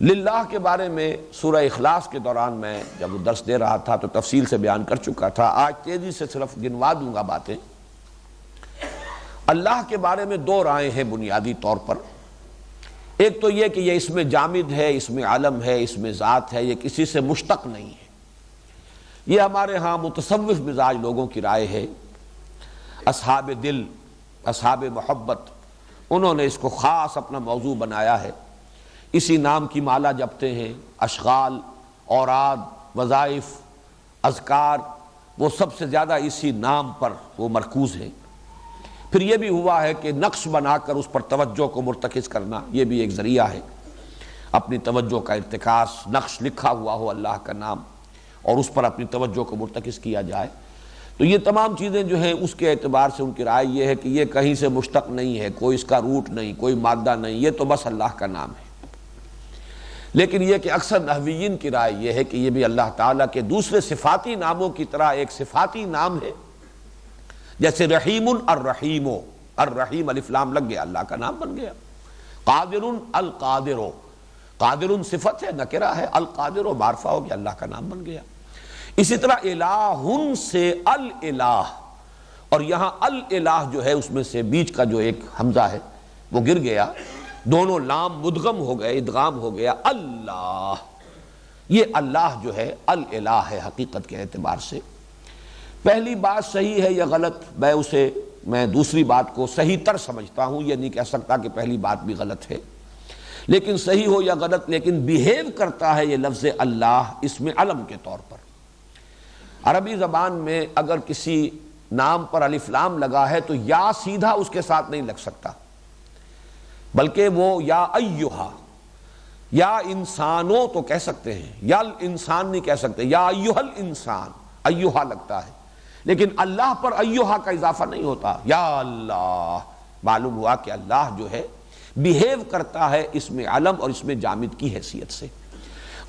للہ کے بارے میں سورہ اخلاص کے دوران میں جب درس دے رہا تھا تو تفصیل سے بیان کر چکا تھا، آج تیزی سے صرف گنوا دوں گا باتیں۔ اللہ کے بارے میں دو رائے ہیں بنیادی طور پر، ایک تو یہ کہ یہ اسم جامد ہے، اسم علم ہے، اسم ذات ہے، یہ کسی سے مشتق نہیں ہے، یہ ہمارے ہاں متصوف مزاج لوگوں کی رائے ہے، اصحاب دل، اصحاب محبت، انہوں نے اس کو خاص اپنا موضوع بنایا ہے، اسی نام کی مالا جپتے ہیں، اشغال، اوراد، وظائف، اذکار، وہ سب سے زیادہ اسی نام پر وہ مرکوز ہے۔ پھر یہ بھی ہوا ہے کہ نقش بنا کر اس پر توجہ کو مرتکز کرنا، یہ بھی ایک ذریعہ ہے، اپنی توجہ کا ارتکاز، نقش لکھا ہوا ہو اللہ کا نام اور اس پر اپنی توجہ کو مرتکز کیا جائے۔ تو یہ تمام چیزیں جو ہیں اس کے اعتبار سے ان کی رائے یہ ہے کہ یہ کہیں سے مشتق نہیں ہے، کوئی اس کا روٹ نہیں، کوئی مادہ نہیں، یہ تو بس اللہ کا نام ہے۔ لیکن یہ کہ اکثر نحویین کی رائے یہ ہے کہ یہ بھی اللہ تعالیٰ کے دوسرے صفاتی ناموں کی طرح ایک صفاتی نام ہے، جیسے رحیم الرحیم، الرحیم الف لام لگ گیا، اللہ کا نام بن گیا۔ قادر القادر، قادر صفت ہے، نکرہ ہے، القادر معرفہ ہو گیا، اللہ کا نام بن گیا۔ اسی طرح الہ سے الالہ، اور یہاں الالہ جو ہے اس میں سے بیچ کا جو ایک حمزہ ہے وہ گر گیا، دونوں لام مدغم ہو گئے، ادغام ہو گیا، اللہ، یہ اللہ جو ہے الالہ ہے حقیقت کے اعتبار سے۔ پہلی بات صحیح ہے یا غلط، میں دوسری بات کو صحیح تر سمجھتا ہوں، یہ نہیں کہہ سکتا کہ پہلی بات بھی غلط ہے، لیکن صحیح ہو یا غلط، لیکن بیہیو کرتا ہے یہ لفظ اللہ اس میں علم کے طور پر۔ عربی زبان میں اگر کسی نام پر الف لام لگا ہے تو یا سیدھا اس کے ساتھ نہیں لگ سکتا، بلکہ وہ یا ایہا، یا انسانوں تو کہہ سکتے ہیں، یا انسان نہیں کہہ سکتے، یا ایہا الانسان، ایہا لگتا ہے، لیکن اللہ پر ایہا کا اضافہ نہیں ہوتا، یا اللہ۔ معلوم ہوا کہ اللہ جو ہے بیہیو کرتا ہے اس میں علم اور اس میں جامد کی حیثیت سے۔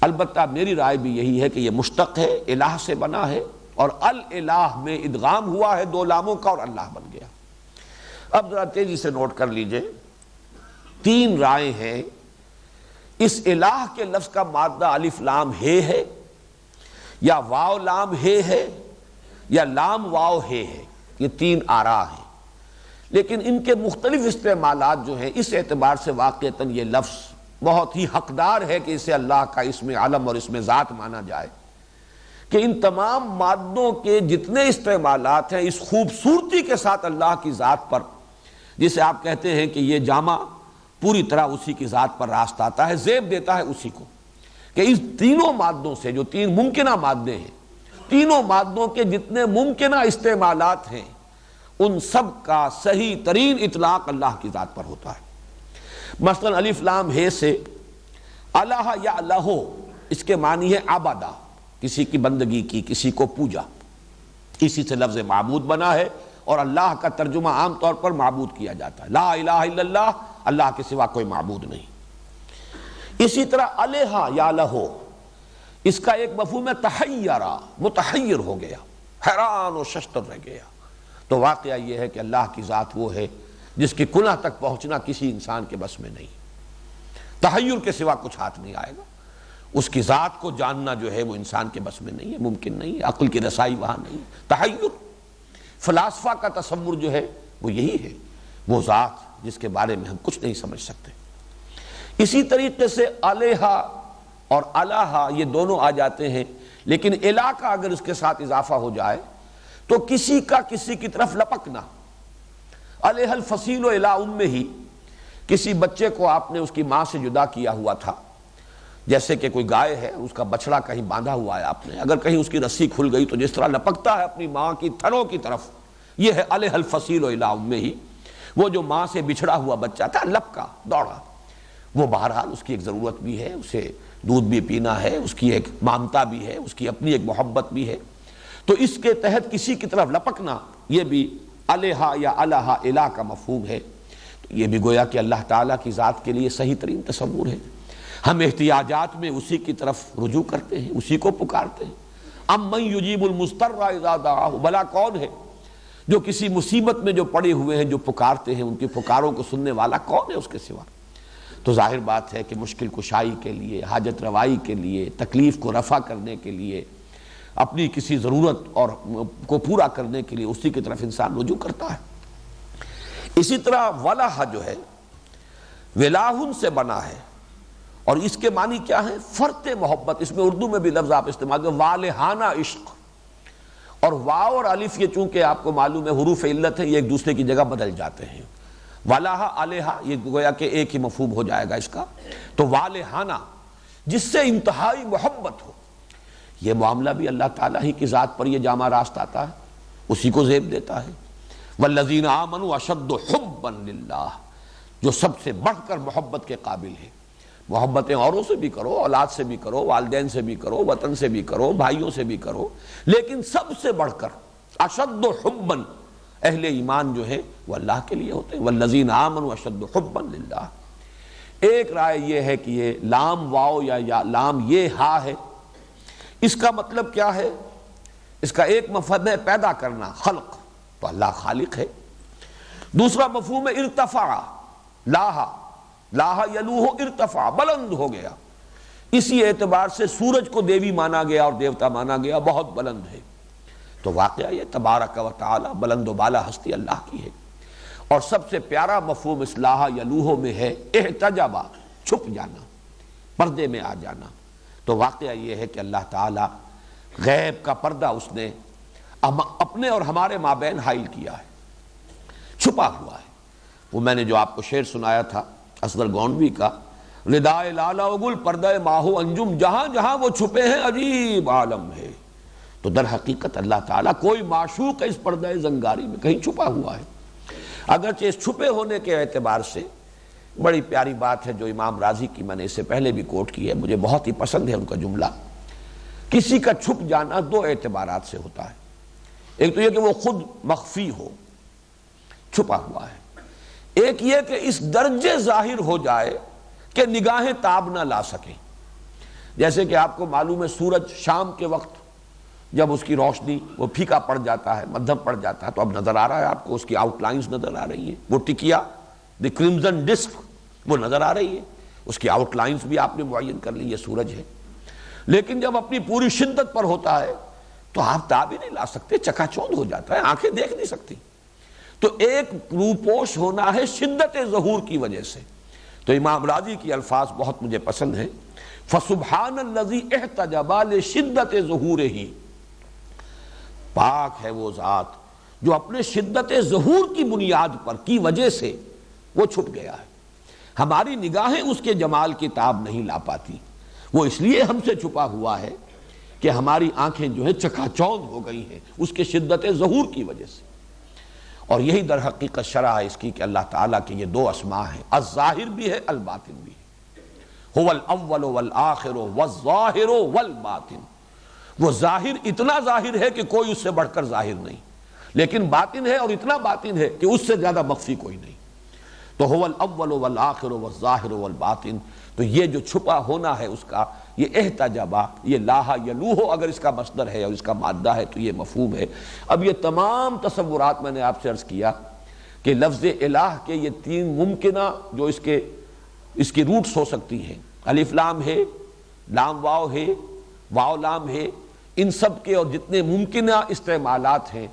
البتہ میری رائے بھی یہی ہے کہ یہ مشتق ہے، الہ سے بنا ہے، اور الالہ میں ادغام ہوا ہے دو لاموں کا اور اللہ بن گیا۔ اب ذرا تیزی سے نوٹ کر لیجئے، تین رائے ہیں۔ اس الہ کے لفظ کا مادہ الف لام ہے یا واو لام ہے یا لام واو ہے، یہ تین آراء ہیں، لیکن ان کے مختلف استعمالات جو ہیں اس اعتبار سے واقعتاً یہ لفظ بہت ہی حقدار ہے کہ اسے اللہ کا اسم علم اور اسم ذات مانا جائے، کہ ان تمام مادوں کے جتنے استعمالات ہیں اس خوبصورتی کے ساتھ اللہ کی ذات پر، جسے آپ کہتے ہیں کہ یہ جامع پوری طرح اسی کی ذات پر راست آتا ہے، زیب دیتا ہے اسی کو، کہ اس تینوں مادوں سے جو تین ممکنہ مادے ہیں، تینوں مادوں کے جتنے ممکنہ استعمالات ہیں ان سب کا صحیح ترین اطلاق اللہ کی ذات پر ہوتا ہے۔ مثلا الف لام ہے سے الہ یا الہو، اس کے معنی ہے عبادہ، کسی کی بندگی کی، کسی کو پوجا، اسی سے لفظ معبود بنا ہے، اور اللہ کا ترجمہ عام طور پر معبود کیا جاتا ہے، لا الہ الا اللہ، اللہ کے سوا کوئی معبود نہیں۔ اسی طرح الہ یا الہو، اس کا ایک مفہوم ہے تحیرہ، متحیر ہو گیا، حیران و ششدر رہ گیا۔ تو واقعہ یہ ہے کہ اللہ کی ذات وہ ہے جس کی کنہ تک پہنچنا کسی انسان کے بس میں نہیں، تحیر کے سوا کچھ ہاتھ نہیں آئے گا، اس کی ذات کو جاننا جو ہے وہ انسان کے بس میں نہیں ہے، ممکن نہیں ہے، عقل کی رسائی وہاں نہیں، تحیر۔ فلاسفہ کا تصور جو ہے وہ یہی ہے، وہ ذات جس کے بارے میں ہم کچھ نہیں سمجھ سکتے۔ اسی طریقے سے الہ اور الہ یہ دونوں آ جاتے ہیں، لیکن الہ کا اگر اس کے ساتھ اضافہ ہو جائے تو کسی کا کسی کی طرف لپکنا۔ الہ الفصیل الی امہ، کسی بچے کو آپ نے اس کی ماں سے جدا کیا ہوا تھا، جیسے کہ کوئی گائے ہے، اس کا بچڑا کہیں باندھا ہوا ہے آپ نے، اگر کہیں اس کی رسی کھل گئی تو جس طرح لپکتا ہے اپنی ماں کی تھنوں کی طرف، یہ ہے الہ الفصیل الی امہ۔ وہ جو ماں سے بچھڑا ہوا بچہ تھا لپکا، دوڑا، وہ بہرحال اس کی ایک ضرورت بھی ہے، اسے دودھ بھی پینا ہے، اس کی ایک مامتا بھی ہے، اس کی اپنی ایک محبت بھی ہے، تو اس کے تحت کسی کی طرف لپکنا یہ بھی الہ یا الہ الہ کا مفہوم ہے۔ تو یہ بھی گویا کہ اللہ تعالیٰ کی ذات کے لیے صحیح ترین تصور ہے۔ ہم احتیاجات میں اسی کی طرف رجوع کرتے ہیں، اسی کو پکارتے ہیں۔ امن یجیب المضطر اذا دعاہ، بھلا کون ہے جو کسی مصیبت میں جو پڑے ہوئے ہیں جو پکارتے ہیں، ان کی پکاروں کو سننے والا کون ہے اس کے سوا؟ تو ظاہر بات ہے کہ مشکل کشائی کے لیے، حاجت روائی کے لیے، تکلیف کو رفع کرنے کے لیے، اپنی کسی ضرورت اور کو پورا کرنے کے لیے اسی کی طرف انسان رجوع کرتا ہے۔ اسی طرح ولہ جو ہے ولاہن سے بنا ہے، اور اس کے معنی کیا ہے؟ فرط محبت۔ اس میں اردو میں بھی لفظ آپ استعمال کریں، والہانہ عشق، اور واو اور الف یہ چونکہ آپ کو معلوم ہے حروف علت ہے، یہ ایک دوسرے کی جگہ بدل جاتے ہیں، والہ الہ یہ گویا کہ ایک ہی مفہوم ہو جائے گا اس کا۔ تو والہانہ جس سے انتہائی محبت ہو، یہ معاملہ بھی اللہ تعالیٰ ہی کی ذات پر یہ جامع راست آتا ہے، اسی کو زیب دیتا ہے۔ والذین آمنوا اشد حبا للہ، جو سب سے بڑھ کر محبت کے قابل ہے۔ محبتیں اوروں سے بھی کرو، اولاد سے بھی کرو، والدین سے بھی کرو، وطن سے بھی کرو، بھائیوں سے بھی کرو، لیکن سب سے بڑھ کر اشد حبا اہل ایمان جو ہے وہ اللہ کے لیے ہوتے ہیں۔ والذین آمنوا اشد حبا للہ۔ ایک رائے یہ ہے کہ یہ لام واو یا لام یہ ہا ہے، اس کا مطلب کیا ہے؟ اس کا ایک مفہوم ہے پیدا کرنا، خلق، تو اللہ خالق ہے۔ دوسرا مفہوم ہے ارتفاع، لاہا، لاہا یلوہ ارتفاع، بلند ہو گیا۔ اسی اعتبار سے سورج کو دیوی مانا گیا اور دیوتا مانا گیا، بہت بلند ہے۔ تو واقعہ یہ تبارک و تعالی بلند و بالا ہستی اللہ کی ہے۔ اور سب سے پیارا مفہوم اس لاہا یلوہ میں ہے احتجابا، چھپ جانا، پردے میں آ جانا۔ تو واقعہ یہ ہے کہ اللہ تعالیٰ غیب کا پردہ اس نے اپنے اور ہمارے مابین حائل کیا ہے، چھپا ہوا ہے۔ وہ میں نے جو آپ کو شعر سنایا تھا اصغر گونڈوی کا، ردائے لالا و گل پردہ ماہو انجم، جہاں جہاں وہ چھپے ہیں عجیب عالم ہے۔ تو در حقیقت اللہ تعالیٰ کوئی معشوق اس پردہ زنگاری میں کہیں چھپا ہوا ہے۔ اگرچہ اس چھپے ہونے کے اعتبار سے بڑی پیاری بات ہے جو امام راضی کی میں نے اس سے پہلے بھی کوٹ کی ہے، مجھے بہت ہی پسند ہے ان کا جملہ، کسی کا چھپ جانا دو اعتبارات سے ہوتا ہے۔ ایک تو یہ کہ وہ خود مخفی ہو، چھپا ہوا ہے، ایک یہ کہ اس درجے ظاہر ہو جائے کہ نگاہیں تاب نہ لا سکیں۔ جیسے کہ آپ کو معلوم ہے سورج شام کے وقت جب اس کی روشنی وہ پھیکا پڑ جاتا ہے، مدھم پڑ جاتا ہے، تو اب نظر آ رہا ہے آپ کو، اس کی آؤٹ لائنز نظر آ رہی ہیں، وہ ٹکیا دی کرمزن ڈسک وہ نظر آ رہی ہے، اس کی آؤٹ لائنز بھی آپ نے معین کر لی، یہ سورج ہے۔ لیکن جب اپنی پوری شدت پر ہوتا ہے تو آپ تاب ہی نہیں لا سکتے، چکا چوندھ ہو جاتا ہے، آنکھیں دیکھ نہیں سکتی۔ تو ایک روپوش ہونا ہے شدت ظہور کی وجہ سے۔ تو امام راضی کی الفاظ بہت مجھے پسند ہیں، فَسُبْحَانَ الَّذِي احْتَجَبَ لِشِدَّتِ ظُہُورِهِ، پاک ہے وہ ذات جو اپنے شدت ظہور کی بنیاد پر کی وجہ سے وہ چھپ گیا ہے۔ ہماری نگاہیں اس کے جمال کی تاب نہیں لا پاتی، وہ اس لیے ہم سے چھپا ہوا ہے کہ ہماری آنکھیں جو ہیں چکا چوندھ ہو گئی ہیں اس کے شدت ظہور کی وجہ سے۔ اور یہی در حقیقت شرح ہے اس کی کہ اللہ تعالیٰ کے یہ دو اسماء ہیں، الظاہر بھی ہے الباطن بھی ہے، هو الاول والآخر والظاہر والباطن۔ وہ ظاہر اتنا ظاہر ہے کہ کوئی اس سے بڑھ کر ظاہر نہیں، لیکن باطن ہے اور اتنا باطن ہے کہ اس سے زیادہ مخفی کوئی نہیں۔ تو هو الاول والآخر والظاہر والباطن، تو یہ جو چھپا ہونا ہے اس کا، یہ احتجابہ، یہ لاہا یلوہ اگر اس کا مصدر ہے اور اس کا مادہ ہے تو یہ مفہوم ہے۔ اب یہ تمام تصورات میں نے آپ سے عرض کیا کہ لفظ الہ کے یہ تین ممکنہ جو اس کی روٹس ہو سکتی ہیں، الف لام ہے، لام واو ہے، واو لام ہے، ان سب کے اور جتنے ممکنہ استعمالات ہیں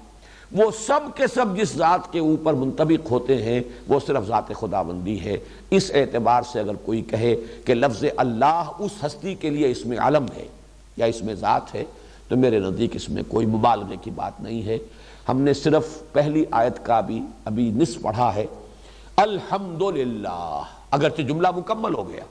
وہ سب کے سب جس ذات کے اوپر منطبق ہوتے ہیں وہ صرف ذات خداوندی ہے۔ اس اعتبار سے اگر کوئی کہے کہ لفظ اللہ اس ہستی کے لیے اسم علم ہے یا اسم ذات ہے تو میرے نزدیک اس میں کوئی مبالغے کی بات نہیں ہے۔ ہم نے صرف پہلی آیت کا ابھی نصف پڑھا ہے، الحمدللہ، اگرچہ جملہ مکمل ہو گیا